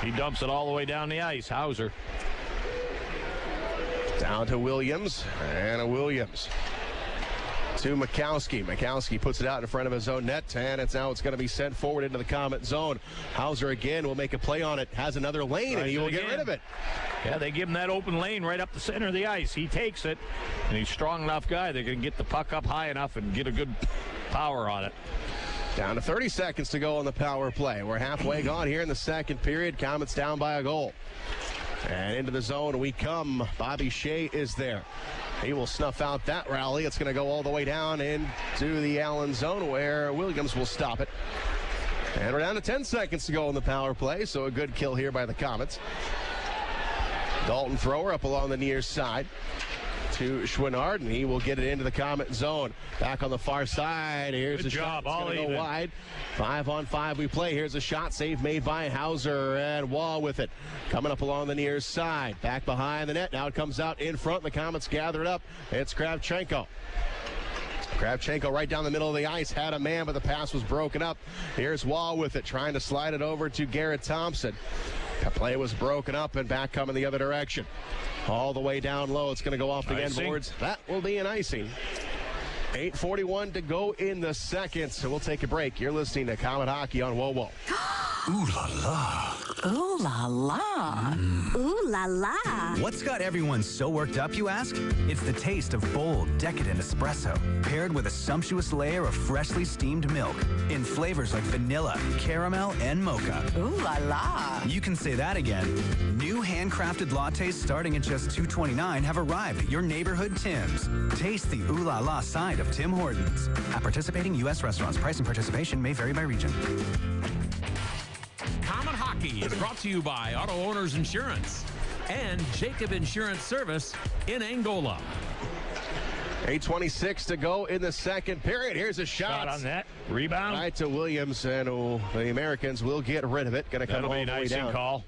He dumps it all the way down the ice. Hauser. Down to Williams, and a Williams to Mikowski. Mikowski puts it out in front of his own net, and it's going to be sent forward into the Comet zone. Hauser again will make a play on it, has another lane, and he will get rid of it. Yeah, they give him that open lane right up the center of the ice. He takes it, and he's a strong enough guy. They can get the puck up high enough and get a good power on it. Down to 30 seconds to go on the power play. We're halfway gone here in the second period. Comets down by a goal. And into the zone we come. Bobby Shea is there. He will snuff out that rally. It's going to go all the way down into the Allen zone where Williams will stop it. And we're down to 10 seconds to go on the power play, so a good kill here by the Komets. Dalton thrower up along the near side to Chouinard, and he will get it into the Comet zone. Back on the far side. Here's a shot. It's going to go wide. 5-on-5 we play. Here's a shot. Save made by Hauser, and Wall with it. Coming up along the near side. Back behind the net. Now it comes out in front. The Komets gather it up. It's Kravchenko. Kravchenko right down the middle of the ice. Had a man, but the pass was broken up. Here's Wall with it. Trying to slide it over to Garrett Thompson. The play was broken up, and back coming the other direction. All the way down low. It's going to go off the end boards. That will be an icing. 8:41 to go in the second, so we'll take a break. You're listening to Comet Hockey on WOWO. Ooh la la. Ooh la la. Ooh la la. What's got everyone so worked up, you ask? It's the taste of bold, decadent espresso, paired with a sumptuous layer of freshly steamed milk in flavors like vanilla, caramel, and mocha. Ooh la la. You can say that again. New handcrafted lattes starting at just $2.29 have arrived at your neighborhood Tim's. Taste the ooh la la side of Tim Hortons. At participating U.S. restaurants, price and participation may vary by region. Comet Hockey is brought to you by Auto Owners Insurance and Jacob Insurance Service in Angola. 8:26 to go in the second period. Here's a shot on that. Rebound. Right to Williams, and the Americans will get rid of it. Going to come all the way down. That'll be an icing call.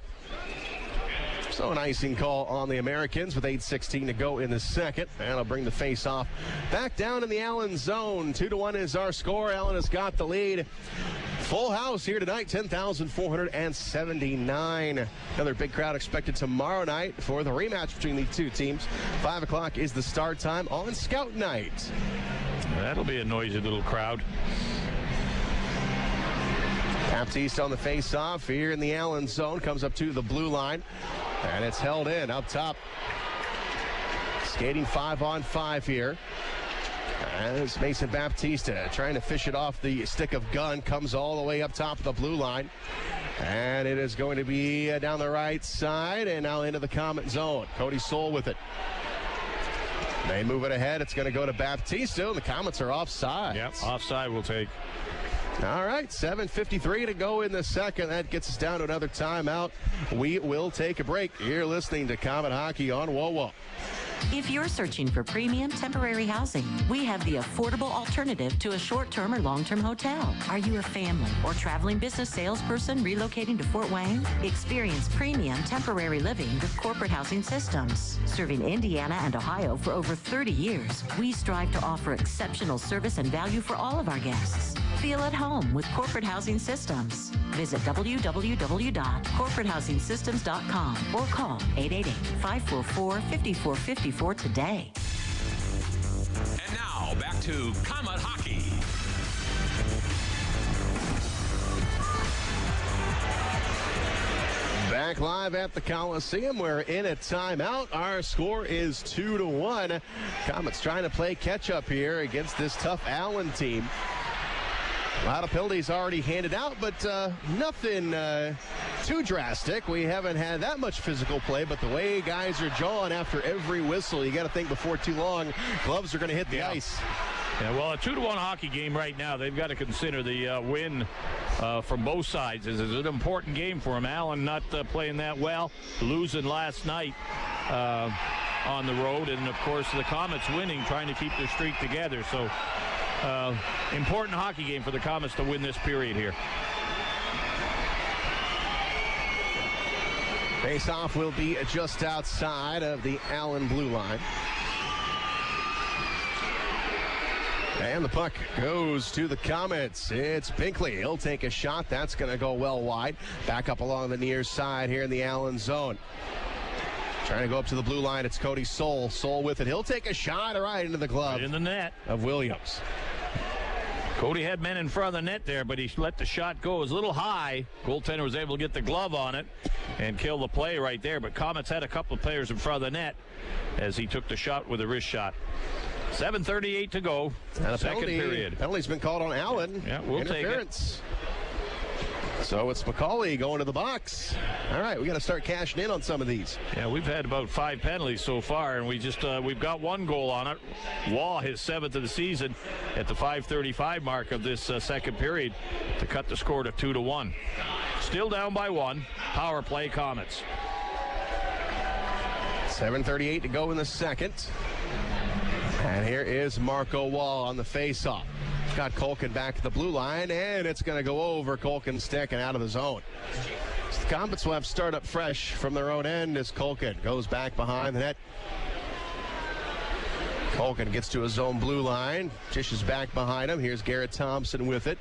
So an icing call on the Americans with 8:16 to go in the second. And I'll bring the face-off back down in the Allen zone. 2-1 is our score. Allen has got the lead. Full house here tonight, 10,479. Another big crowd expected tomorrow night for the rematch between the two teams. 5 o'clock is the start time on Scout Night. That'll be a noisy little crowd. Baptista on the face-off here in the Allen zone. Comes up to the blue line, and it's held in up top. Skating 5-on-5 here. As Mason Baptista trying to fish it off the stick of Gunn. Comes all the way up top of the blue line. And it is going to be down the right side and now into the Comet zone. Cody Soul with it. They move it ahead. It's going to go to Baptista, and the Komets are offside. Yep, offside will take. All right, 7:53 to go in the second. That gets us down to another timeout. We will take a break. You're listening to Comet Hockey on WOWO. If you're searching for premium temporary housing, we have the affordable alternative to a short-term or long-term hotel. Are you a family or traveling business salesperson relocating to Fort Wayne? Experience premium temporary living with Corporate Housing Systems. Serving Indiana and Ohio for over 30 years, we strive to offer exceptional service and value for all of our guests. Feel at home with Corporate Housing Systems. Visit www.corporatehousingsystems.com or call 888-544-5454 today. And now back to Comet Hockey. Back live at the Coliseum. We're in a timeout. Our score is 2-1. Comets trying to play catch-up here against this tough Allen team. A lot of penalties already handed out, but nothing too drastic. We haven't had that much physical play, but the way guys are jawing after every whistle, you got to think before too long, gloves are going to hit the ice. Yeah, well, a 2-1 hockey game right now. They've got to consider the win from both sides. It's an important game for them. Allen not playing that well, losing last night on the road, and of course the Komets winning, trying to keep their streak together. So important hockey game for the Komets to win this period here. Face-off will be just outside of the Allen blue line. And the puck goes to the Komets. It's Binkley. He'll take a shot. That's going to go well wide. Back up along the near side here in the Allen zone. Trying to go up to the blue line. It's Cody Soul. Soul with it. He'll take a shot right into the glove. Right in the net of Williams. Cody had men in front of the net there, but he let the shot go. It was a little high. Goaltender was able to get the glove on it and kill the play right there. But Komets had a couple of players in front of the net as he took the shot with a wrist shot. 7:38 to go. Second period. Penalty's been called on Allen. Yeah, we'll take it. So it's McCauley going to the box. All right, we got to start cashing in on some of these. Yeah, we've had about 5 penalties so far, and we've got 1 goal on it. Waugh, his 7th of the season, at the 5:35 mark of this second period to cut the score to 2-1. Still down by 1. Power play Komets. 7:38 to go in the second. And here is Marco Waugh on the face-off. Got Culkin back at the blue line, and it's going to go over Culkin's stick and out of the zone. So the Komets will have to start up fresh from their own end as Culkin goes back behind the net. Culkin gets to his own blue line. Tish is back behind him. Here's Garrett Thompson with it.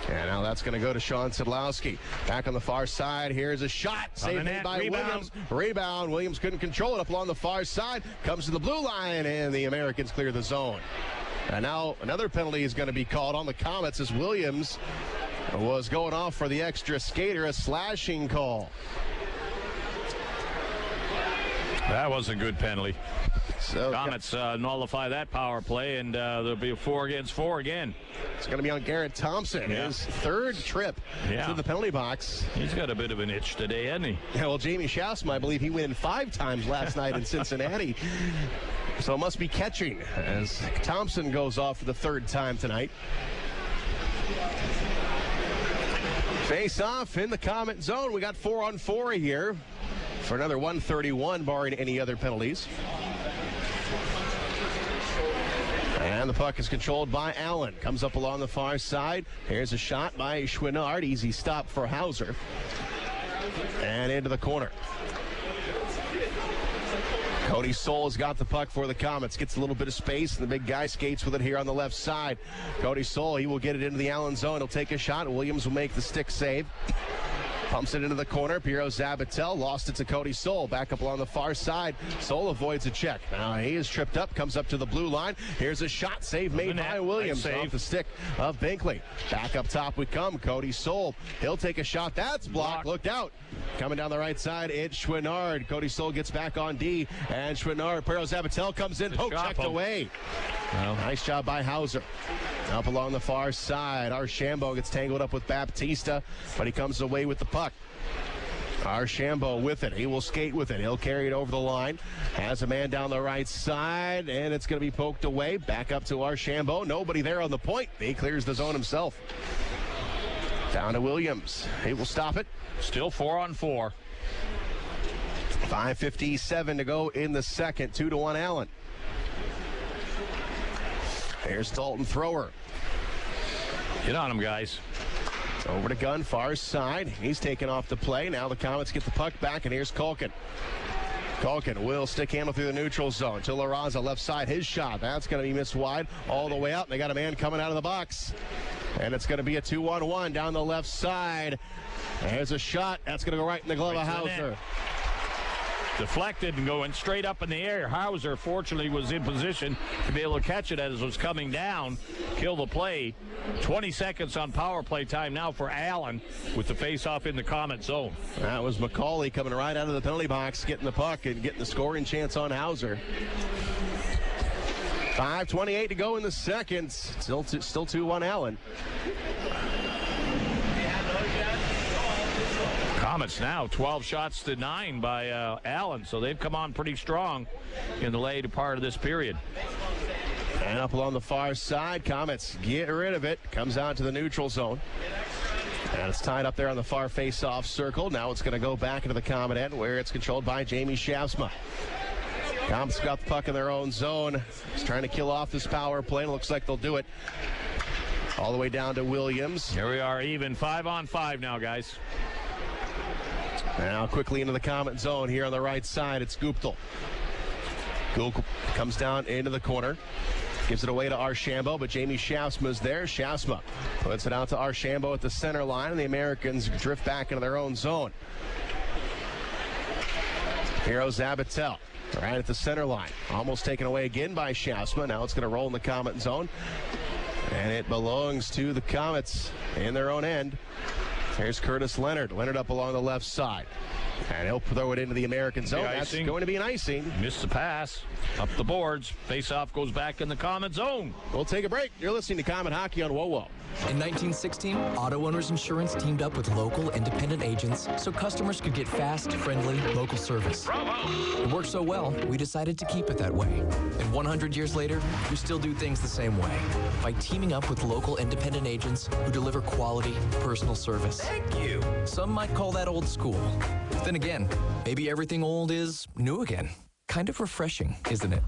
And now that's going to go to Sean Szydlowski. Back on the far side. Here's a shot. Saved by Williams. Rebound. Williams couldn't control it up along the far side. Comes to the blue line, and the Americans clear the zone. And now another penalty is going to be called on the Komets as Williams was going off for the extra skater, a slashing call. That was a good penalty. So Komets nullify that power play, and there'll be a 4 against 4 again. It's going to be on Garrett Thompson, his 3rd trip to the penalty box. He's got a bit of an itch today, hasn't he? Yeah, well, Jamie Schausma, I believe he went in 5 times last night in Cincinnati. So it must be catching as Thompson goes off for the 3rd time tonight. Face off in the Komet zone. We got 4-on-4 here for another 131, barring any other penalties. And the puck is controlled by Allen. Comes up along the far side. Here's a shot by Chouinard. Easy stop for Hauser. And into the corner. Cody Soul has got the puck for the Komets. Gets a little bit of space, and the big guy skates with it here on the left side. Cody Soul, he will get it into the Allen zone. He'll take a shot. Williams will make the stick save. Pumps it into the corner. Piero Zabatel lost it to Cody Soul. Back up along the far side. Soul avoids a check. Now he is tripped up. Comes up to the blue line. Here's a shot. Save made by Williams off the stick of Binkley. Back up top we come. Cody Soul. He'll take a shot. That's blocked. Looked out. Coming down the right side, it's Chouinard. Cody Soul gets back on D. And Chouinard. Piero Zabatel comes in. Poke checked away. Well, nice job by Hauser. Up along the far side, Archambault gets tangled up with Baptista, but he comes away with the puck. Archambault with it. He will skate with it. He'll carry it over the line. Has a man down the right side, and it's going to be poked away. Back up to Archambault. Nobody there on the point. He clears the zone himself. Down to Williams. He will stop it. Still 4-on-4. 5:57 to go in the second. 2-1 Allen. Here's Dalton Thrower. Get on him, guys. Over to Gunn, far side. He's taken off the play. Now the Komets get the puck back, and here's Culkin. Culkin will stick handle through the neutral zone to La Raza, left side. His shot. That's going to be missed wide all the way out. They got a man coming out of the box. And it's going to be a 2-1-1 down the left side. There's a shot. That's going to go right in the glove of Hauser. Deflected and going straight up in the air. Hauser, fortunately, was in position to be able to catch it as it was coming down, kill the play. 20 seconds on power play time now for Allen with the face-off in the Komet zone. That was McCauley coming right out of the penalty box, getting the puck and getting the scoring chance on Hauser. 5:28 to go in the second. Still 2-1 Allen. Komets now 12 shots to 9 by Allen, so they've come on pretty strong in the later part of this period. And up along the far side, Komets get rid of it. Comes out to the neutral zone. And it's tied up there on the far face-off circle. Now it's going to go back into the Komet end where it's controlled by Jamie Schaafsma. Komets got the puck in their own zone. He's trying to kill off this power play. Looks like they'll do it. All the way down to Williams. Here we are, even 5-on-5 now, guys. Now quickly into the Komet zone here on the right side. It's Guptill. Guptill comes down into the corner. Gives it away to Archambault, but Jamie Schaafsma's there. Schaafsma puts it out to Archambault at the center line, and the Americans drift back into their own zone. Here's Zabatel right at the center line. Almost taken away again by Schaafsma. Now it's going to roll in the Komet zone. And it belongs to the Komets in their own end. Here's Curtis Leonard. Leonard up along the left side. And he'll throw it into the American zone. That's going to be an icing. Missed the pass. Up the boards. Face-off goes back in the Komet zone. We'll take a break. You're listening to Komet Hockey on WoWo. In 1916, Auto Owners Insurance teamed up with local independent agents so customers could get fast, friendly, local service. Bravo! It worked so well, we decided to keep it that way. And 100 years later, we still do things the same way by teaming up with local independent agents who deliver quality, personal service. Thank you. Some might call that old school. Then again, maybe everything old is new again. Kind of refreshing, isn't it?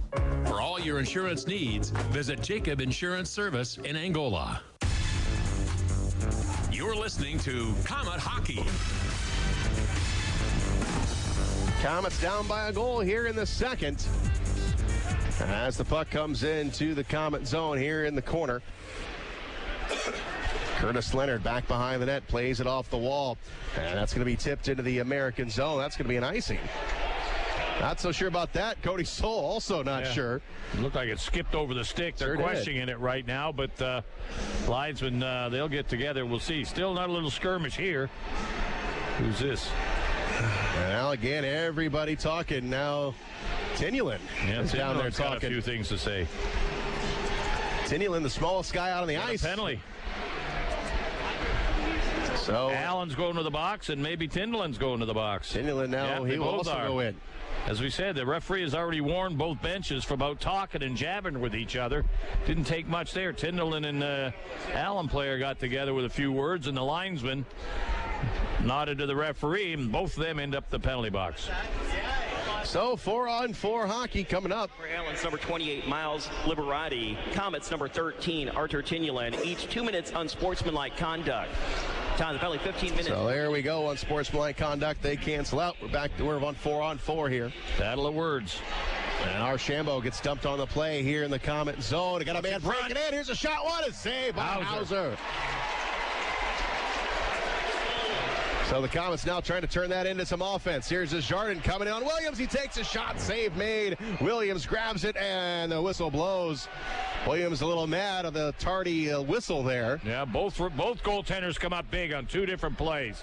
For all your insurance needs, visit Jacob Insurance Service in Angola. You're listening to Komet Hockey. Komets down by a goal here in the second. As the puck comes into the Komet zone here in the corner. Curtis Leonard back behind the net, plays it off the wall. And that's going to be tipped into the American zone. That's going to be an icing. Not so sure about that. Cody Soul also not sure. It looked like it skipped over the stick. They're questioning it right now, but linesmen, they'll get together. We'll see. Still not a little skirmish here. Who's this? Well, again, everybody talking now. Tinulin is down there talking. Got a few things to say. Tinulin, the smallest guy out on the ice. Penalty. So Allen's going to the box, and maybe Tindelin's going to the box. Tinulin now, he will also go in. As we said, the referee has already warned both benches for about talking and jabbing with each other. Didn't take much there. Tindelin and the Allen player got together with a few words, and the linesman nodded to the referee, and both of them end up the penalty box. So 4-on-4 hockey coming up. For Allen's number 28, Miles Liberati. Komets number 13, Artur Tinulin. Each 2 minutes unsportsmanlike conduct. Time the penalty, 15 minutes. So there we go on sportsmanlike conduct. They cancel out. We're on 4-on-4 here. Battle of words. And Archambault gets dumped on the play here in the Komet zone. Got a man breaking in. Here's a shot. What a save by Hauser. So the Komets now trying to turn that into some offense. Here's Desjardins coming in on Williams. He takes a shot. Save made. Williams grabs it, and the whistle blows. Williams a little mad of the tardy whistle there. Yeah, both goaltenders come up big on two different plays.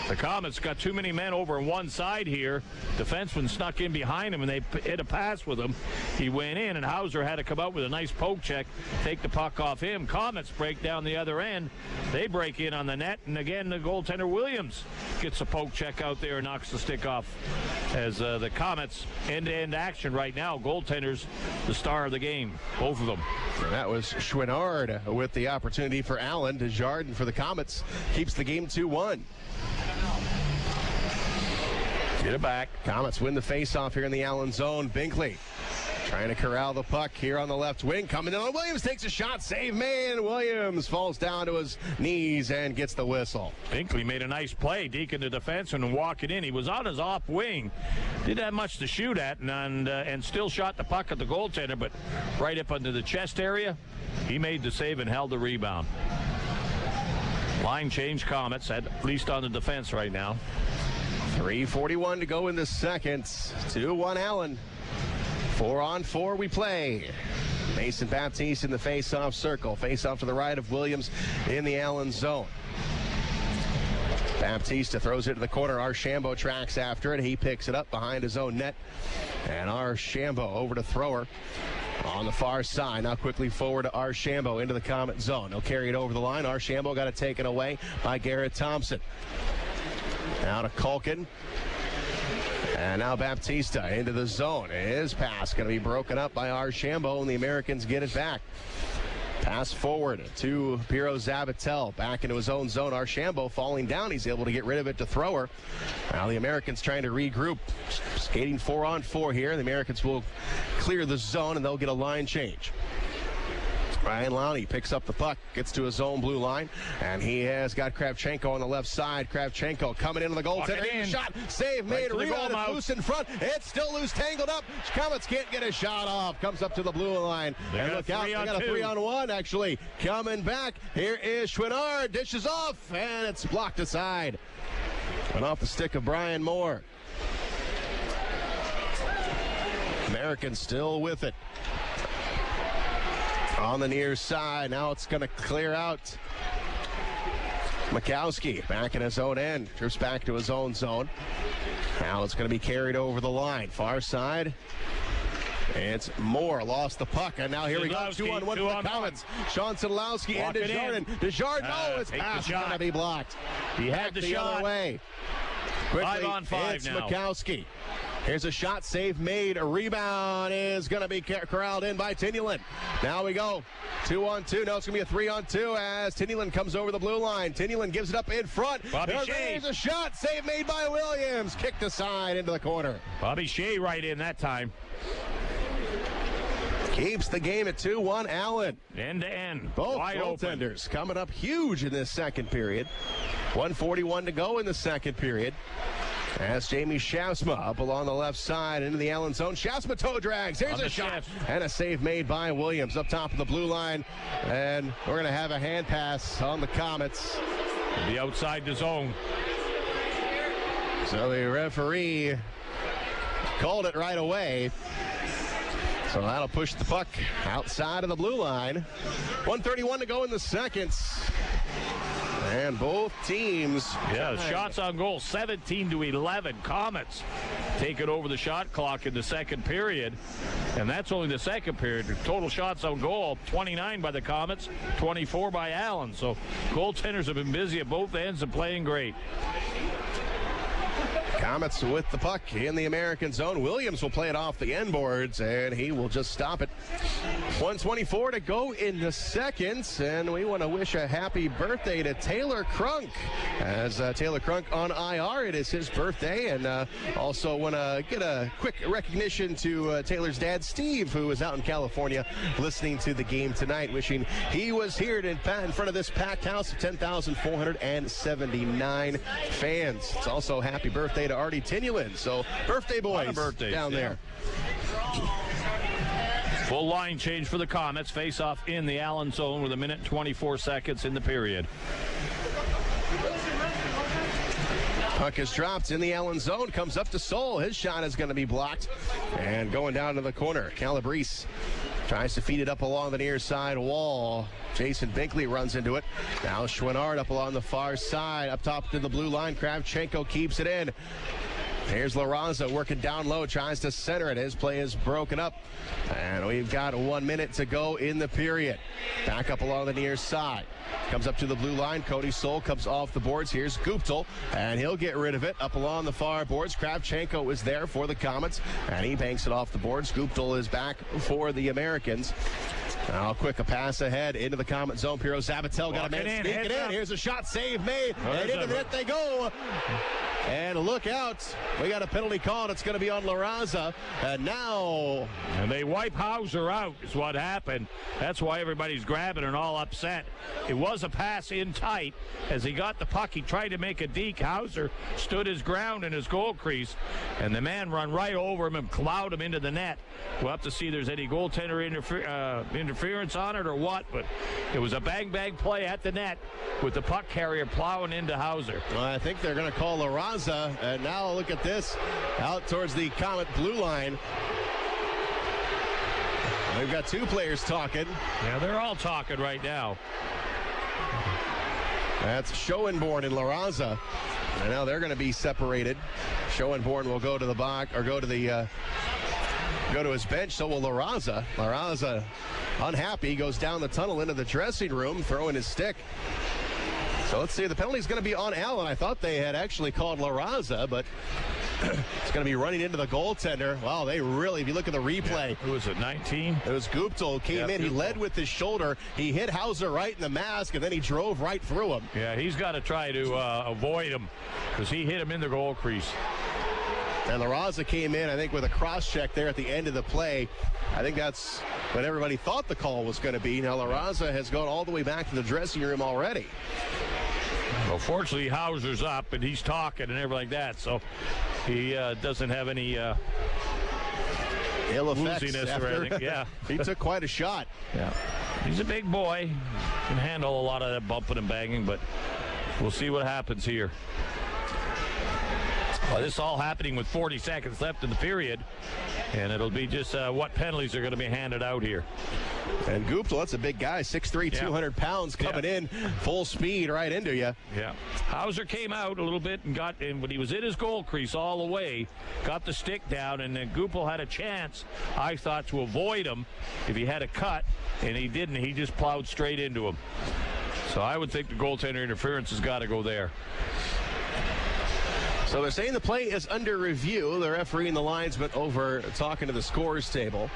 The Komets got too many men over on one side here. Defenseman snuck in behind him, and they hit a pass with him. He went in, and Hauser had to come out with a nice poke check, take the puck off him. Komets break down the other end. They break in on the net, and again, the goaltender Williams gets a poke check out there and knocks the stick off. As the Komets end-to-end action right now, goaltenders the star of the game, both of them. And that was Chouinard with the opportunity for Allen. Desjardins for the Komets keeps the game 2-1. Get it back. Komets win the faceoff here in the Allen zone. Binkley trying to corral the puck here on the left wing. Coming down. Williams takes a shot. Save made. Williams falls down to his knees and gets the whistle. Binkley made a nice play, deking the defenseman and walking in. He was on his off wing. Didn't have much to shoot at and still shot the puck at the goaltender, but right up under the chest area, he made the save and held the rebound. Line change, Komets, at least on the defense right now. 3:41 to go in the second. 2-1 Allen. 4-on-4 we play. Mason Baptiste in the face-off circle. Face-off to the right of Williams in the Allen zone. Baptista throws it to the corner. Archambault tracks after it. He picks it up behind his own net. And Archambault over to Thrower on the far side. Now quickly forward to Archambault into the Comet zone. He'll carry it over the line. Archambault got it taken away by Garrett Thompson. Now to Culkin. And now Baptista into the zone. His pass going to be broken up by Archambault, and the Americans get it back. Pass forward to Piro Zabatel. Back into his own zone. Archambault falling down. He's able to get rid of it to Thrower. Now the Americans trying to regroup. Skating 4-on-4 here. The Americans will clear the zone, and they'll get a line change. Ryan Lowney picks up the puck, gets to his own blue line, and he has got Kravchenko on the left side. Kravchenko coming into the goaltender. Shot, save made, rebound, it's loose in front. It's still loose, tangled up. Komets can't get a shot off. Comes up to the blue line. And look out, they got a 3-on-1 actually. Coming back, here is Chouinard, dishes off, and it's blocked aside. Went off the stick of Brian Moore. Americans still with it. On the near side, now it's going to clear out. Mikowski back in his own end, drifts back to his own zone. Now it's going to be carried over the line. Far side, it's Moore, lost the puck, and now here we go, 2-on-1 for the Komets. Sean Szydlowski and Desjardins. Desjardins, no, his pass is going to be blocked. He had the shot. Other way. Quickly, 5-on-5 it's now. Mikowski. Here's a shot, save made. A rebound is going to be corralled in by Tinulin. Now we go 2-on-2. No, it's going to be a 3-on-2 as Tinulin comes over the blue line. Tinulin gives it up in front. Bobby Shea. There's a shot, save made by Williams. Kicked aside into the corner. Bobby Shea right in that time. Keeps the game at 2-1. Allen. End to end. Both wide goaltenders open. coming up huge in this second period. 1:41 to go in the second period. As Jamie Shafsma up along the left side into the Allen zone. Shafsma toe drags. Here's a shot. And a save made by Williams up top of the blue line. And we're going to have a hand pass on the Komets. The outside the zone. So the referee called it right away. So that'll push the puck outside of the blue line. 1:31 to go in the second. And both teams. Yeah, shots on goal, 17-11. Komets take it over the shot clock in the second period. And that's only the second period. Total shots on goal, 29 by the Komets, 24 by Allen. So goaltenders have been busy at both ends and playing great. Komets with the puck in the American zone. Williams will play it off the end boards, and he will just stop it. 1:24 to go in the second, and we want to wish a happy birthday to Taylor Crunk. As Taylor Crunk on IR, it is his birthday, and also want to get a quick recognition to Taylor's dad, Steve, who is out in California listening to the game tonight, wishing he was here in front of this packed house of 10,479 fans. It's also happy birthday to Artie Tinulin. So birthday boys down there. Full line change for the Komets. Face off in the Allen zone with 1:24 in the period. Puck is dropped in the Allen zone. Comes up to Sol. His shot is going to be blocked. And going down to the corner. Calabrese tries to feed it up along the near side wall. Jason Binkley runs into it. Now Chouinard up along the far side. Up top to the blue line. Kravchenko keeps it in. Here's LaRaza working down low, tries to center it. His play is broken up. And we've got 1 minute to go in the period. Back up along the near side. Comes up to the blue line. Cody Sol comes off the boards. Here's Guptill, and he'll get rid of it up along the far boards. Kravchenko is there for the Komets, and he banks it off the boards. Guptill is back for the Americans. Now quick, a pass ahead into the Komet zone. Piro Zabatel got a man sneaking in. Here's a shot, save made, and into the net they go. And look out. We got a penalty call, and it's going to be on La Raza. And now... And they wipe Hauser out is what happened. That's why everybody's grabbing and all upset. It was a pass in tight. As he got the puck, he tried to make a deke. Hauser stood his ground in his goal crease, and the man run right over him and plowed him into the net. We'll have to see if there's any goaltender interference on it or what, but it was a bang-bang play at the net with the puck carrier plowing into Hauser. Well, I think they're going to call La Raza, and now look at this, out towards the Comet blue line. We've got two players talking. Yeah, they're all talking right now. That's Schoenborn and La Raza. And now they're going to be separated. Schoenborn will go to the box, or go to his bench. So will La Raza. La Raza, unhappy, goes down the tunnel into the dressing room, throwing his stick. So let's see. The penalty is going to be on Allen. I thought they had actually called La Raza, but it's going to be running into the goaltender. Wow, they really, if you look at the replay. Yeah. Who was it, 19? It was Guptill came in. Guptill. He led with his shoulder. He hit Hauser right in the mask, and then he drove right through him. Yeah, he's got to try to avoid him because he hit him in the goal crease. And La Raza came in, I think, with a cross-check there at the end of the play. I think that's what everybody thought the call was going to be. Now La Raza has gone all the way back to the dressing room already. Well, fortunately, Hauser's up, and he's talking and everything like that, so he doesn't have any ill effects wooziness or anything. Yeah. He took quite a shot. Yeah. He's a big boy. Can handle a lot of that bumping and banging, but we'll see what happens here. Well, this is all happening with 40 seconds left in the period, and it'll be just what penalties are going to be handed out here. And Guptill, that's a big guy, 6'3", 200 pounds, coming in full speed right into you. Yeah. Hauser came out a little bit and got in, but he was in his goal crease all the way, got the stick down, and then Guptill had a chance, I thought, to avoid him if he had a cut, and he didn't. He just plowed straight into him. So I would think the goaltender interference has got to go there. So they're saying the play is under review. The referee and the linesman over talking to the scores table.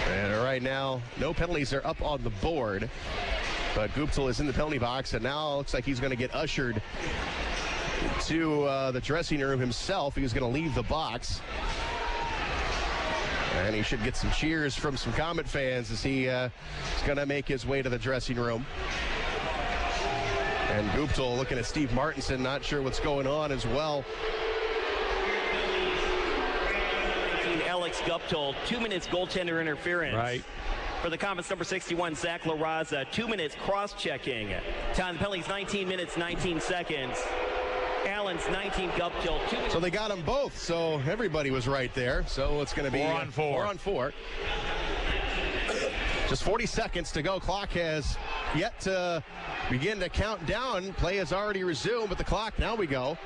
And right now, no penalties are up on the board. But Guptill is in the penalty box, and now it looks like he's going to get ushered to the dressing room himself. He's going to leave the box. And he should get some cheers from some Comet fans as he is going to make his way to the dressing room. And Guptill looking at Steve Martinson, not sure what's going on as well. Alex Guptill, 2 minutes goaltender interference. Right. For the Komets, number 61, Zach La Raza, 2 minutes cross-checking. Time the penalties, 19 minutes, 19 seconds. Allen's 19, Guptill 2 minutes. So they got them both, so everybody was right there. So it's going to be 4 on 4. 4 on 4. Just 40 seconds to go. Clock has yet to begin to count down. Play has already resumed, but the clock, now we go.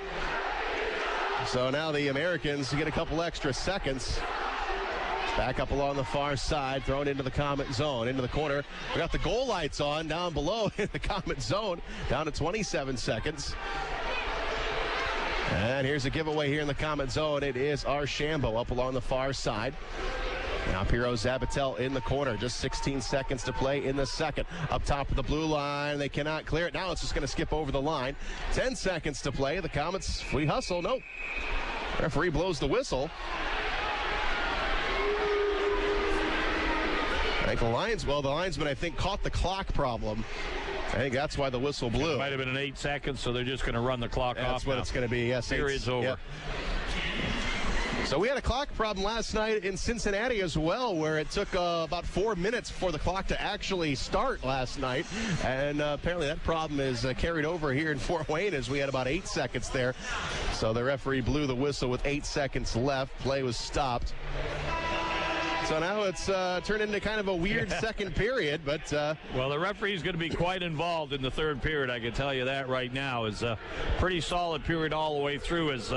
So now the Americans get a couple extra seconds. Back up along the far side, thrown into the Comet zone, into the corner. We got the goal lights on down below in the Comet zone, down to 27 seconds. And here's a giveaway here in the Comet zone. It is Archambault up along the far side. Now Piro Zabatel in the corner. Just 16 seconds to play in the second. Up top of the blue line. They cannot clear it. Now it's just going to skip over the line. 10 seconds to play. The Comets free hustle. Nope. Referee blows the whistle. I think the linesman, I think, caught the clock problem. I think that's why the whistle blew. It might have been an 8 seconds, so they're just going to run the clock off. That's what it's going to be. Yes, period's over. Yep. So we had a clock problem last night in Cincinnati as well, where it took about 4 minutes for the clock to actually start last night. And apparently that problem is carried over here in Fort Wayne, as we had about 8 seconds there. So the referee blew the whistle with 8 seconds left. Play was stopped. So now it's turned into kind of a weird second period, but... well, the referee's going to be quite involved in the third period, I can tell you that right now. It's a pretty solid period all the way through, as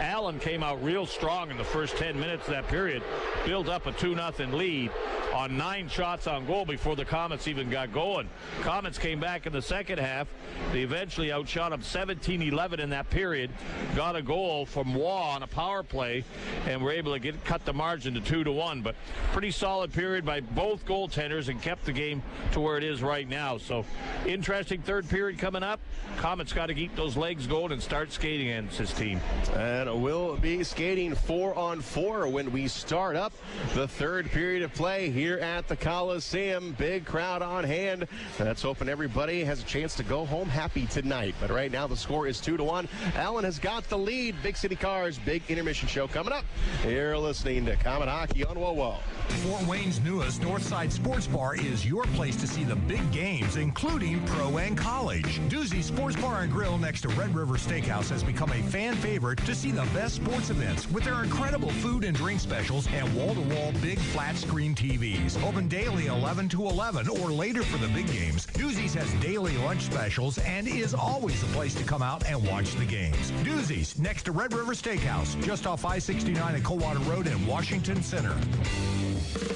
Allen came out real strong in the first 10 minutes of that period, built up a 2-0 lead on 9 shots on goal before the Comets even got going. Comets came back in the second half. They eventually outshot them 17-11 in that period, got a goal from Waugh on a power play, and were able to cut the margin to 2-1. But pretty solid period by both goaltenders and kept the game to where it is right now. So interesting third period coming up. Komets got to keep those legs going and start skating against his team. And we'll be skating 4-on-4 when we start up the third period of play here at the Coliseum. Big crowd on hand. Let's hoping everybody has a chance to go home happy tonight. But right now the score is 2-1. Allen has got the lead. Big City Cars, big intermission show coming up. You're listening to Comet Hockey on WOWO. Fort Wayne's newest Northside Sports Bar is your place to see the big games, including pro and college. Doozy's Sports Bar and Grill next to Red River Steakhouse has become a fan favorite to see the best sports events with their incredible food and drink specials and wall-to-wall big flat screen TVs. Open daily 11 to 11 or later for the big games. Doozy's has daily lunch specials and is always the place to come out and watch the games. Doozy's next to Red River Steakhouse, just off I-69 at Coldwater Road in Washington Center.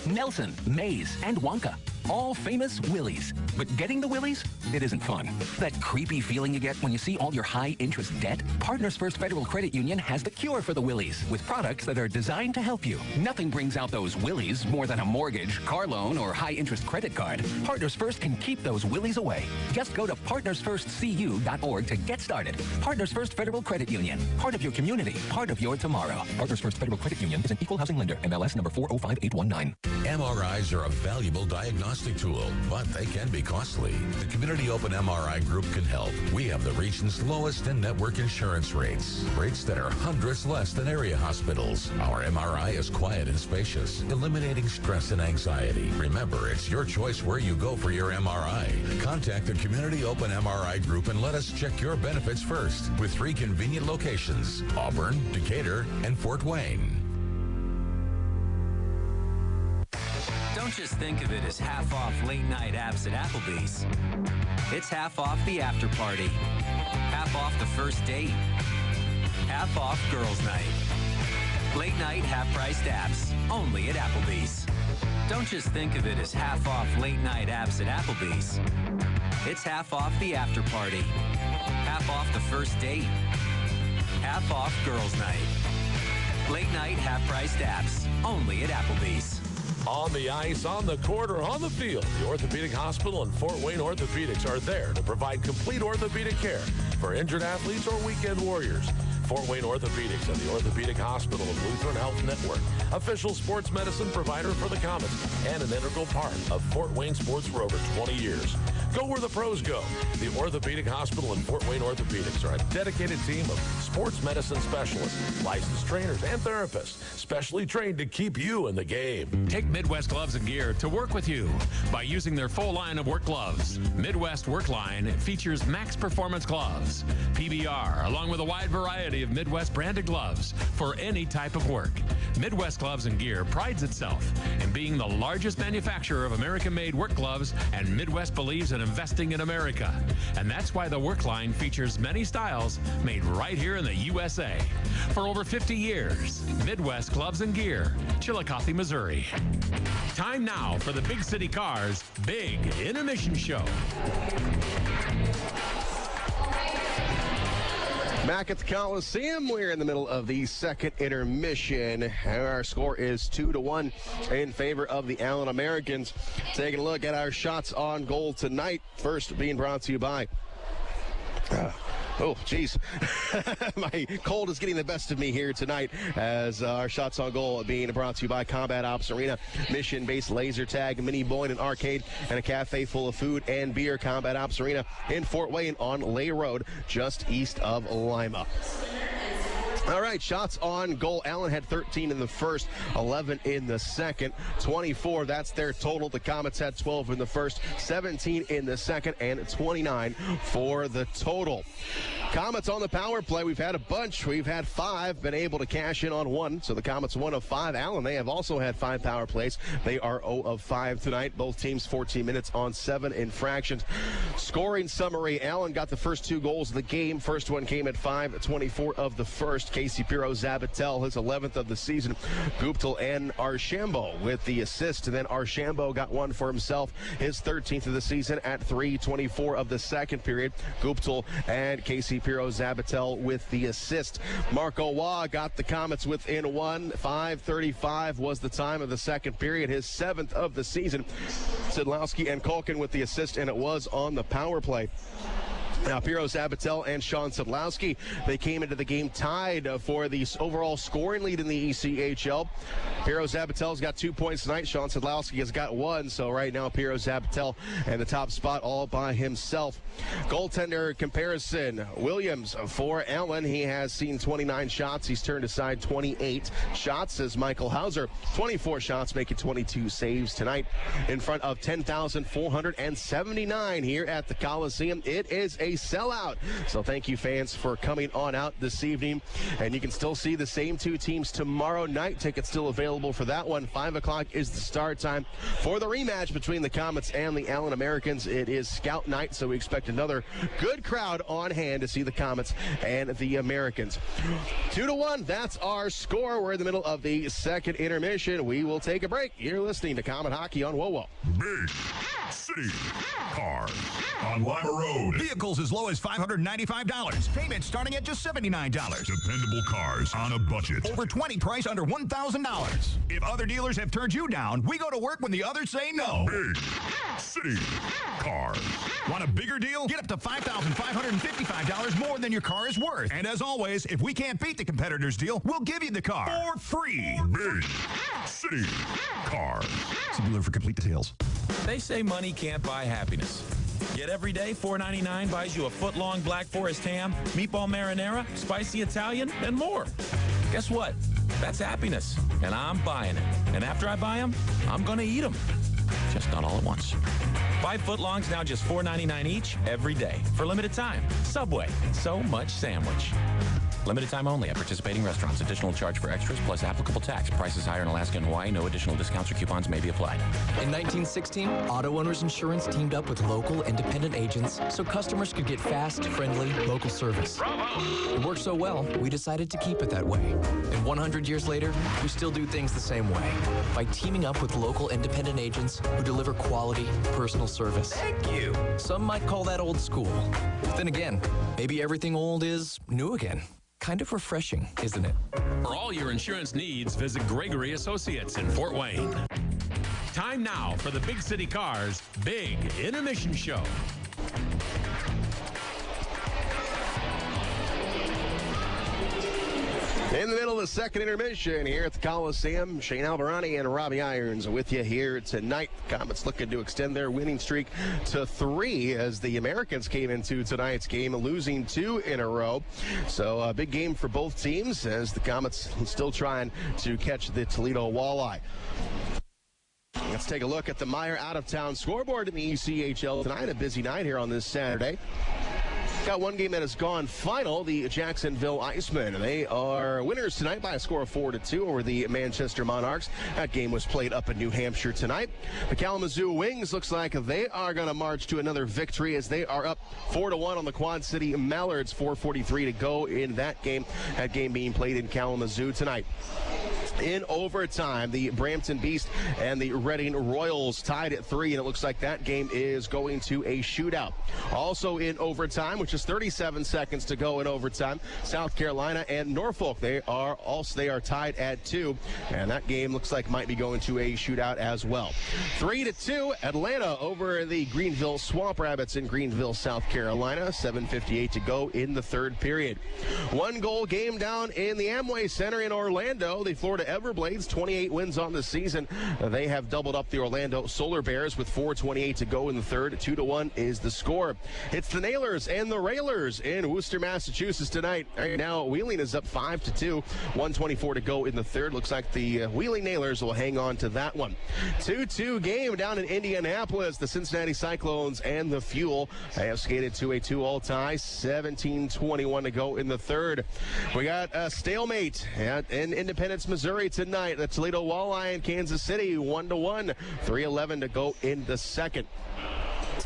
Nelson, Maze, and Wonka. All famous Willies. But getting the Willies, it isn't fun. That creepy feeling you get when you see all your high-interest debt? Partners First Federal Credit Union has the cure for the Willies with products that are designed to help you. Nothing brings out those Willies more than a mortgage, car loan, or high-interest credit card. Partners First can keep those Willies away. Just go to partnersfirstcu.org to get started. Partners First Federal Credit Union. Part of your community. Part of your tomorrow. Partners First Federal Credit Union is an equal housing lender. MLS number 405819. MRIs are a valuable diagnostic tool, but they can be costly. The Community Open MRI Group can help. We have the region's lowest in-network insurance rates that are hundreds less than area hospitals. Our MRI is quiet and spacious, eliminating stress and anxiety. Remember, it's your choice where you go for your MRI. Contact the Community Open MRI Group and let us check your benefits first with 3 convenient locations: Auburn, Decatur, and Fort Wayne. Don't just think of it as half off late night apps at Applebee's. It's half off the after party, half off the first date, half off girls' night. Late night half-priced apps, only at Applebee's. Don't just think of it as half off late night apps at Applebee's. It's half off the after party, half off the first date, half off girls' night. Late night half-priced apps, only at Applebee's. On the ice, on the court, or on the field, the Orthopedic Hospital and Fort Wayne Orthopedics are there to provide complete orthopedic care for injured athletes or weekend warriors. Fort Wayne Orthopedics and the Orthopedic Hospital of Lutheran Health Network, official sports medicine provider for the Komets, and an integral part of Fort Wayne sports for over 20 years. Go where the pros go. The Orthopedic Hospital and Fort Wayne Orthopedics are a dedicated team of sports medicine specialists, licensed trainers, and therapists, specially trained to keep you in the game. Take Midwest Gloves and Gear to work with you by using their full line of work gloves. Midwest Work Line features max performance gloves, PBR, along with a wide variety of Midwest branded gloves for any type of work. Midwest Gloves and Gear prides itself in being the largest manufacturer of American-made work gloves, and Midwest believes in investing in America. And that's why the Work Line features many styles made right here in the USA. For over 50 years, Midwest Gloves and Gear, Chillicothe, Missouri. Time now for the Big City Cars Big Intermission Show. Back at the Coliseum, we're in the middle of the second intermission. Our score is 2-1 in favor of the Allen Americans. Taking a look at our shots on goal tonight. First being brought to you by... Oh, geez. My cold is getting the best of me here tonight as our shots on goal being brought to you by Combat Ops Arena, mission-based laser tag, mini bowling and arcade, and a cafe full of food and beer. Combat Ops Arena in Fort Wayne on Lay Road, just east of Lima. All right, shots on goal. Allen had 13 in the first, 11 in the second, 24. That's their total. The Komets had 12 in the first, 17 in the second, and 29 for the total. Komets on the power play. We've had a bunch. We've had 5, been able to cash in on 1. So the Komets 1 of 5. Allen, they have also had 5 power plays. They are 0 of 5 tonight. Both teams 14 minutes on 7 infractions. Scoring summary, Allen got the first 2 goals of the game. First one came at 5:24 of the first. Casey Pirro-Zabatel, his 11th of the season. Guptill and Archambault with the assist. And then Archambault got one for himself, his 13th of the season at 3:24 of the second period. Guptill and Casey Pirro-Zabatel with the assist. Marco Waugh got the Komets within one. 5:35 was the time of the second period, his 7th of the season. Szydlowski and Culkin with the assist, and it was on the power play. Now, Pirro-Zabatel and Sean Szydlowski, they came into the game tied for the overall scoring lead in the ECHL. Pirro-Zabatel's got 2 points tonight. Sean Szydlowski has got one. So right now, Pirro-Zabatel in the top spot all by himself. Goaltender comparison, Williams for Allen. He has seen 29 shots. He's turned aside 28 shots as Michael Hauser. 24 shots, making 22 saves tonight in front of 10,479 here at the Coliseum. It is a sellout. So thank you, fans, for coming on out this evening. And you can still see the same two teams tomorrow night. Tickets still available for that one. 5 o'clock is the start time for the rematch between the Komets and the Allen Americans. It is Scout night, so we expect another good crowd on hand to see the Komets and the Americans. 2-1, that's our score. We're in the middle of the second intermission. We will take a break. You're listening to Comet Hockey on WOWO. Big City Cars on Lima Road. Vehicles as low as $595. Payments starting at just $79. Dependable cars on a budget. Over 20 price under $1,000. If other dealers have turned you down, we go to work when the others say no. Big City Cars. Want a bigger deal? Get up to $5,555 more than your car is worth. And as always, if we can't beat the competitor's deal, we'll give you the car for free. Big City Cars. See dealer for complete details. They say money can't buy happiness. Yet every day, $4.99 buys you a foot-long Black Forest ham, meatball marinara, spicy Italian, and more. Guess what? That's happiness, and I'm buying it. And after I buy them, I'm going to eat them. Just not all at once. 5 footlongs now just $4.99 each every day for limited time. Subway. So much sandwich. Limited time only at participating restaurants. Additional charge for extras plus applicable tax. Prices higher in Alaska and Hawaii. No additional discounts or coupons may be applied. In 1916, Auto Owners Insurance teamed up with local independent agents so customers could get fast, friendly, local service. Bravo! It worked so well, we decided to keep it that way. And 100 years later, we still do things the same way by teaming up with local independent agents who deliver quality, personal service. Thank you! Some might call that old school. Then again, maybe everything old is new again. Kind of refreshing, isn't it? For all your insurance needs, visit Gregory Associates in Fort Wayne. Time now for the Big City Cars Big Intermission Show. In the middle of the second intermission here at the Coliseum, Shane Alvarani and Robbie Irons with you here tonight. Komets looking to extend their winning streak to 3 as the Americans came into tonight's game, losing 2 in a row. So a big game for both teams as the Komets still trying to catch the Toledo Walleye. Let's take a look at the Meyer out-of-town scoreboard in the ECHL tonight. A busy night here on this Saturday. Got one game that has gone final, the Jacksonville Icemen. They are winners tonight by a score of 4-2 over the Manchester Monarchs. That game was played up in New Hampshire tonight. The Kalamazoo Wings looks like they are going to march to another victory as they are up 4-1 on the Quad City Mallards. 4:43 to go in that game. That game being played in Kalamazoo tonight. In overtime, the Brampton Beast and the Reading Royals tied at 3, and it looks like that game is going to a shootout. Also in overtime, which is 37 seconds to go in overtime, South Carolina and Norfolk, they are tied at 2, and that game looks like might be going to a shootout as well. 3-2, Atlanta over the Greenville Swamp Rabbits in Greenville, South Carolina. 7:58 to go in the third period. 1-goal game down in the Amway Center in Orlando. The Florida Everblades, 28 wins on the season. They have doubled up the Orlando Solar Bears with 4:28 to go in the third. 2-1 is the score. It's the Nailers and the Railers in Worcester, Massachusetts tonight. Right now, Wheeling is up 5-2. 1:24 to go in the third. Looks like the Wheeling Nailers will hang on to that one. 2-2 game down in Indianapolis. The Cincinnati Cyclones and the Fuel have skated to a 2-all tie. 17:21 to go in the third. We got a stalemate in Independence, Missouri tonight. The Toledo Walleye in Kansas City, 1-1. 3:11 to go in the second.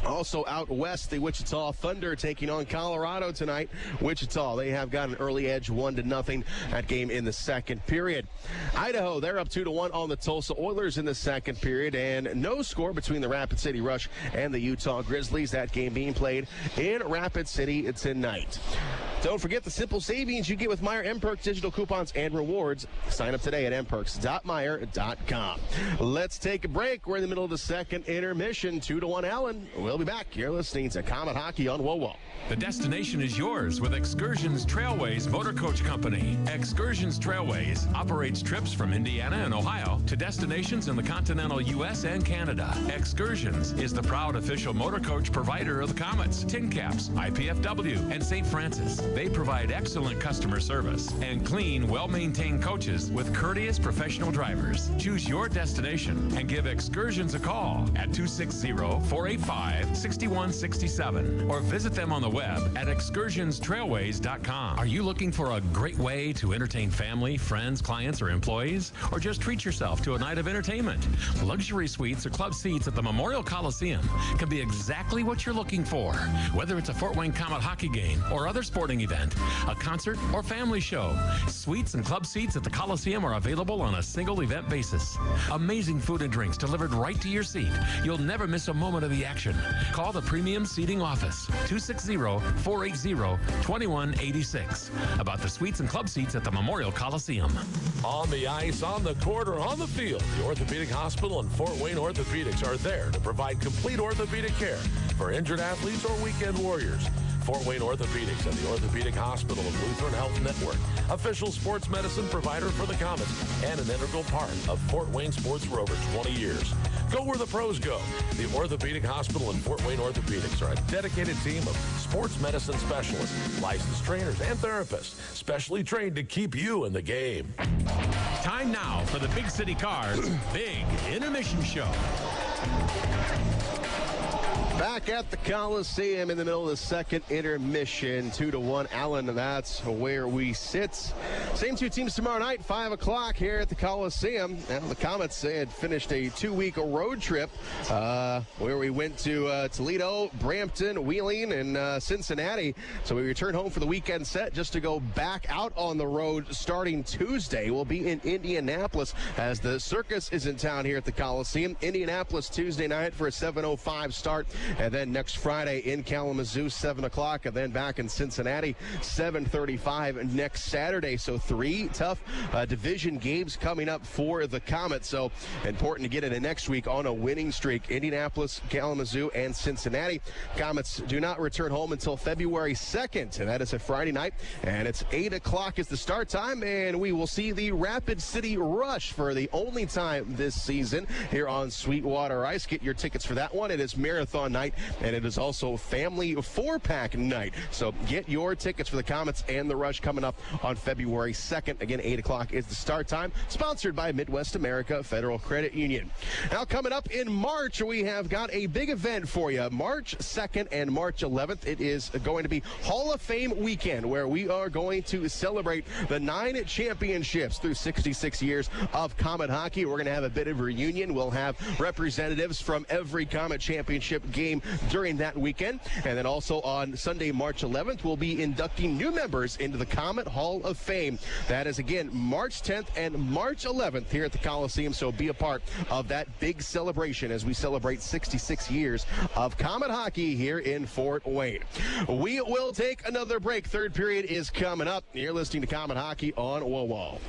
Also out west, the Wichita Thunder taking on Colorado tonight. Wichita, they have got an early edge 1-0. That game in the second period. Idaho, they're up 2-1 on the Tulsa Oilers in the second period, and no score between the Rapid City Rush and the Utah Grizzlies. That game being played in Rapid City tonight. Don't forget the simple savings you get with Meijer MPerks digital coupons and rewards. Sign up today at mperks.meijer.com. Let's take a break. We're in the middle of the second intermission. 2-1 Allen. We'll be back. You're listening to Comet Hockey on WOWO. The destination is yours with Excursions Trailways Motor Coach Company. Excursions Trailways operates trips from Indiana and Ohio to destinations in the continental U.S. and Canada. Excursions is the proud official motor coach provider of the Komets, Tin Caps, IPFW, and St. Francis. They provide excellent customer service and clean, well-maintained coaches with courteous professional drivers. Choose your destination and give Excursions a call at 260-485-6167 or visit them on the web at excursionstrailways.com. Are you looking for a great way to entertain family, friends, clients, or employees? Or just treat yourself to a night of entertainment? Luxury suites or club seats at the Memorial Coliseum can be exactly what you're looking for. Whether it's a Fort Wayne Comet hockey game or other sporting event, a concert, or family show, suites and club seats at the Coliseum are available on a single event basis. Amazing food and drinks delivered right to your seat. You'll never miss a moment of the action. Call the Premium Seating Office, 260-480-2186. About the suites and club seats at the Memorial Coliseum. On the ice, on the court, or on the field, the Orthopedic Hospital and Fort Wayne Orthopedics are there to provide complete orthopedic care for injured athletes or weekend warriors. Fort Wayne Orthopedics and the Orthopedic Hospital and Lutheran Health Network, official sports medicine provider for the Komets and an integral part of Fort Wayne sports for over 20 years. Go where the pros go. The Orthopedic Hospital and Fort Wayne Orthopedics are a dedicated team of sports medicine specialists, licensed trainers, and therapists, specially trained to keep you in the game. Time now for the Big City Cars Big Intermission Show. Back at the Coliseum in the middle of the second intermission, 2-1 Allen. That's where we sit. Same two teams tomorrow night, 5 o'clock here at the Coliseum. And the Komets had finished a 2-week road trip where we went to Toledo, Brampton, Wheeling, and Cincinnati. So we return home for the weekend set just to go back out on the road starting Tuesday. We'll be in Indianapolis as the circus is in town here at the Coliseum. Indianapolis Tuesday night for a 7:05 start. And then next Friday in Kalamazoo, 7 o'clock, and then back in Cincinnati, 7:35 next Saturday. So 3 tough division games coming up for the Komets. So important to get into next week on a winning streak. Indianapolis, Kalamazoo, and Cincinnati. Komets do not return home until February 2nd, and that is a Friday night. And it's 8 o'clock is the start time, and we will see the Rapid City Rush for the only time this season here on Sweetwater Ice. Get your tickets for that one. It is marathon night, and it is also family 4-pack night. So get your tickets for the Komets and the Rush coming up on February 2nd. Again, 8 o'clock is the start time, sponsored by Midwest America Federal Credit Union. Now, coming up in March, we have got a big event for you. March 2nd and March 11th, it is going to be Hall of Fame weekend, where we are going to celebrate the 9 championships through 66 years of Komet hockey. We're going to have a bit of a reunion. We'll have representatives from every Komet championship game during that weekend. And then also on Sunday, March 11th, we'll be inducting new members into the Komet Hall of Fame. That is, again, March 10th and March 11th here at the Coliseum. So be a part of that big celebration as we celebrate 66 years of Komet hockey here in Fort Wayne. We will take another break. Third period is coming up. You're listening to Komet Hockey on WOWO.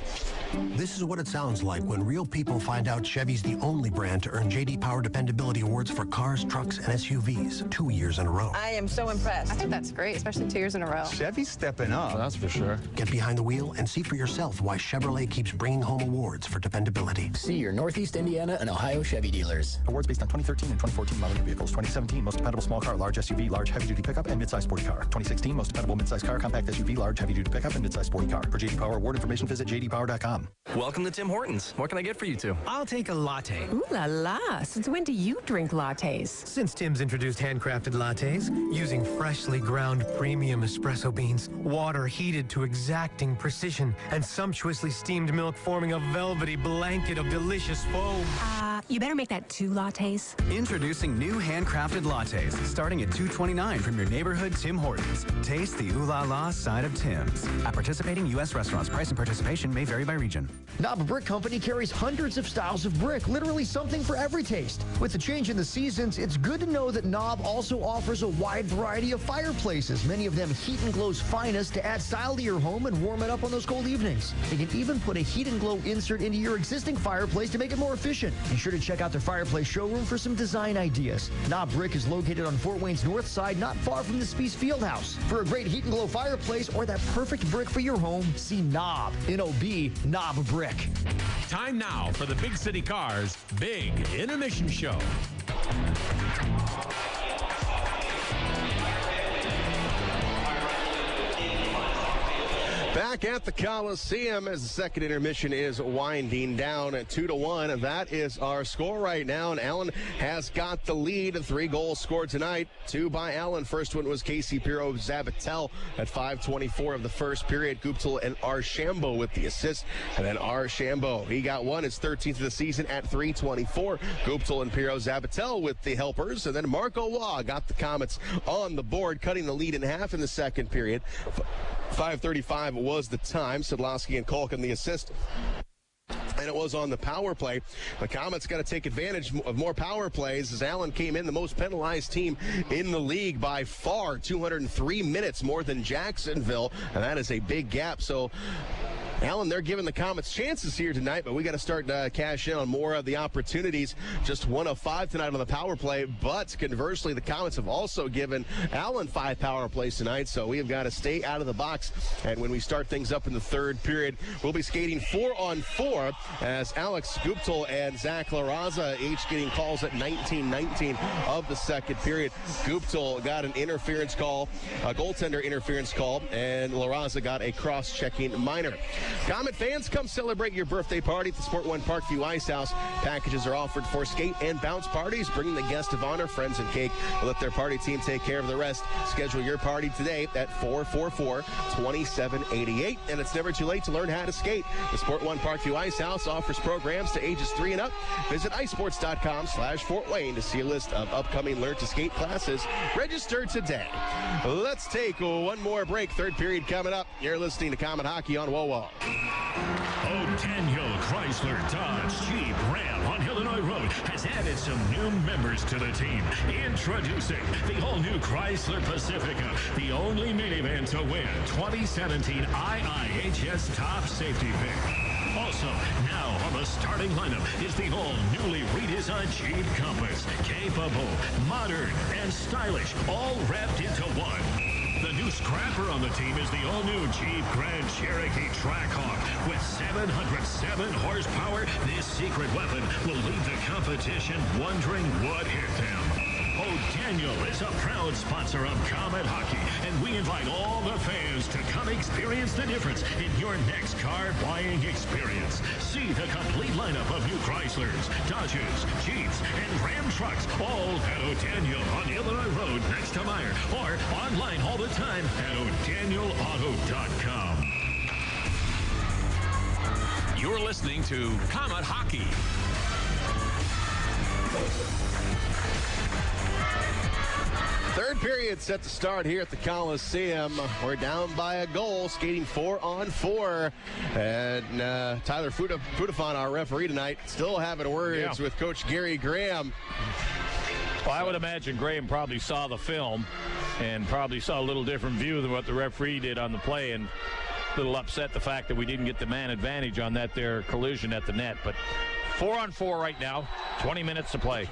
This is what it sounds like when real people find out Chevy's the only brand to earn J.D. Power Dependability Awards for cars, trucks, and SUVs 2 years in a row. I am so impressed. I think that's great, especially 2 years in a row. Chevy's stepping up. That's for sure. Get behind the wheel and see for yourself why Chevrolet keeps bringing home awards for dependability. See your Northeast Indiana and Ohio Chevy dealers. Awards based on 2013 and 2014 model vehicles. 2017, most dependable small car, large SUV, large heavy-duty pickup, and midsize sporty car. 2016, most dependable midsize car, compact SUV, large heavy-duty pickup, and midsize sporty car. For J.D. Power award information, visit jdpower.com. Welcome to Tim Hortons. What can I get for you two? I'll take a latte. Ooh la la. Since when do you drink lattes? Since Tim's introduced handcrafted lattes, using freshly ground premium espresso beans, water heated to exacting precision, and sumptuously steamed milk forming a velvety blanket of delicious foam. You better make that 2 lattes. Introducing new handcrafted lattes, starting at $2.29 from your neighborhood Tim Hortons. Taste the ooh la la side of Tim's. At participating U.S. restaurants, price and participation may vary by region. Knob Brick Company carries hundreds of styles of brick, literally something for every taste. With the change in the seasons, it's good to know that Knob also offers a wide variety of fireplaces, many of them Heat and Glow's finest, to add style to your home and warm it up on those cold evenings. They can even put a Heat and Glow insert into your existing fireplace to make it more efficient. Be sure to check out their fireplace showroom for some design ideas. Knob Brick is located on Fort Wayne's north side, not far from the Spies Fieldhouse. For a great Heat and Glow fireplace or that perfect brick for your home, see Knob, N-O-B, Knob Brick. Time now for the Big City Cars Big Intermission Show. Back at the Coliseum as the second intermission is winding down at 2-1. That is our score right now, and Allen has got the lead. 3 goals scored tonight, 2 by Allen. First one was Casey Pirro-Zabatel at 5:24 of the first period. Guptill and Archambault with the assist, and then Archambault, he got one, his 13th of the season at 3:24. Guptill and Pirro-Zabatel with the helpers, and then Marco Law got the Komets on the board, cutting the lead in half in the second period. 5:35 was the time. Szydlowski and Culkin the assist. And it was on the power play. The Komets got to take advantage of more power plays as Allen came in the most penalized team in the league by far, 203 minutes more than Jacksonville, and that is a big gap. So Allen, they're giving the Komets chances here tonight, but we got to start cash in on more of the opportunities. Just 1 of 5 tonight on the power play, but conversely, the Komets have also given Allen 5 power plays tonight, so we have got to stay out of the box. And when we start things up in the third period, we'll be skating 4-on-4 as Alex Guptill and Zach LaRaza each getting calls at 19-19 of the second period. Guptill got an interference call, a goaltender interference call, and LaRaza got a cross-checking minor. Comet fans, come celebrate your birthday party at the Sport One Parkview Ice House. Packages are offered for skate and bounce parties. Bring the guest of honor, friends, and cake. Let their party team take care of the rest. Schedule your party today at 444-2788. And it's never too late to learn how to skate. The Sport One Parkview Ice House offers programs to ages 3 and up. Visit icesports.com/Fort Wayne to see a list of upcoming Learn to Skate classes. Register today. Let's take one more break. Third period coming up. You're listening to Comet Hockey on WOWO. Daniel Chrysler Dodge Jeep Ram on Illinois Road has added some new members to the team. Introducing the all-new Chrysler Pacifica, the only minivan to win 2017 IIHS Top Safety Pick. Also, now on the starting lineup is the all-newly redesigned Jeep Compass. Capable, modern, and stylish, all wrapped into one. The new scrapper on the team is the all-new Jeep Grand Cherokee Trackhawk. With 707 horsepower, this secret weapon will leave the competition wondering what hit them. Daniel is a proud sponsor of Comet Hockey, and we invite all the fans to come experience the difference in your next car buying experience. See the complete lineup of new Chryslers, Dodges, Jeeps, and Ram trucks, all at O'Daniel on Illinois Road next to Meyer, or online all the time at o'danielauto.com. You're listening to Comet Hockey. Third period set to start here at the Coliseum. We're down by a goal, skating 4-on-4. And Tyler Fudafon, our referee tonight, still having words with Coach Gary Graham. Well, I would imagine Graham probably saw the film and probably saw a little different view than what the referee did on the play, and a little upset the fact that we didn't get the man advantage on that there collision at the net. But 4-on-4 right now, 20 minutes to play.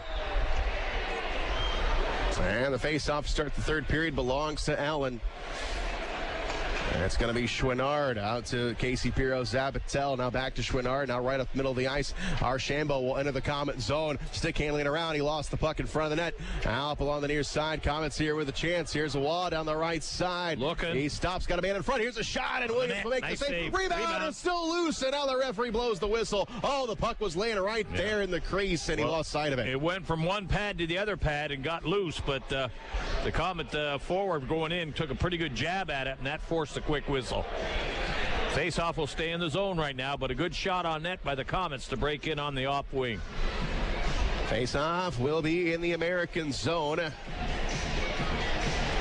And the face-off to start the third period belongs to Allen. And it's going to be Chouinard out to Casey Pirro-Zabatel. Now back to Chouinard. Now right up the middle of the ice. Archambault will enter the Comet zone. Stick handling around. He lost the puck in front of the net. Now up along the near side. Comets here with a chance. Here's a wall down the right side. Looking. He stops. Got a man in front. Here's a shot. And Williams will make the save. Rebound. It's still loose. And now the referee blows the whistle. Oh, the puck was laying right there in the crease. And he lost sight of it. It went from one pad to the other pad and got loose. But the Comet forward going in took a pretty good jab at it. And that forced a quick whistle. Face-off will stay in the zone right now, but a good shot on net by the Komets to break in on the off wing. Face-off will be in the American zone.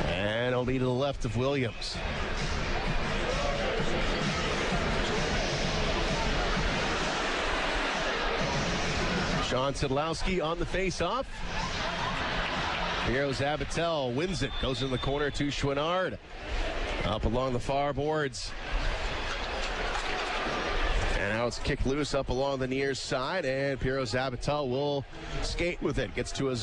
And it'll be to the left of Williams. Sean Szydlowski on the face-off. Piero Zabatel wins it. Goes in the corner to Chouinard. Up along the far boards. And now it's kicked loose up along the near side. And Piero Zabatel will skate with it. Gets to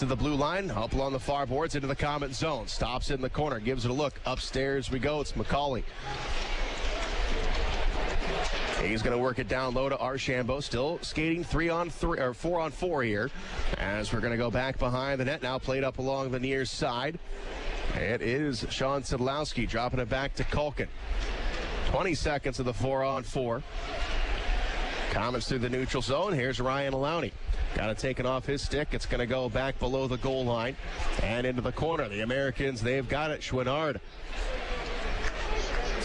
the blue line. Up along the far boards into the Komet zone. Stops in the corner. Gives it a look. Upstairs we go. It's McCauley. He's going to work it down low to Archambault. Still skating 3-on-3 or 4-on-4 here. As we're going to go back behind the net. Now played up along the near side. It is Sean Szydlowski dropping it back to Culkin. 20 seconds of the 4-on-4. Komets through the neutral zone. Here's Ryan Lowney. Got it taken off his stick. It's going to go back below the goal line and into the corner. The Americans, they've got it. Chouinard.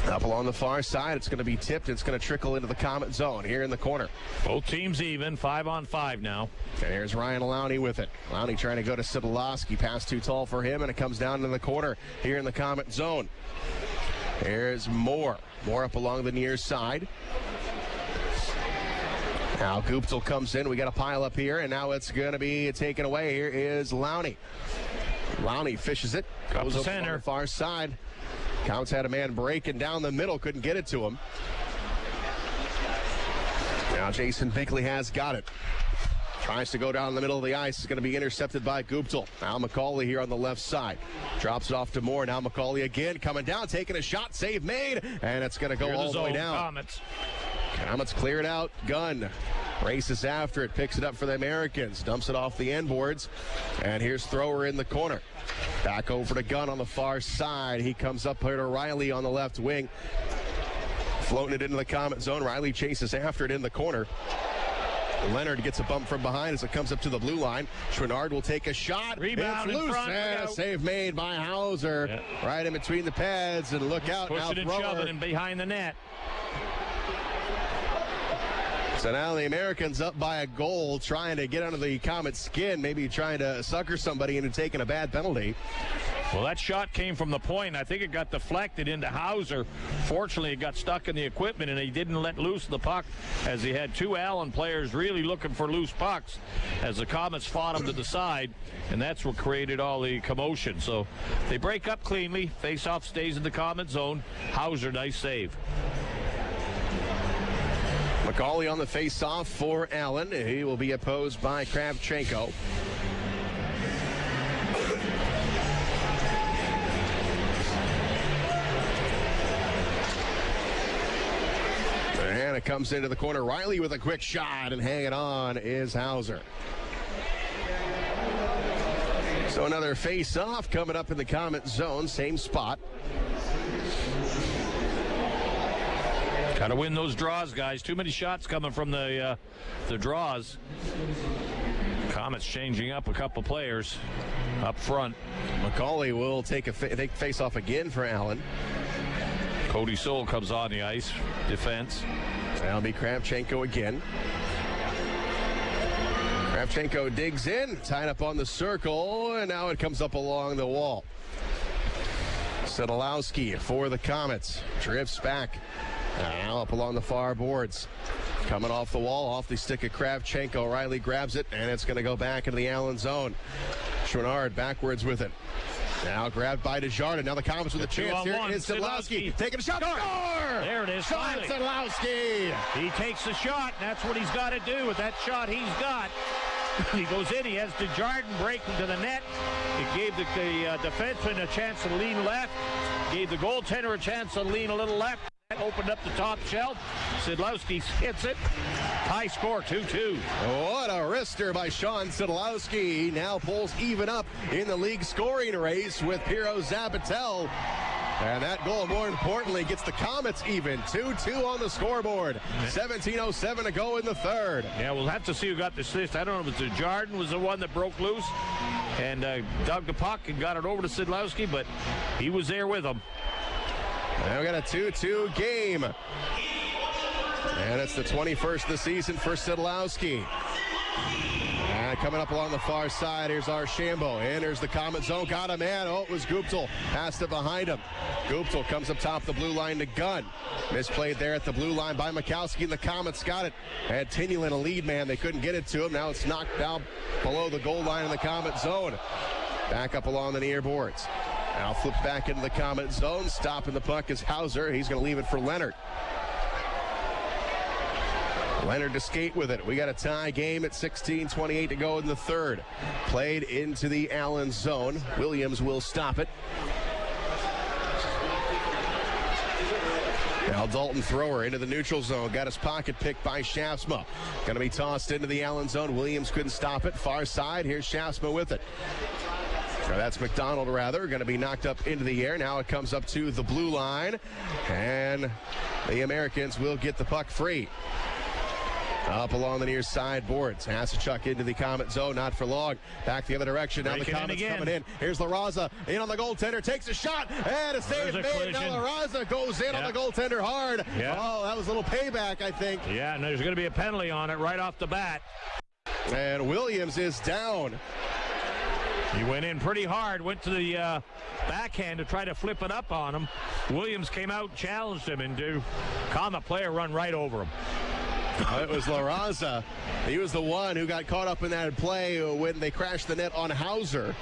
Up along the far side, it's going to be tipped. It's going to trickle into the Komet zone here in the corner. Both teams even, 5-on-5 now. And here's Ryan Lowney with it. Lowney trying to go to Szydlowski. Pass too tall for him, and it comes down to the corner here in the Komet zone. Here's Moore. Moore up along the near side. Now Guptill comes in. We got a pile up here, and now it's going to be taken away. Here is Lowney. Lowney fishes it. Goes up center. On the far side. Komets had a man breaking down the middle, couldn't get it to him. Now Jason Binkley has got it. Tries to go down the middle of the ice. It's going to be intercepted by Guptill. Now McCauley here on the left side. Drops it off to Moore. Now McCauley again coming down, taking a shot. Save made. And it's going to go all the way down. Komets clear it out. Gunn races after it. Picks it up for the Americans. Dumps it off the end boards. And here's Thrower in the corner. Back over to Gunn on the far side. He comes up here to Riley on the left wing. Floating it into the Komet zone. Riley chases after it in the corner. Leonard gets a bump from behind as it comes up to the blue line. Chouinard will take a shot. Rebound it's in loose. front. And a save made by Hauser. Yeah. Right in between the pads. And look out. Pushing and shoving and behind the net. So now the Americans up by a goal, trying to get under the Komet skin, maybe trying to sucker somebody into taking a bad penalty. Well, that shot came from the point. I think it got deflected into Hauser. Fortunately, it got stuck in the equipment, and he didn't let loose the puck as he had two Allen players really looking for loose pucks as the Komets fought him to the side, and that's what created all the commotion. So they break up cleanly. Face-off stays in the Komet zone. Hauser, nice save. McCauley on the face-off for Allen. He will be opposed by Kravchenko. And it comes into the corner. Riley with a quick shot, and hanging on is Hauser. So another face-off coming up in the Komet zone, same spot. Got to win those draws, guys. Too many shots coming from the draws. Komets changing up a couple players up front. McCauley will take face-off again for Allen. Cody Soul comes on the ice. Defense. That'll be Kravchenko again. Kravchenko digs in, tied up on the circle, and now it comes up along the wall. Szydlowski for the Komets. Drifts back. Now up along the far boards. Coming off the wall, off the stick of Kravchenko. Riley grabs it, and it's going to go back into the Allen zone. Chouinard backwards with it. Now grabbed by Desjardins. Now the Komets with a chance. Here is Szydlowski. Taking a shot. Score! There it is. Sean Szydlowski. He takes the shot. That's what he's got to do with that shot he's got. He goes in. He has Desjardins breaking to the net. It gave the defenseman a chance to lean left. Gave the goaltender a chance to lean a little left. Opened up the top shelf. Szydlowski hits it. High score, 2-2. What a wrister by Sean Szydlowski. He now pulls even up in the league scoring race with Piero Zabatel. And that goal, more importantly, gets the Komets even. 2-2 on the scoreboard. 17:07 to go in the third. Yeah, we'll have to see who got the assist. I don't know if it's Desjardins was the one that broke loose and dug the puck and got it over to Szydlowski, but he was there with him. Now we got a 2-2 game. And it's the 21st of the season for Szydlowski. And coming up along the far side, here's Archambault. Enters the Comet zone. Got a man. Oh, it was Guptill. Passed it behind him. Guptill comes up top the blue line to Gunn. Misplayed there at the blue line by Mikowski, and the Comets got it. Had Tinulin a lead man. They couldn't get it to him. Now it's knocked down below the goal line in the Comet zone. Back up along the near boards. Now flipped back into the Comet zone. Stopping the puck is Hauser. He's going to leave it for Leonard. Leonard to skate with it. We got a tie game at 16:28 to go in the third. Played into the Allen zone. Williams will stop it. Now Dalton Thrower into the neutral zone. Got his pocket picked by Shaftsma. Going to be tossed into the Allen zone. Williams couldn't stop it. Far side. Here's Shaftsma with it. Or that's McDonald, rather. Going to be knocked up into the air. Now it comes up to the blue line. And the Americans will get the puck free. Up along the near side boards. Hasachuk into the Comet zone. Not for long. Back the other direction. Now the Comets coming in. Here's LaRaza in on the goaltender. Takes a shot. And a save made. Now LaRaza goes in on the goaltender hard. Yeah. Oh, that was a little payback, I think. Yeah, and there's going to be a penalty on it right off the bat. And Williams is down. He went in pretty hard, went to the backhand to try to flip it up on him. Williams came out, challenged him, and Comet player run right over him. It was LaRaza. He was the one who got caught up in that play when they crashed the net on Hauser.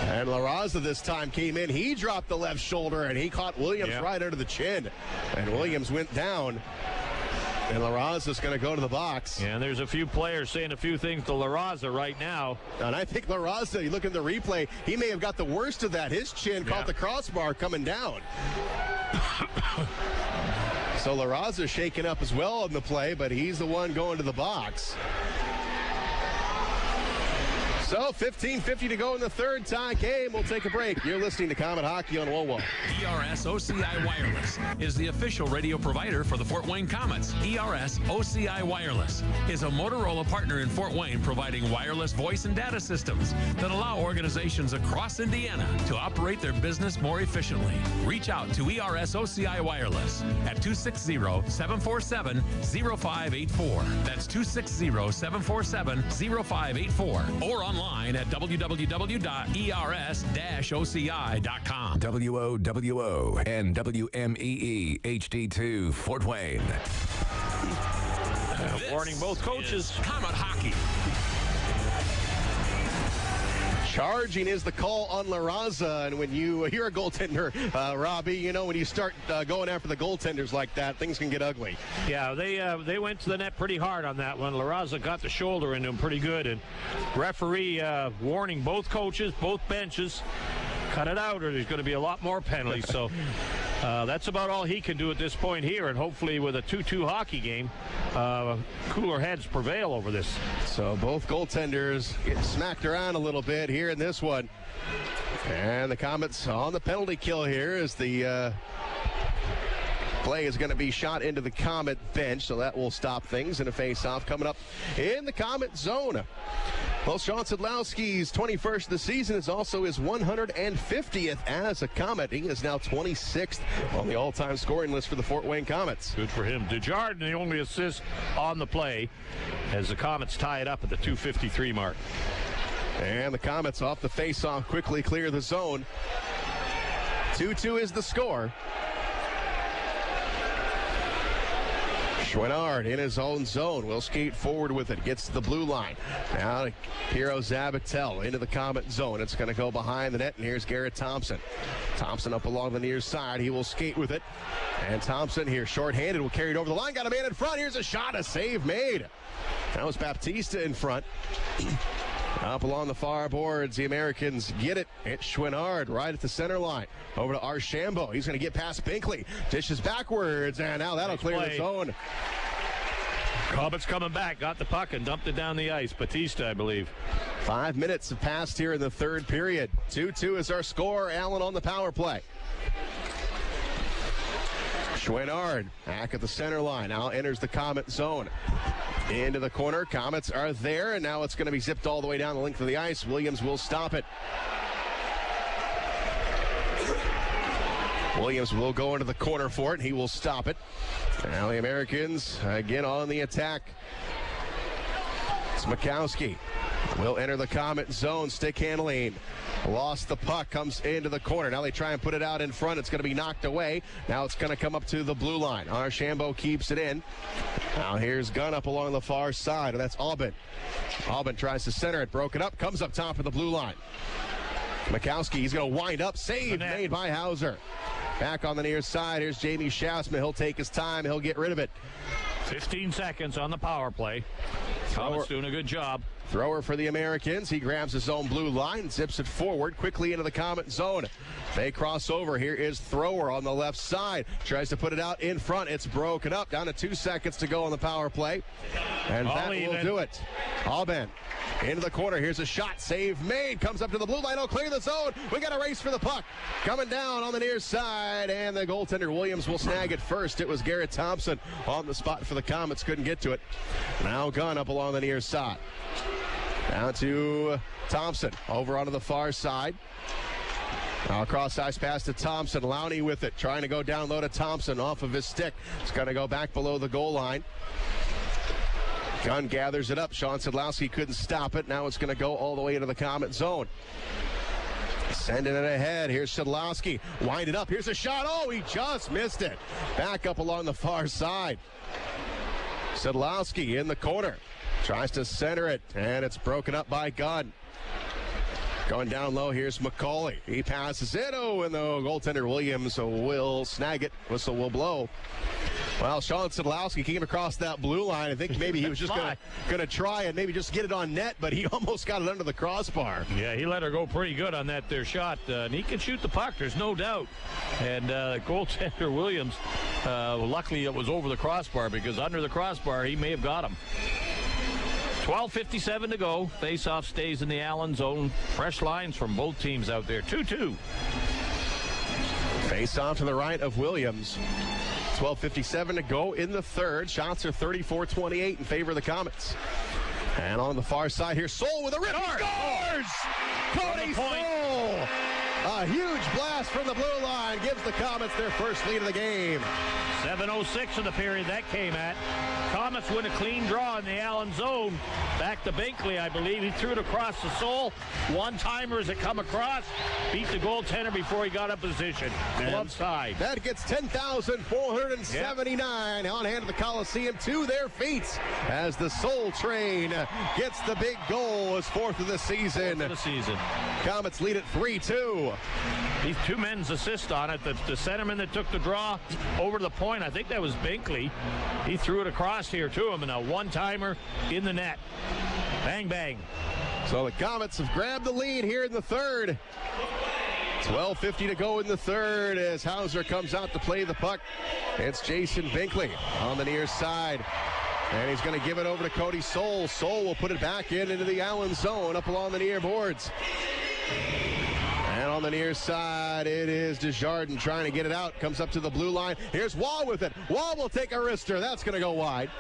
And LaRaza this time came in. He dropped the left shoulder, and he caught Williams right under the chin. And Williams went down. And LaRaza's going to go to the box. Yeah, and there's a few players saying a few things to LaRaza right now. And I think LaRaza, you look at the replay, he may have got the worst of that. His chin caught the crossbar coming down. So LaRaza's shaken up as well on the play, but he's the one going to the box. So 15:50 to go in the third tie game. We'll take a break. You're listening to Comet Hockey on WOWO. ERS OCI Wireless is the official radio provider for the Fort Wayne Komets. ERS OCI Wireless is a Motorola partner in Fort Wayne, providing wireless voice and data systems that allow organizations across Indiana to operate their business more efficiently. Reach out to ERS OCI Wireless at 260-747-0584. That's 260-747-0584. Or online at www.ers-oci.com. WOWO and WMEE HD2 Fort Wayne. Warning both coaches. Comet Hockey. Charging is the call on LaRaza, and when you're a goaltender, Robbie, you know when you start going after the goaltenders like that, things can get ugly. Yeah, they went to the net pretty hard on that one. LaRaza got the shoulder into him pretty good, and referee warning both coaches, both benches, cut it out or there's going to be a lot more penalties. So that's about all he can do at this point here, and hopefully with a 2-2 hockey game, cooler heads prevail over this. So both goaltenders get smacked around a little bit here in this one. And the Comets on the penalty kill here as the play is going to be shot into the Comet bench, so that will stop things in a face-off coming up in the Comet zone. Well, Sean Szydlowski's 21st of the season is also his 150th as a Comet. He is now 26th on the all-time scoring list for the Fort Wayne Comets. Good for him. Desjardins, the only assist on the play as the Comets tie it up at the 2:53 mark. And the Comets off the face-off quickly clear the zone. 2-2 is the score. Chouinard in his own zone will skate forward with it, gets to the blue line. Now to Hero Zabatel into the Comet zone. It's going to go behind the net, and here's Garrett Thompson. Thompson up along the near side. He will skate with it. And Thompson here, shorthanded, will carry it over the line. Got a man in front. Here's a shot, a save made. That was Baptista in front. Up along the far boards, the Americans get it. It's Chouinard right at the center line. Over to Archambault. He's going to get past Binkley. Dishes backwards, and now that'll clear the zone. Comets coming back, got the puck and dumped it down the ice. Baptista, I believe. 5 minutes have passed here in the third period. 2-2 is our score. Allen on the power play. Chouinard back at the center line. Now enters the Comet zone. Into the corner. Comets are there, and now it's going to be zipped all the way down the length of the ice. Williams will stop it. Williams will go into the corner for it. He will stop it. Now the Americans again on the attack. Szydlowski will enter the Comet zone. Stick handling. Lost the puck. Comes into the corner. Now they try and put it out in front. It's going to be knocked away. Now it's going to come up to the blue line. Archambault keeps it in. Now here's Gunn up along the far side. That's Aubin. Aubin tries to center it. Broken up. Comes up top of the blue line. Szydlowski, he's going to wind up. Save made by Hauser. Back on the near side. Here's Jamie Schausman. He'll take his time. He'll get rid of it. 15 seconds on the power play. Comets doing a good job. Thrower for the Americans. He grabs his own blue line, zips it forward quickly into the Comet zone. They cross over. Here is Thrower on the left side. Tries to put it out in front. It's broken up. Down to 2 seconds to go on the power play. And that will do it. Aubin into the corner. Here's a shot. Save made. Comes up to the blue line. Oh, clear the zone. We got a race for the puck. Coming down on the near side. And the goaltender, Williams, will snag it first. It was Garrett Thompson on the spot for the Comets. Couldn't get to it. Now Gunn up along the near side. Down to Thompson. Over onto the far side. Now cross ice pass to Thompson. Lowney with it. Trying to go down low to Thompson off of his stick. It's going to go back below the goal line. Gunn gathers it up. Sean Szydlowski couldn't stop it. Now it's going to go all the way into the Comet zone. Sending it ahead. Here's Szydlowski. Wind it up. Here's a shot. Oh, he just missed it. Back up along the far side. Szydlowski in the corner. Tries to center it, and it's broken up by Gunn. Going down low, here's McCauley. He passes it. Oh, and the goaltender Williams will snag it. Whistle will blow. Well, Sean Szydlowski came across that blue line. I think maybe he was just going to try and maybe just get it on net, but he almost got it under the crossbar. Yeah, he let her go pretty good on that there shot. And he can shoot the puck, there's no doubt. And goaltender Williams, luckily it was over the crossbar, because under the crossbar he may have got him. 12:57 to go. Face-off stays in the Allen zone. Fresh lines from both teams out there. 2-2. Face-off to the right of Williams. 12:57 to go in the third. Shots are 34-28 in favor of the Comets. And on the far side here, Soul with a rip. Scores! Cody Soul! A huge blast from the blue line gives the Comets their first lead of the game. 7:06 in the period that came at. Comets win a clean draw in the Allen zone. Back to Binkley, I believe. He threw it across the Soul. One-timer as it come across. Beat the goaltender before he got up position. Glove side. That gets 10,479 on hand of the Coliseum to their feet as the Soul train gets the big goal, his fourth of the season. Comets lead at 3-2. These two men's assist on it. The centerman that took the draw over to the point, I think that was Binkley. He threw it across here to him, and a one-timer in the net. Bang, bang. So the Comets have grabbed the lead here in the third. 12:50 to go in the third as Hauser comes out to play the puck. It's Jason Binkley on the near side. And he's going to give it over to Cody Soul. Soul will put it back into the Allen zone up along the near boards. And on the near side, it is Desjardins trying to get it out. Comes up to the blue line. Here's Waugh with it. Waugh will take a wrister. That's going to go wide.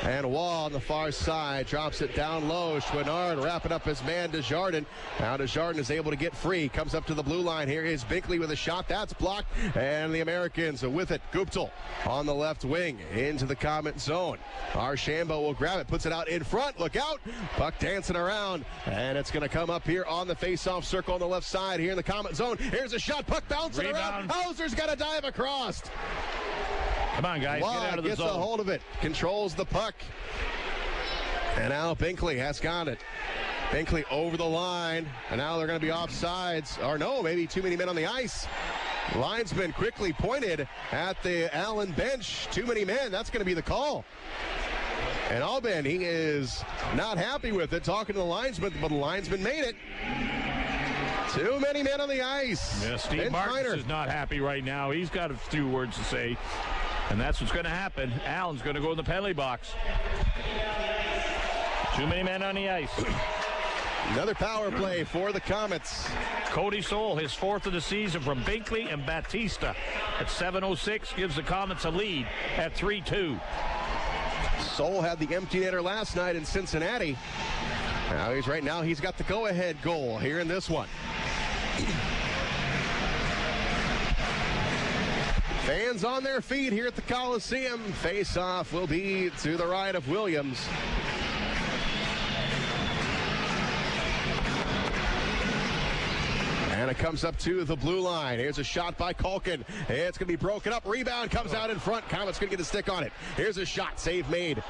And Waugh on the far side drops it down low. Chouinard wrapping up his man, Desjardins. Now Desjardins is able to get free. Comes up to the blue line. Here is Binkley with a shot. That's blocked. And the Americans with it. Guptill on the left wing into the Comet zone. Archambault will grab it. Puts it out in front. Look out. Puck dancing around. And it's going to come up here on the face-off circle on the left side here in the Comet zone. Here's a shot. Puck bouncing around. Hauser's got to dive across. Come on, guys. Waugh get out of the gets zone. a hold of it. Controls the puck. And now Binkley has got it. Binkley over the line. And now they're going to be offsides. Or no, maybe too many men on the ice. Linesman quickly pointed at the Allen bench. Too many men. That's going to be the call. And Aubin, he is not happy with it. Talking to the linesman, but the linesman made it. Too many men on the ice. Yeah, Steve Martins is not happy right now. He's got a few words to say. And that's what's going to happen. Allen's going to go in the penalty box. Too many men on the ice. Another power play for the Comets. Cody Soul, his fourth of the season from Binkley and Baptista. At 7:06 gives the Comets a lead at 3-2. Soul had the empty netter last night in Cincinnati. Now he's got the go-ahead goal here in this one. Fans on their feet here at the Coliseum. Face-off will be to the right of Williams. And it comes up to the blue line. Here's a shot by Culkin. It's going to be broken up. Rebound comes out in front. Komets going to get a stick on it. Here's a shot. Save made.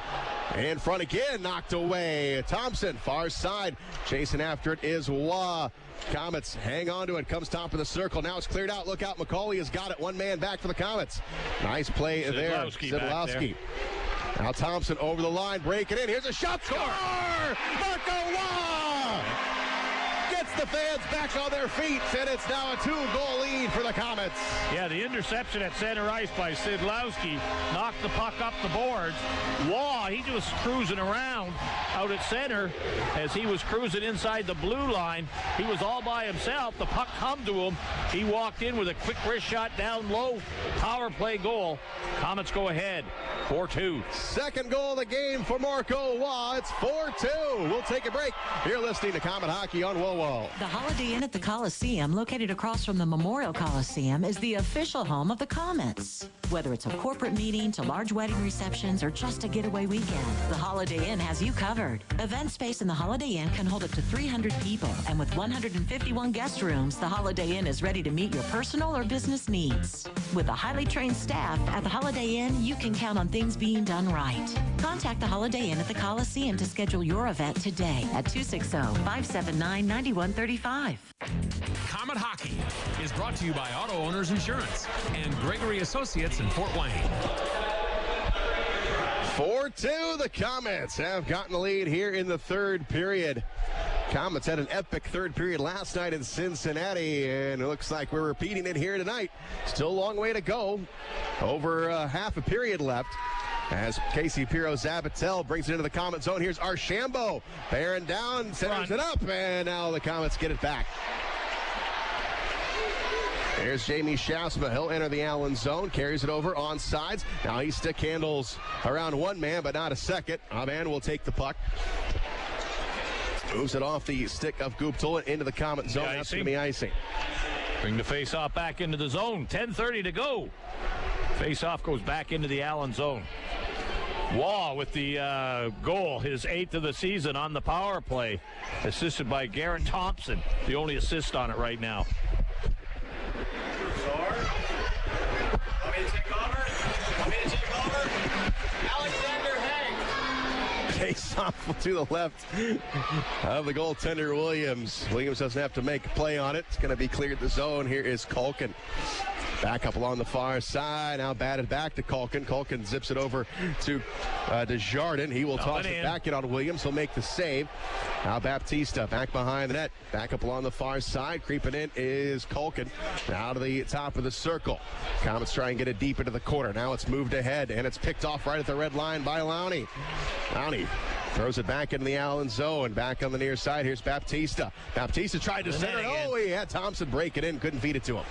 In front again. Knocked away. Thompson, far side. Chasing after it is Waugh. Komets hang on to it. Comes top of the circle. Now it's cleared out. Look out. McCauley has got it. One man back for the Komets. Nice play there. Szydlowski. Now Thompson over the line. Break it in. Here's a shot. Score! Marco Waugh! Gets the fans back on their feet, and it's now a 2-goal lead for the Komets. Yeah, the interception at center ice by Szydlowski knocked the puck up the boards. Waugh, he was cruising around out at center as he was cruising inside the blue line. He was all by himself. The puck come to him. He walked in with a quick wrist shot down low. Power play goal. Komets go ahead, 4-2. Second goal of the game for Marco Waugh. It's 4-2. We'll take a break. You're listening to Komet Hockey on WOWO. The Holiday Inn at the Coliseum, located across from the Memorial Coliseum, is the official home of the Komets. Whether it's a corporate meeting to large wedding receptions or just a getaway weekend, the Holiday Inn has you covered. Event space in the Holiday Inn can hold up to 300 people, and with 151 guest rooms, the Holiday Inn is ready to meet your personal or business needs. With a highly trained staff at the Holiday Inn, you can count on things being done right. Contact the Holiday Inn at the Coliseum to schedule your event today at 260-579-9135. Komet Hockey is brought to you by Auto Owners Insurance and Gregory Associates in Fort Wayne. 4-2, the Komets have gotten the lead here in the third period. Komets had an epic third period last night in Cincinnati, and it looks like we're repeating it here tonight. Still a long way to go. Over half a period left. As Casey Piro-Zabatel brings it into the Komet zone. Here's Archambault. Bearing down, centers it up, and now the Komets get it back. Here's Jamie Shasma. He'll enter the Allen zone, carries it over on sides. Now he stick handles around one man, but not a second. A man will take the puck. Moves it off the stick of Guptul into the Komet zone. That's going to be icing. Bring the face-off back into the zone. 10:30 to go. Face-off goes back into the Allen zone. Waugh with the goal, his 8th of the season on the power play, assisted by Garrett Thompson, the only assist on it right now. Face off to the left of the goaltender, Williams. Williams doesn't have to make a play on it. It's going to be cleared the zone. Here is Culkin. Back up along the far side. Now batted back to Culkin. Culkin zips it over to Desjardins. He will toss it back in on Williams. He'll make the save. Now Baptista back behind the net. Back up along the far side. Creeping in is Culkin. Now to the top of the circle. Komets try and get it deep into the corner. Now it's moved ahead, and it's picked off right at the red line by Lowney. Lowney throws it back into the Allen zone. Back on the near side. Here's Baptista. Baptista tried to center it. Oh, he had Thompson break it in. Couldn't feed it to him.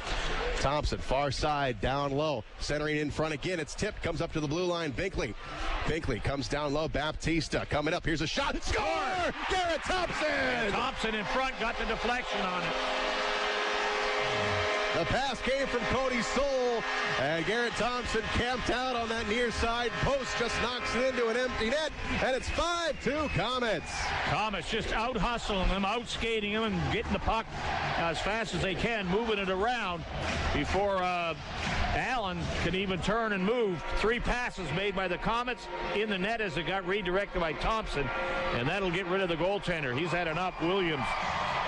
Thompson, far side, down low. Centering in front again. It's tipped. Comes up to the blue line. Binkley. Binkley comes down low. Baptista coming up. Here's a shot. Score! Garrett Thompson! And Thompson in front got the deflection on it. The pass came from Cody Soul, and Garrett Thompson camped out on that near side post, just knocks it into an empty net, and it's 5-2 Komets. Komets just out hustling them, out skating them, and getting the puck as fast as they can, moving it around before Allen can even turn and move. 3 passes made by the Komets in the net as it got redirected by Thompson, and that'll get rid of the goaltender. He's had enough. Williams,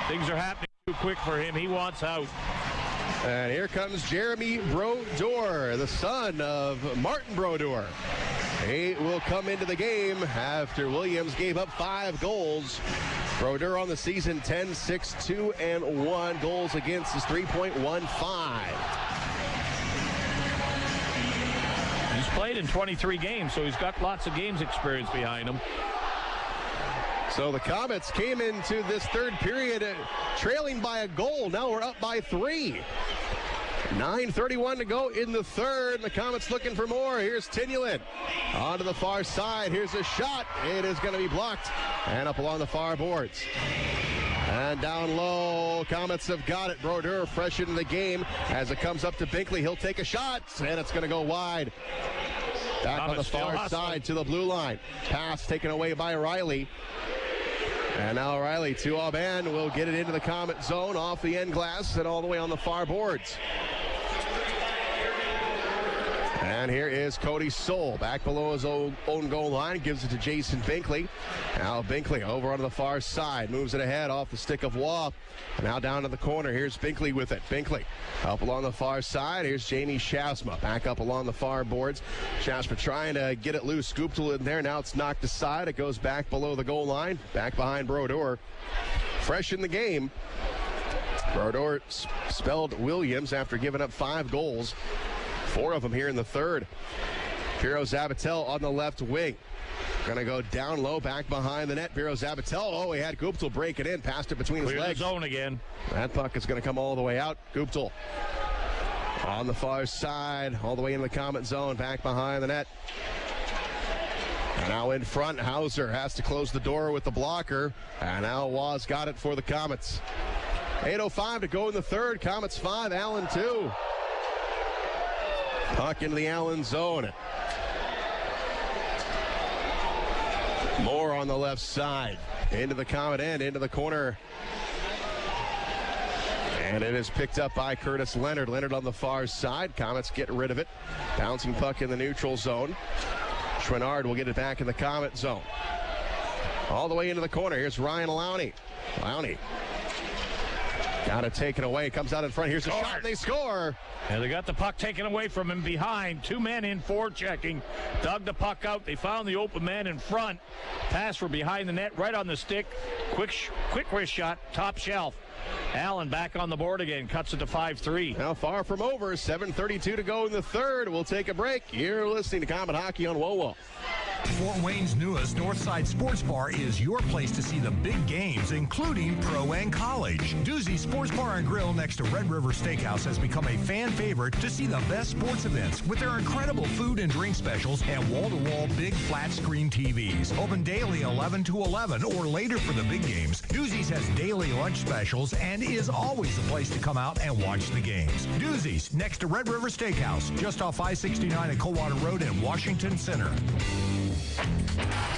things are happening too quick for him. He wants out. And here comes Jeremy Brodeur, the son of Martin Brodeur. He will come into the game after Williams gave up 5 goals. Brodeur on the season 10-6-2-1. Goals against is 3.15. He's played in 23 games, so he's got lots of games experience behind him. So the Komets came into this third period trailing by a goal. Now we're up by 3. 9:31 to go in the third. The Komets looking for more. Here's Tinulin onto the far side. Here's a shot. It is going to be blocked and up along the far boards. And down low, Komets have got it. Brodeur fresh into the game as it comes up to Binkley. He'll take a shot, and it's going to go wide. Back on the far side to the blue line. Pass taken away by Riley. And now O'Reilly to Aubin will get it into the Comet zone off the end glass and all the way on the far boards. And here is Cody Soul back below his own goal line, gives it to Jason Binkley. Now Binkley over onto the far side, moves it ahead off the stick of Waugh. Now down to the corner, here's Binkley with it. Binkley up along the far side, here's Jamie Shasma back up along the far boards. Shasma trying to get it loose, scooped it in there, now it's knocked aside. It goes back below the goal line, back behind Brodeur. Fresh in the game, Brodeur spelled Williams after giving up 5 goals. 4 of them here in the third. Piro Zabatel on the left wing. Going to go down low, back behind the net. Piro Zabatel, oh, he had Guptill break it in, passed it between his legs. The zone again. That puck is going to come all the way out. Guptill on the far side, all the way in the Comet zone, back behind the net. And now in front, Hauser has to close the door with the blocker. And now Waugh's got it for the Comets. 8:05 to go in the third. Comets 5, Allen 2. Puck into the Allen zone. Moore on the left side. Into the Comet end, into the corner. And it is picked up by Curtis Leonard. Leonard on the far side. Comets get rid of it. Bouncing puck in the neutral zone. Chouinard will get it back in the Comet zone. All the way into the corner. Here's Ryan Lowney. Lowney got it taken away. Comes out in front. Here's a shot, and they score. And they got the puck taken away from him behind. 2 men in forechecking. Dug the puck out. They found the open man in front. Pass for behind the net, right on the stick. Quick wrist shot, top shelf. Allen back on the board again. Cuts it to 5-3. Now far from over. 7:32 to go in the third. We'll take a break. You're listening to Comet Hockey on WOWO. Fort Wayne's newest Northside Sports Bar is your place to see the big games, including pro and college. Doozy's Sports Bar and Grill next to Red River Steakhouse has become a fan favorite to see the best sports events with their incredible food and drink specials and wall-to-wall big flat screen TVs. Open daily 11 to 11 or later for the big games. Doozy's has daily lunch specials and is always the place to come out and watch the games. Doozy's next to Red River Steakhouse, just off I-69 at Coldwater Road in Washington Center.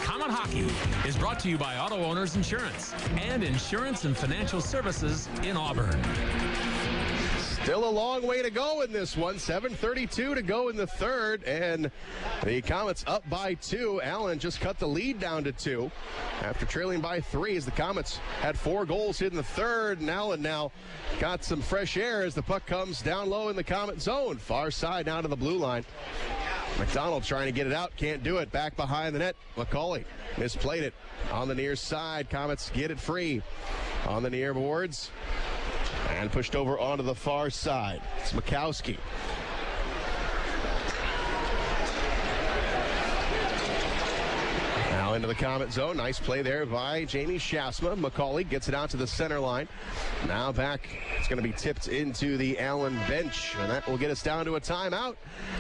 Comet Hockey is brought to you by Auto Owners Insurance and Insurance and Financial Services in Auburn. Still a long way to go in this one. 7:32 to go in the third, and the Comets up by 2. Allen just cut the lead down to 2 after trailing by 3 as the Comets had 4 goals in the third. And Allen now got some fresh air as the puck comes down low in the Comet zone. Far side now to the blue line. McDonald trying to get it out, can't do it. Back behind the net, McCauley misplayed it on the near side. Comets get it free on the near boards and pushed over onto the far side. It's Mikowski. Now into the Comet zone. Nice play there by Jamie Shasma. McCauley gets it out to the center line. Now back. It's going to be tipped into the Allen bench, and that will get us down to a timeout.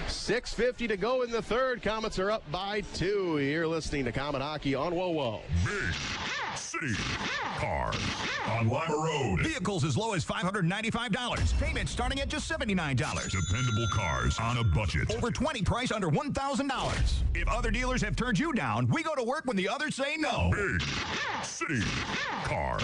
6:50 to go in the third. Comets are up by 2. You're listening to Comet Hockey on WOWO. Big City Cars on Lima Road. Vehicles as low as $595. Payments starting at just $79. Dependable cars on a budget. Over 20 price under $1,000. If other dealers have turned you down, we go to work when the others say no. Big City Cars.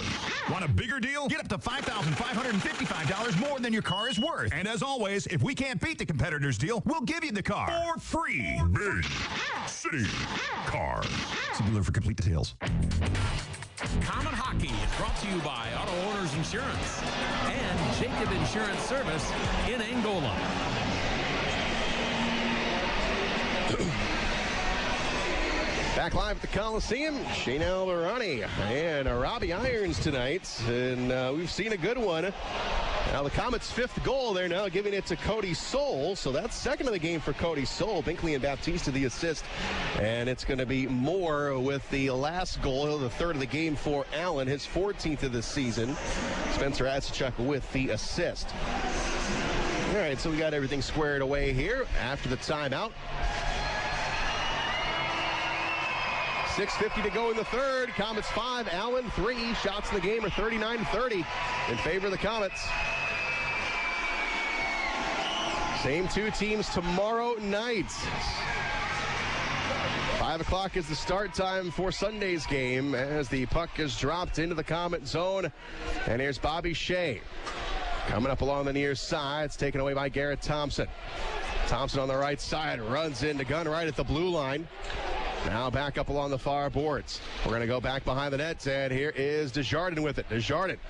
Want a bigger deal? Get up to $5,555 more than your car is worth. And as always, if we can't beat the competitor's deal, we'll give you the car for free. Big City Cars. See dealer for complete details. Comet Hockey is brought to you by Auto Owners Insurance and Jacob Insurance Service in Angola. Back live at the Coliseum, Shane Alvarani and Robbie Irons tonight, and we've seen a good one. Now the Comets' 5th goal, they're now giving it to Cody Soul, so that's second of the game for Cody Soul. Binkley and Baptista the assist, and it's going to be Moore with the last goal, the 3rd of the game for Allen, his 14th of the season. Spencer Asachuk with the assist. All right, so we got everything squared away here after the timeout. 6:50 to go in the third. Comets 5, Allen 3. Shots in the game are 39-30 in favor of the Comets. Same 2 teams tomorrow night. 5 o'clock is the start time for Sunday's game as the puck is dropped into the Comet zone. And here's Bobby Shea coming up along the near side. It's taken away by Garrett Thompson. Thompson on the right side runs into Gunn right at the blue line. Now back up along the far boards. We're going to go back behind the net, and here is Desjardins with it. Desjardins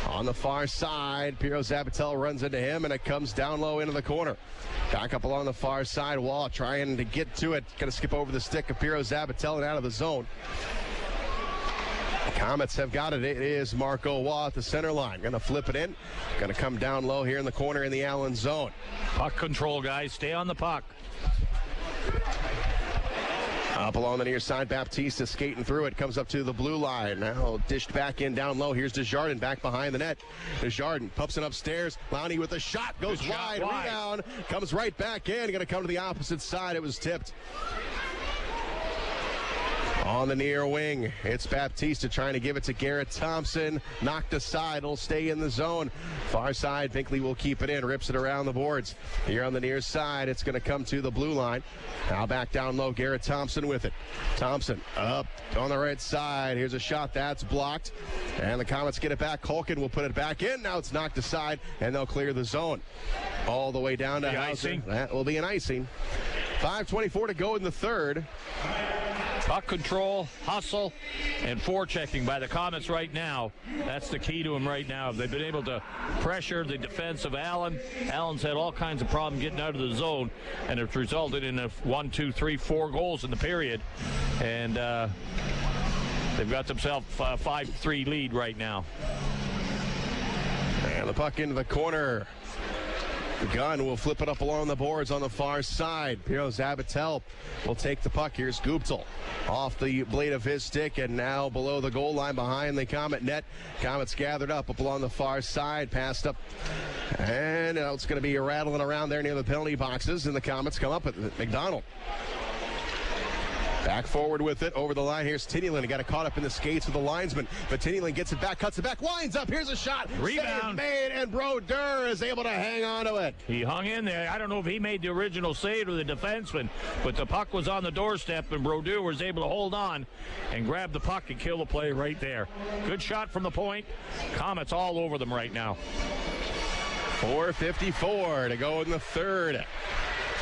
on the far side. Piero Zabatel runs into him, and it comes down low into the corner. Back up along the far side wall, trying to get to it. Going to skip over the stick of Piero Zabatel and out of the zone. The Komets have got it. It is Marco Waugh at the center line. Going to flip it in. Going to come down low here in the corner in the Allen zone. Puck control, guys. Stay on the puck. Up along the near side, Baptista skating through it, comes up to the blue line. Now dished back in down low. Here's Desjardins back behind the net. Desjardins pumps it upstairs. Lowney with a shot, goes wide, rebound, comes right back in. Going to come to the opposite side. It was tipped. On the near wing, it's Baptista trying to give it to Garrett Thompson. Knocked aside, it'll stay in the zone. Far side, Binkley will keep it in, rips it around the boards. Here on the near side, it's going to come to the blue line. Now back down low, Garrett Thompson with it. Thompson up on the right side. Here's a shot that's blocked. And the Komets get it back. Culkin will put it back in. Now it's knocked aside, and they'll clear the zone. All the way down to Hauser. That will be an icing. 5:24 to go in the third. Puck control, hustle, and forechecking by the Komets right now. That's the key to them right now. They've been able to pressure the defense of Allen. Allen's had all kinds of problems getting out of the zone, and it's resulted in 1, 2, 3, 4 goals in the period. And they've got themselves a 5-3 lead right now. And the puck into the corner. Gunn will flip it up along the boards on the far side. Piero Zabatel will take the puck. Here's Guptill off the blade of his stick, and now below the goal line behind the Komet net. Komets gathered up along the far side, passed up, and now it's going to be rattling around there near the penalty boxes, and the Komets come up with McDonald. Back forward with it, over the line. Here's Tinian. He got it caught up in the skates with the linesman, but Tinian gets it back, cuts it back, winds up. Here's a shot. Rebound. Save made, and Brodeur is able to hang on to it. He hung in there. I don't know if he made the original save or the defenseman, but the puck was on the doorstep, and Brodeur was able to hold on and grab the puck and kill the play right there. Good shot from the point. Komets all over them right now. 4:54 to go in the third.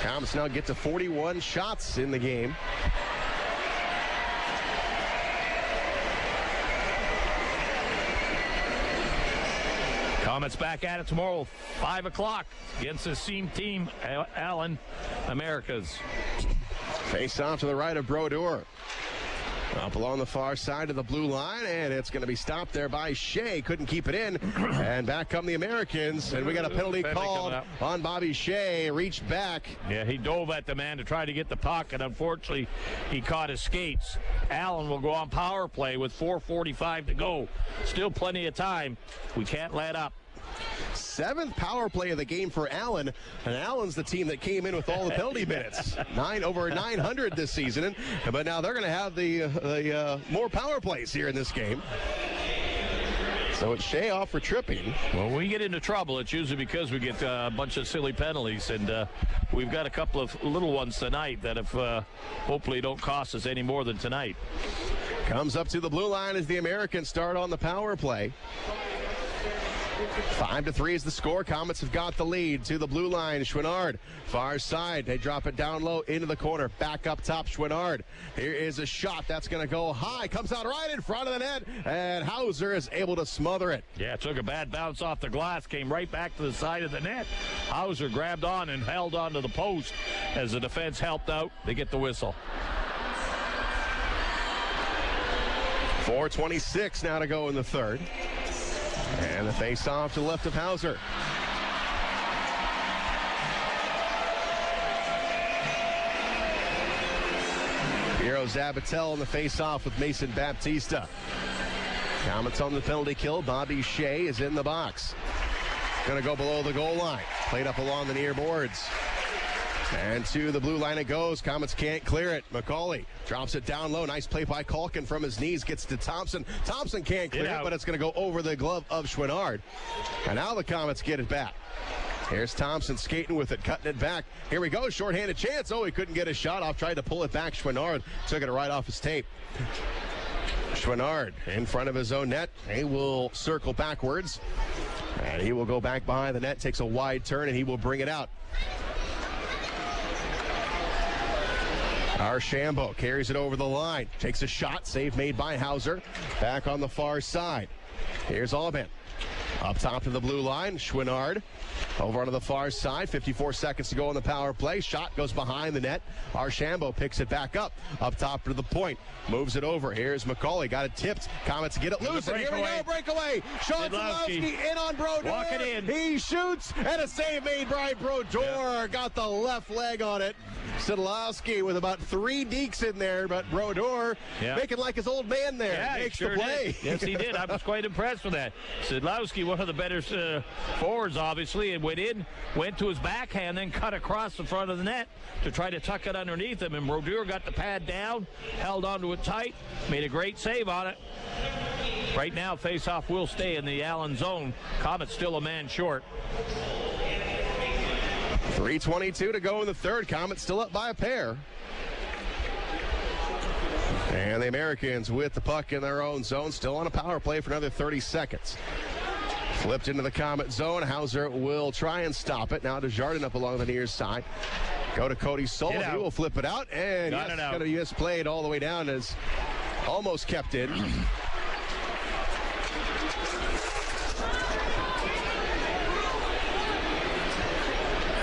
Komets now get to 41 shots in the game. Komets back at it tomorrow, 5 o'clock, against the same team, Allen Americas. Face off to the right of Brodeur. Up along the far side of the blue line, and it's going to be stopped there by Shea. Couldn't keep it in, and back come the Americans, and we got a penalty called on Bobby Shea. Reached back. Yeah, he dove at the man to try to get the puck, and unfortunately, he caught his skates. Allen will go on power play with 4:45 to go. Still plenty of time. We can't let up. 7th power play of the game for Allen, and Allen's the team that came in with all the penalty minutes. Over 900 this season, but now they're going to have the more power plays here in this game. So it's Shea off for tripping. Well, when we get into trouble, it's usually because we get a bunch of silly penalties, and we've got a couple of little ones tonight that have hopefully don't cost us any more than tonight. Comes up to the blue line as the Americans start on the power play. 5-3 is the score. Komets have got the lead to the blue line. Chouinard, far side. They drop it down low into the corner. Back up top, Chouinard. Here is a shot that's going to go high. Comes out right in front of the net, and Hauser is able to smother it. Yeah, it took a bad bounce off the glass. Came right back to the side of the net. Hauser grabbed on and held on to the post as the defense helped out. They get the whistle. 4:26 now to go in the third. And the face-off to the left of Hauser. Piero Zabatel in the face-off with Mason Baptista. Komets on the penalty kill. Bobby Shea is in the box. Going to go below the goal line. Played up along the near boards. And to the blue line it goes. Komets can't clear it. McCauley drops it down low. Nice play by Culkin from his knees. Gets to Thompson. Thompson can't clear it, but it's going to go over the glove of Chouinard. And now the Komets get it back. Here's Thompson skating with it, cutting it back. Here we go, shorthanded chance. Oh, he couldn't get a shot off. Tried to pull it back. Chouinard took it right off his tape. Chouinard in front of his own net. He will circle backwards. And he will go back behind the net, takes a wide turn, and he will bring it out. Archambault carries it over the line. Takes a shot. Save made by Hauser. Back on the far side. Here's Allman. Up top to the blue line. Chouinard over onto the far side. 54 seconds to go on the power play. Shot goes behind the net. Archambault picks it back up. Up top to the point. Moves it over. Here's McCauley. Got it tipped. Komets get it loose. And here we go. Breakaway. Sean Szydlowski in on Brodeur. Walk it in. He shoots. And a save made by Brodeur. Yeah. Got the left leg on it. Szydlowski with about 3 dekes in there, but Brodeur making like his old man there. Yeah, makes sure the play. Did. Yes, he did. I was quite impressed with that. Szydlowski, one of the better forwards, obviously, and went to his backhand, then cut across the front of the net to try to tuck it underneath him, and Brodeur got the pad down, held onto it tight, made a great save on it. Right now, face-off will stay in the Allen zone. Komets still a man short. 3:22 to go in the third. Komets still up by a pair. And the Americans with the puck in their own zone, still on a power play for another 30 seconds. Flipped into the Komet zone. Hauser will try and stop it. Now Desjardins up along the near side. Go to Cody Soul. He will flip it out. And Got it out. Going to be misplayed all the way down as almost kept in.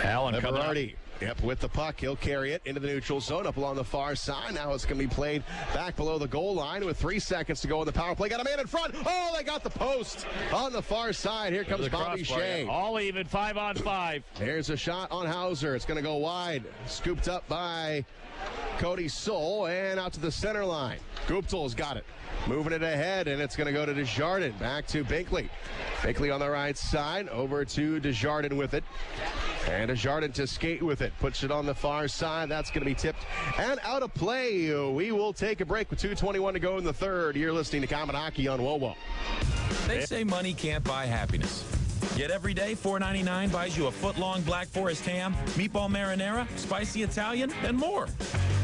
Allen Berardi. Yep, with the puck, he'll carry it into the neutral zone up along the far side. Now it's going to be played back below the goal line with 3 seconds to go in the power play. Got a man in front. Oh, they got the post on the far side. Here comes Bobby Shea. All even, 5-on-5. There's a shot on Hauser. It's going to go wide. Scooped up by Cody Soul and out to the center line. Guptill's got it. Moving it ahead, and it's going to go to Desjardins. Back to Binkley. Binkley on the right side. Over to Desjardins with it. And Desjardins to skate with it. Puts it on the far side. That's going to be tipped and out of play. We will take a break with 2:21 to go in the third. You're listening to Komet Hockey on WOWO. They say money can't buy happiness. Yet every day, $4.99 buys you a foot-long Black Forest ham, meatball marinara, spicy Italian, and more.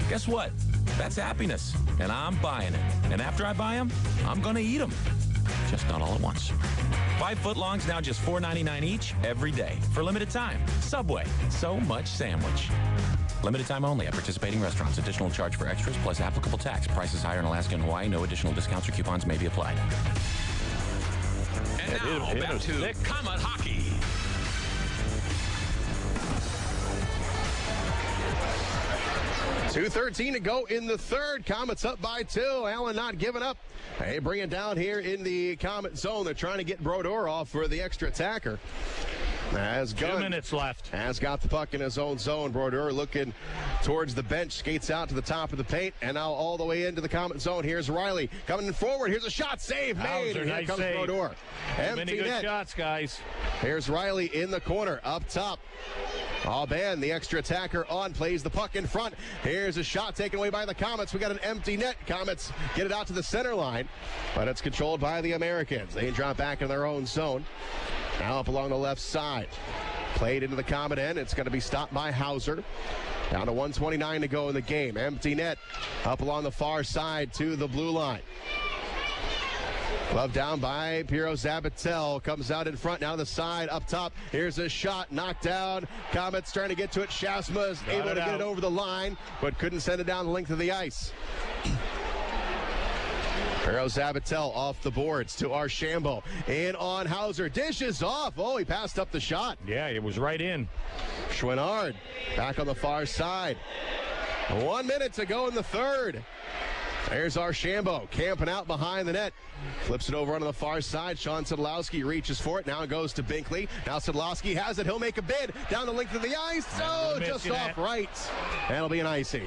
Guess what? That's happiness, and I'm buying it. And after I buy them, I'm going to eat them. Just not all at once. 5 footlongs now just $4.99 each every day for limited time. Subway, so much sandwich. Limited time only at participating restaurants. Additional charge for extras plus applicable tax. Prices higher in Alaska and Hawaii. No additional discounts or coupons may be applied. And now back to Komet Hockey. .213 to go in the third. Komets up by 2. Allen not giving up. Hey, bring it down here in the Komet zone. They're trying to get Brodeur off for the extra attacker. As 2 minutes left. Has got the puck in his own zone. Brodeur looking towards the bench. Skates out to the top of the paint. And now all the way into the Komet zone. Here's Riley coming forward. Here's a shot. Save made. And here comes Brodeur. Many good shots, guys. Here's Riley in the corner. Up top. Allman, the extra attacker on, plays the puck in front. Here's a shot taken away by the Komets. We got an empty net. Komets get it out to the center line, but it's controlled by the Americans. They drop back in their own zone. Now up along the left side. Played into the Komet end. It's going to be stopped by Hauser. Down to 1:29 to go in the game. Empty net up along the far side to the blue line. Glove down by Piero Zabatel. Comes out in front, now to the side, up top. Here's a shot, knocked down. Komets trying to get to it. Shasma is able to get it over the line, but couldn't send it down the length of the ice. Piero Zabatel off the boards to Archambault. In on Hauser. Dishes off. Oh, he passed up the shot. Yeah, it was right in. Chouinard back on the far side. 1 minute to go in the third. There's Archambault camping out behind the net. Flips it over onto the far side. Sean Szydlowski reaches for it. Now it goes to Binkley. Now Szydlowski has it. He'll make a bid down the length of the ice. Oh, just off right. That'll be an icing.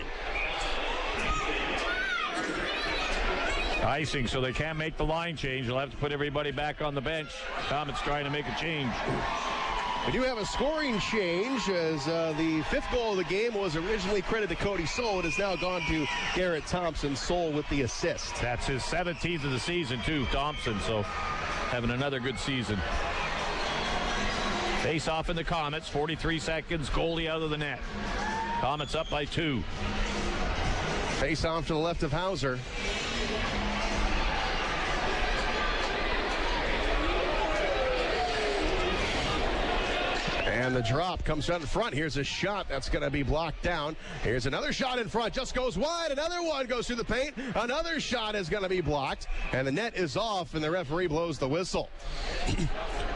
Icing, so they can't make the line change. They'll have to put everybody back on the bench. Komets trying to make a change. We do have a scoring change as the 5th goal of the game was originally credited to Cody Soul. It has now gone to Garrett Thompson. Soul with the assist. That's his 17th of the season, too, Thompson. So having another good season. Face off in the Komets. 43 seconds. Goalie out of the net. Komets up by 2. Face off to the left of Hauser. And the drop comes out in front. Here's a shot that's going to be blocked down. Here's another shot in front. Just goes wide. Another one goes through the paint. Another shot is going to be blocked. And the net is off, and the referee blows the whistle.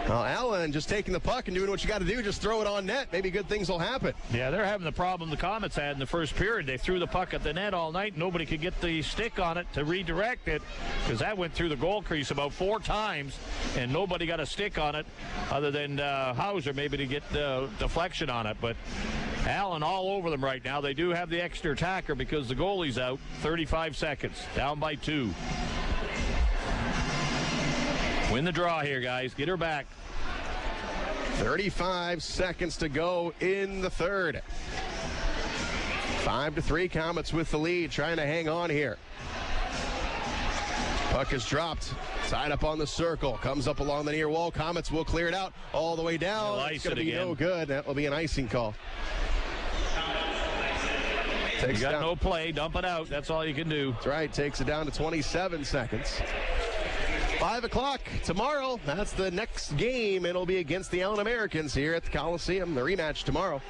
Well, Allen just taking the puck and doing what you got to do. Just throw it on net. Maybe good things will happen. Yeah, they're having the problem the Komets had in the first period. They threw the puck at the net all night. Nobody could get the stick on it to redirect it because that went through the goal crease about 4 times, and nobody got a stick on it other than Hauser maybe to get deflection on it. But Allen all over them right now. They do have the extra attacker because the goalie's out. 35 seconds. Down by 2. Win the draw here, guys. Get her back. 35 seconds to go in the third. 5-3, Komets with the lead, trying to hang on here. Puck is dropped, tied up on the circle, comes up along the near wall. Komets will clear it out all the way down. It's going to be no good. That will be an icing call. You got no play, dump it out. That's all you can do. That's right, takes it down to 27 seconds. 5 o'clock tomorrow. That's the next game. It'll be against the Allen Americans here at the Coliseum. The rematch tomorrow.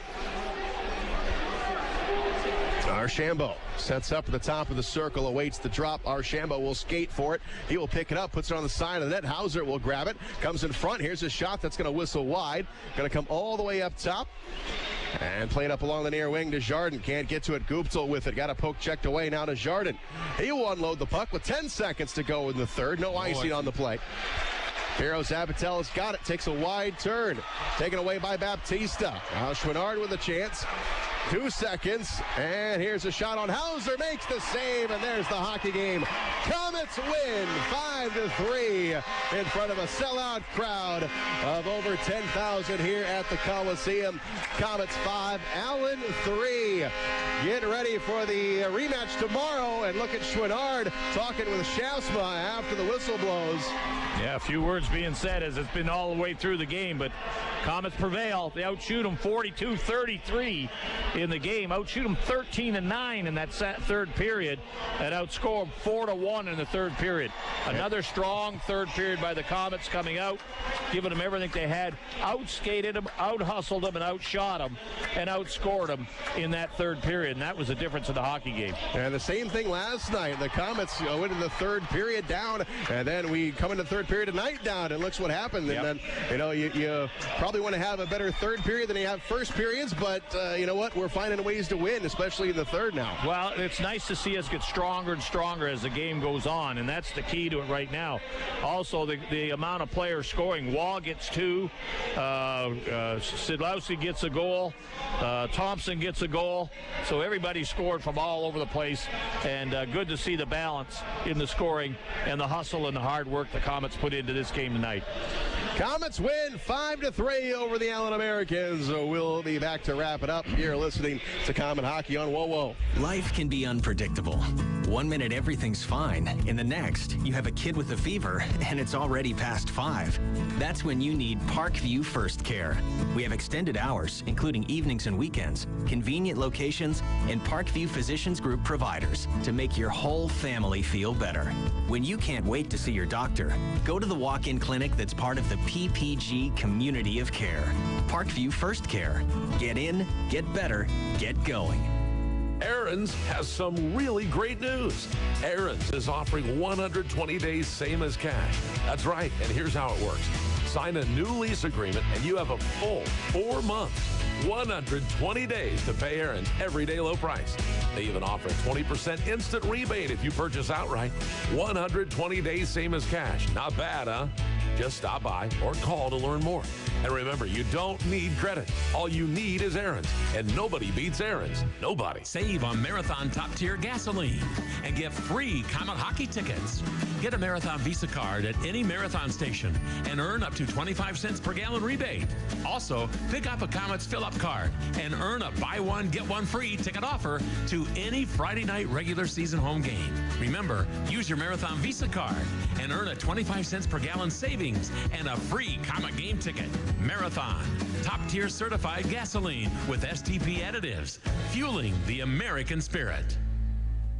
Archambault sets up at the top of the circle, awaits the drop. Archambault will skate for it. He will pick it up, puts it on the side of the net. Hauser will grab it, comes in front. Here's a shot that's going to whistle wide. Going to come all the way up top. And played up along the near wing. Desjardins can't get to it. Guptill with it. Got a poke checked away. Now Desjardins. He will unload the puck with 10 seconds to go in the third. No icing on the play. Piero Zabatel has got it. Takes a wide turn. Taken away by Baptista. Now Chouinard with a chance. 2 seconds. And here's a shot on Hauser. Makes the save. And there's the hockey game. Komets win 5-3 in front of a sellout crowd of over 10,000 here at the Coliseum. Komets 5, Allen 3. Get ready for the rematch tomorrow. And look at Chouinard talking with Schaafsma after the whistle blows. Yeah, a few words being said as it's been all the way through the game, but Komets prevail. They outshoot them 42-33 in the game. Outshoot them 13-9 in that third period, and outscore them 4-1 in the third period. Another strong third period by the Komets coming out, giving them everything they had. Outskated them, out-hustled them, and outshot them, and outscored them in that third period, and that was the difference in the hockey game. And the same thing last night. The Komets went in the third period down, and then we come into the third period tonight down, and looks what happened. Yep. And then, you probably want to have a better third period than you have first periods, but you know what? We're finding ways to win, especially in the third now. Well, it's nice to see us get stronger and stronger as the game goes on, and that's the key to it right now. Also, the amount of players scoring. Wall gets 2. Szydlowski gets a goal. Thompson gets a goal. So everybody scored from all over the place, and good to see the balance in the scoring and the hustle and the hard work the Komets put into this game tonight. Komets win 5-3 over the Allen Americans. We'll be back to wrap it up. You're listening to Comet Hockey on WoWo. Life can be unpredictable. 1 minute everything's fine. In the next, you have a kid with a fever and it's already past 5. That's when you need Parkview First Care. We have extended hours, including evenings and weekends, convenient locations, and Parkview Physicians Group providers to make your whole family feel better. When you can't wait to see your doctor, go to the walk-in clinic that's part of the PPG community of care. Parkview First Care. Get in, get better, get going. Aaron's has some really great news. Aaron's is offering 120 days same as cash. That's right, and here's how it works. Sign a new lease agreement and you have a full 4 months, 120 days to pay Aaron's everyday low price. They even offer a 20% instant rebate if you purchase outright. 120 days same as cash. Not bad, huh? Just stop by or call to learn more. And remember, you don't need credit. All you need is Aaron's. And nobody beats Aaron's. Nobody. Save on Marathon Top Tier gasoline and get free Comet hockey tickets. Get a Marathon Visa card at any Marathon station and earn up to 25 cents per gallon rebate. Also, pick up a Comets fill-up card and earn a buy one, get one free ticket offer to any Friday night regular season home game. Remember, use your Marathon Visa card and earn a 25 cents per gallon savings savings and a free Comet game ticket. Marathon, top-tier certified gasoline with STP additives, fueling the American spirit.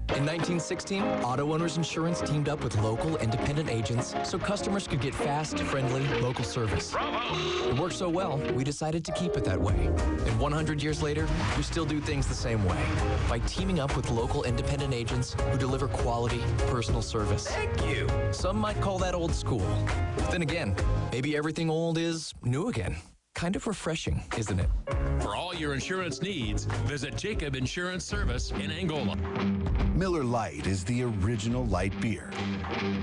In 1916, Auto Owners Insurance teamed up with local independent agents so customers could get fast, friendly, local service. Bravo! It worked so well, we decided to keep it that way. And 100 years later, we still do things the same way by teaming up with local independent agents who deliver quality, personal service. Thank you. Some might call that old school. Then again, maybe everything old is new again. Kind of refreshing, isn't it? For all your insurance needs, visit Jacob Insurance Service in Angola. Miller Lite is the original light beer,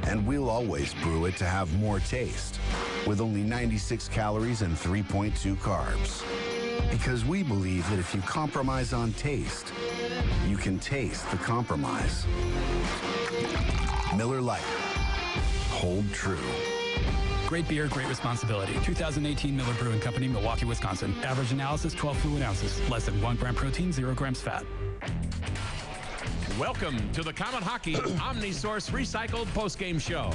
and we'll always brew it to have more taste, with only 96 calories and 3.2 carbs. Because we believe that if you compromise on taste, you can taste the compromise. Miller Lite. Hold true. Great beer, great responsibility. 2018 Miller Brewing Company, Milwaukee, Wisconsin. Average analysis, 12 fluid ounces. Less than 1 gram protein, 0 grams fat. Welcome to the Comet Hockey Omnisource Recycled Postgame Show.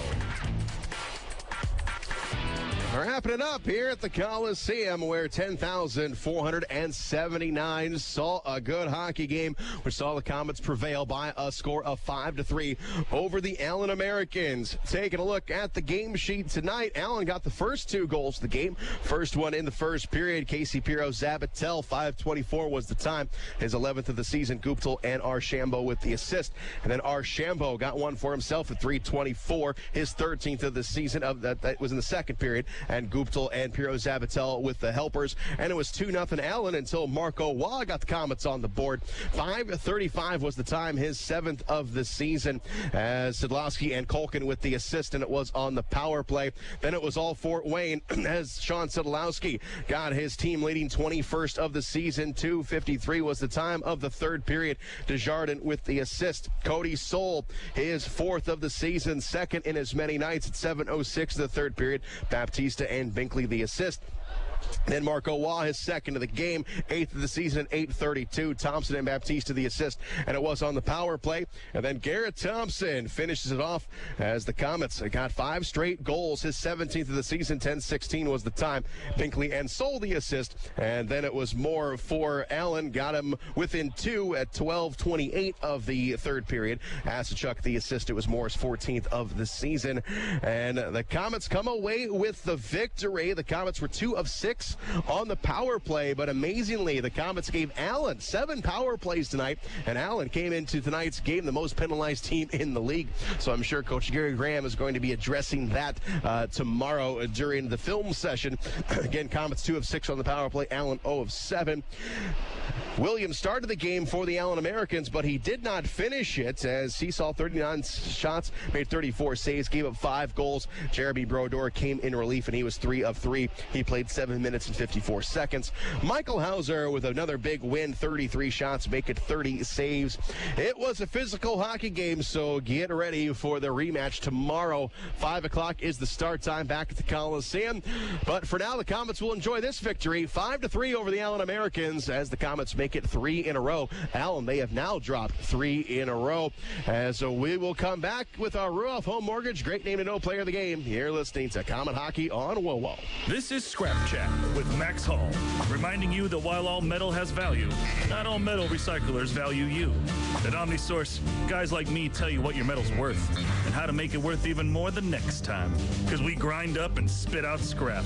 Wrapping it up here at the Coliseum, where 10,479 saw a good hockey game. We saw the Komets prevail by a score of 5-3 over the Allen Americans. Taking a look at the game sheet tonight, Allen got the first 2 goals of the game. First one in the first period. Casey Pirro-Zabatel, 5:24 was the time. His 11th of the season. Guptill and Archambault with the assist. And then Archambault got one for himself at 3:24. His 13th of the season. That was in the second period. And Guptill and Pirro-Zabatel with the helpers. And it was 2-0 Allen until Marco Waugh got the Komets on the board. 5:35 was the time, his 7th of the season, as Szydlowski and Culkin with the assist, and it was on the power play. Then it was all Fort Wayne as Sean Szydlowski got his team leading 21st of the season. 2:53 was the time of the third period. Desjardins with the assist. Cody Soul, his 4th of the season, 2nd in as many nights at 7:06 the third period. Baptista and Binkley the assist. Then Marco Waugh, his 2nd of the game, 8th of the season at 8:32. Thompson and Baptista the assist, and it was on the power play. And then Garrett Thompson finishes it off as the Komets got 5 straight goals. His 17th of the season, 10:16 was the time. Binkley and Soul the assist, and then it was more for Allen. Got him within 2 at 12:28 of the third period. Asachuk the assist. It was Moore's 14th of the season, and the Komets come away with the victory. The Komets were 2 of 6 on the power play, but amazingly, the Komets gave Allen 7 power plays tonight, and Allen came into tonight's game the most penalized team in the league. So I'm sure Coach Gary Graham is going to be addressing that tomorrow during the film session. Again, Komets 2 of 6 on the power play, Allen 0 of 7. Williams started the game for the Allen Americans, but he did not finish it as he saw 39 shots, made 34 saves, gave up 5 goals. Jeremy Brodeur came in relief, and he was 3 of 3. He played 7 minutes and 54 seconds. Michael Hauser with another big win, 33 shots, make it 30 saves. It was a physical hockey game, so get ready for the rematch tomorrow. 5 o'clock is the start time back at the Coliseum. But for now, the Komets will enjoy this victory, 5-3 over the Allen Americans, as the Komets make it 3 in a row. Allen, they have now dropped 3 in a row. As we will come back with our Ruoff Home Mortgage Great Name to Know Player of the Game. You're listening to Comet Hockey on WOWO. This is Scrap Chat with Max Hall, reminding you that while all metal has value, not all metal recyclers value you. At OmniSource, guys like me tell you what your metal's worth and how to make it worth even more the next time. Because we grind up and spit out scrap,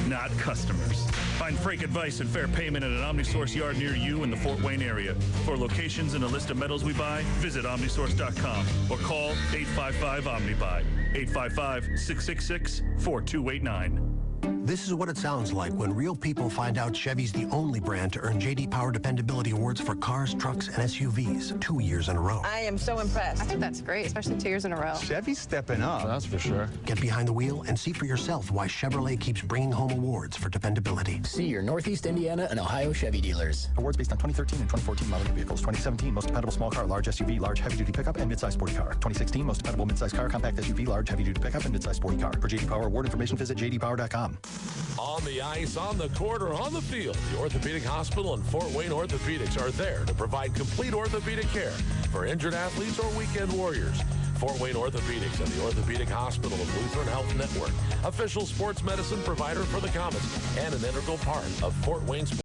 not customers. Find freight advice and fair payment at an OmniSource yard near you in the Fort Wayne area. For locations and a list of metals we buy, visit OmniSource.com or call 855-OmniBuy, 855-666-4289. This is what it sounds like when real people find out Chevy's the only brand to earn J.D. Power Dependability Awards for cars, trucks, and SUVs 2 years in a row. I am so impressed. I think that's great, especially 2 years in a row. Chevy's stepping up. That's for sure. Get behind the wheel and see for yourself why Chevrolet keeps bringing home awards for dependability. See your Northeast Indiana and Ohio Chevy dealers. Awards based on 2013 and 2014 model vehicles. 2017, most dependable small car, large SUV, large heavy-duty pickup, and midsize sporty car. 2016, most dependable midsize car, compact SUV, large heavy-duty pickup, and midsize sporty car. For J.D. Power award information, visit jdpower.com. On the ice, on the court, or on the field, the Orthopedic Hospital and Fort Wayne Orthopedics are there to provide complete orthopedic care for injured athletes or weekend warriors. Fort Wayne Orthopedics and the Orthopedic Hospital of Lutheran Health Network, official sports medicine provider for the Komets and an integral part of Fort Wayne sports.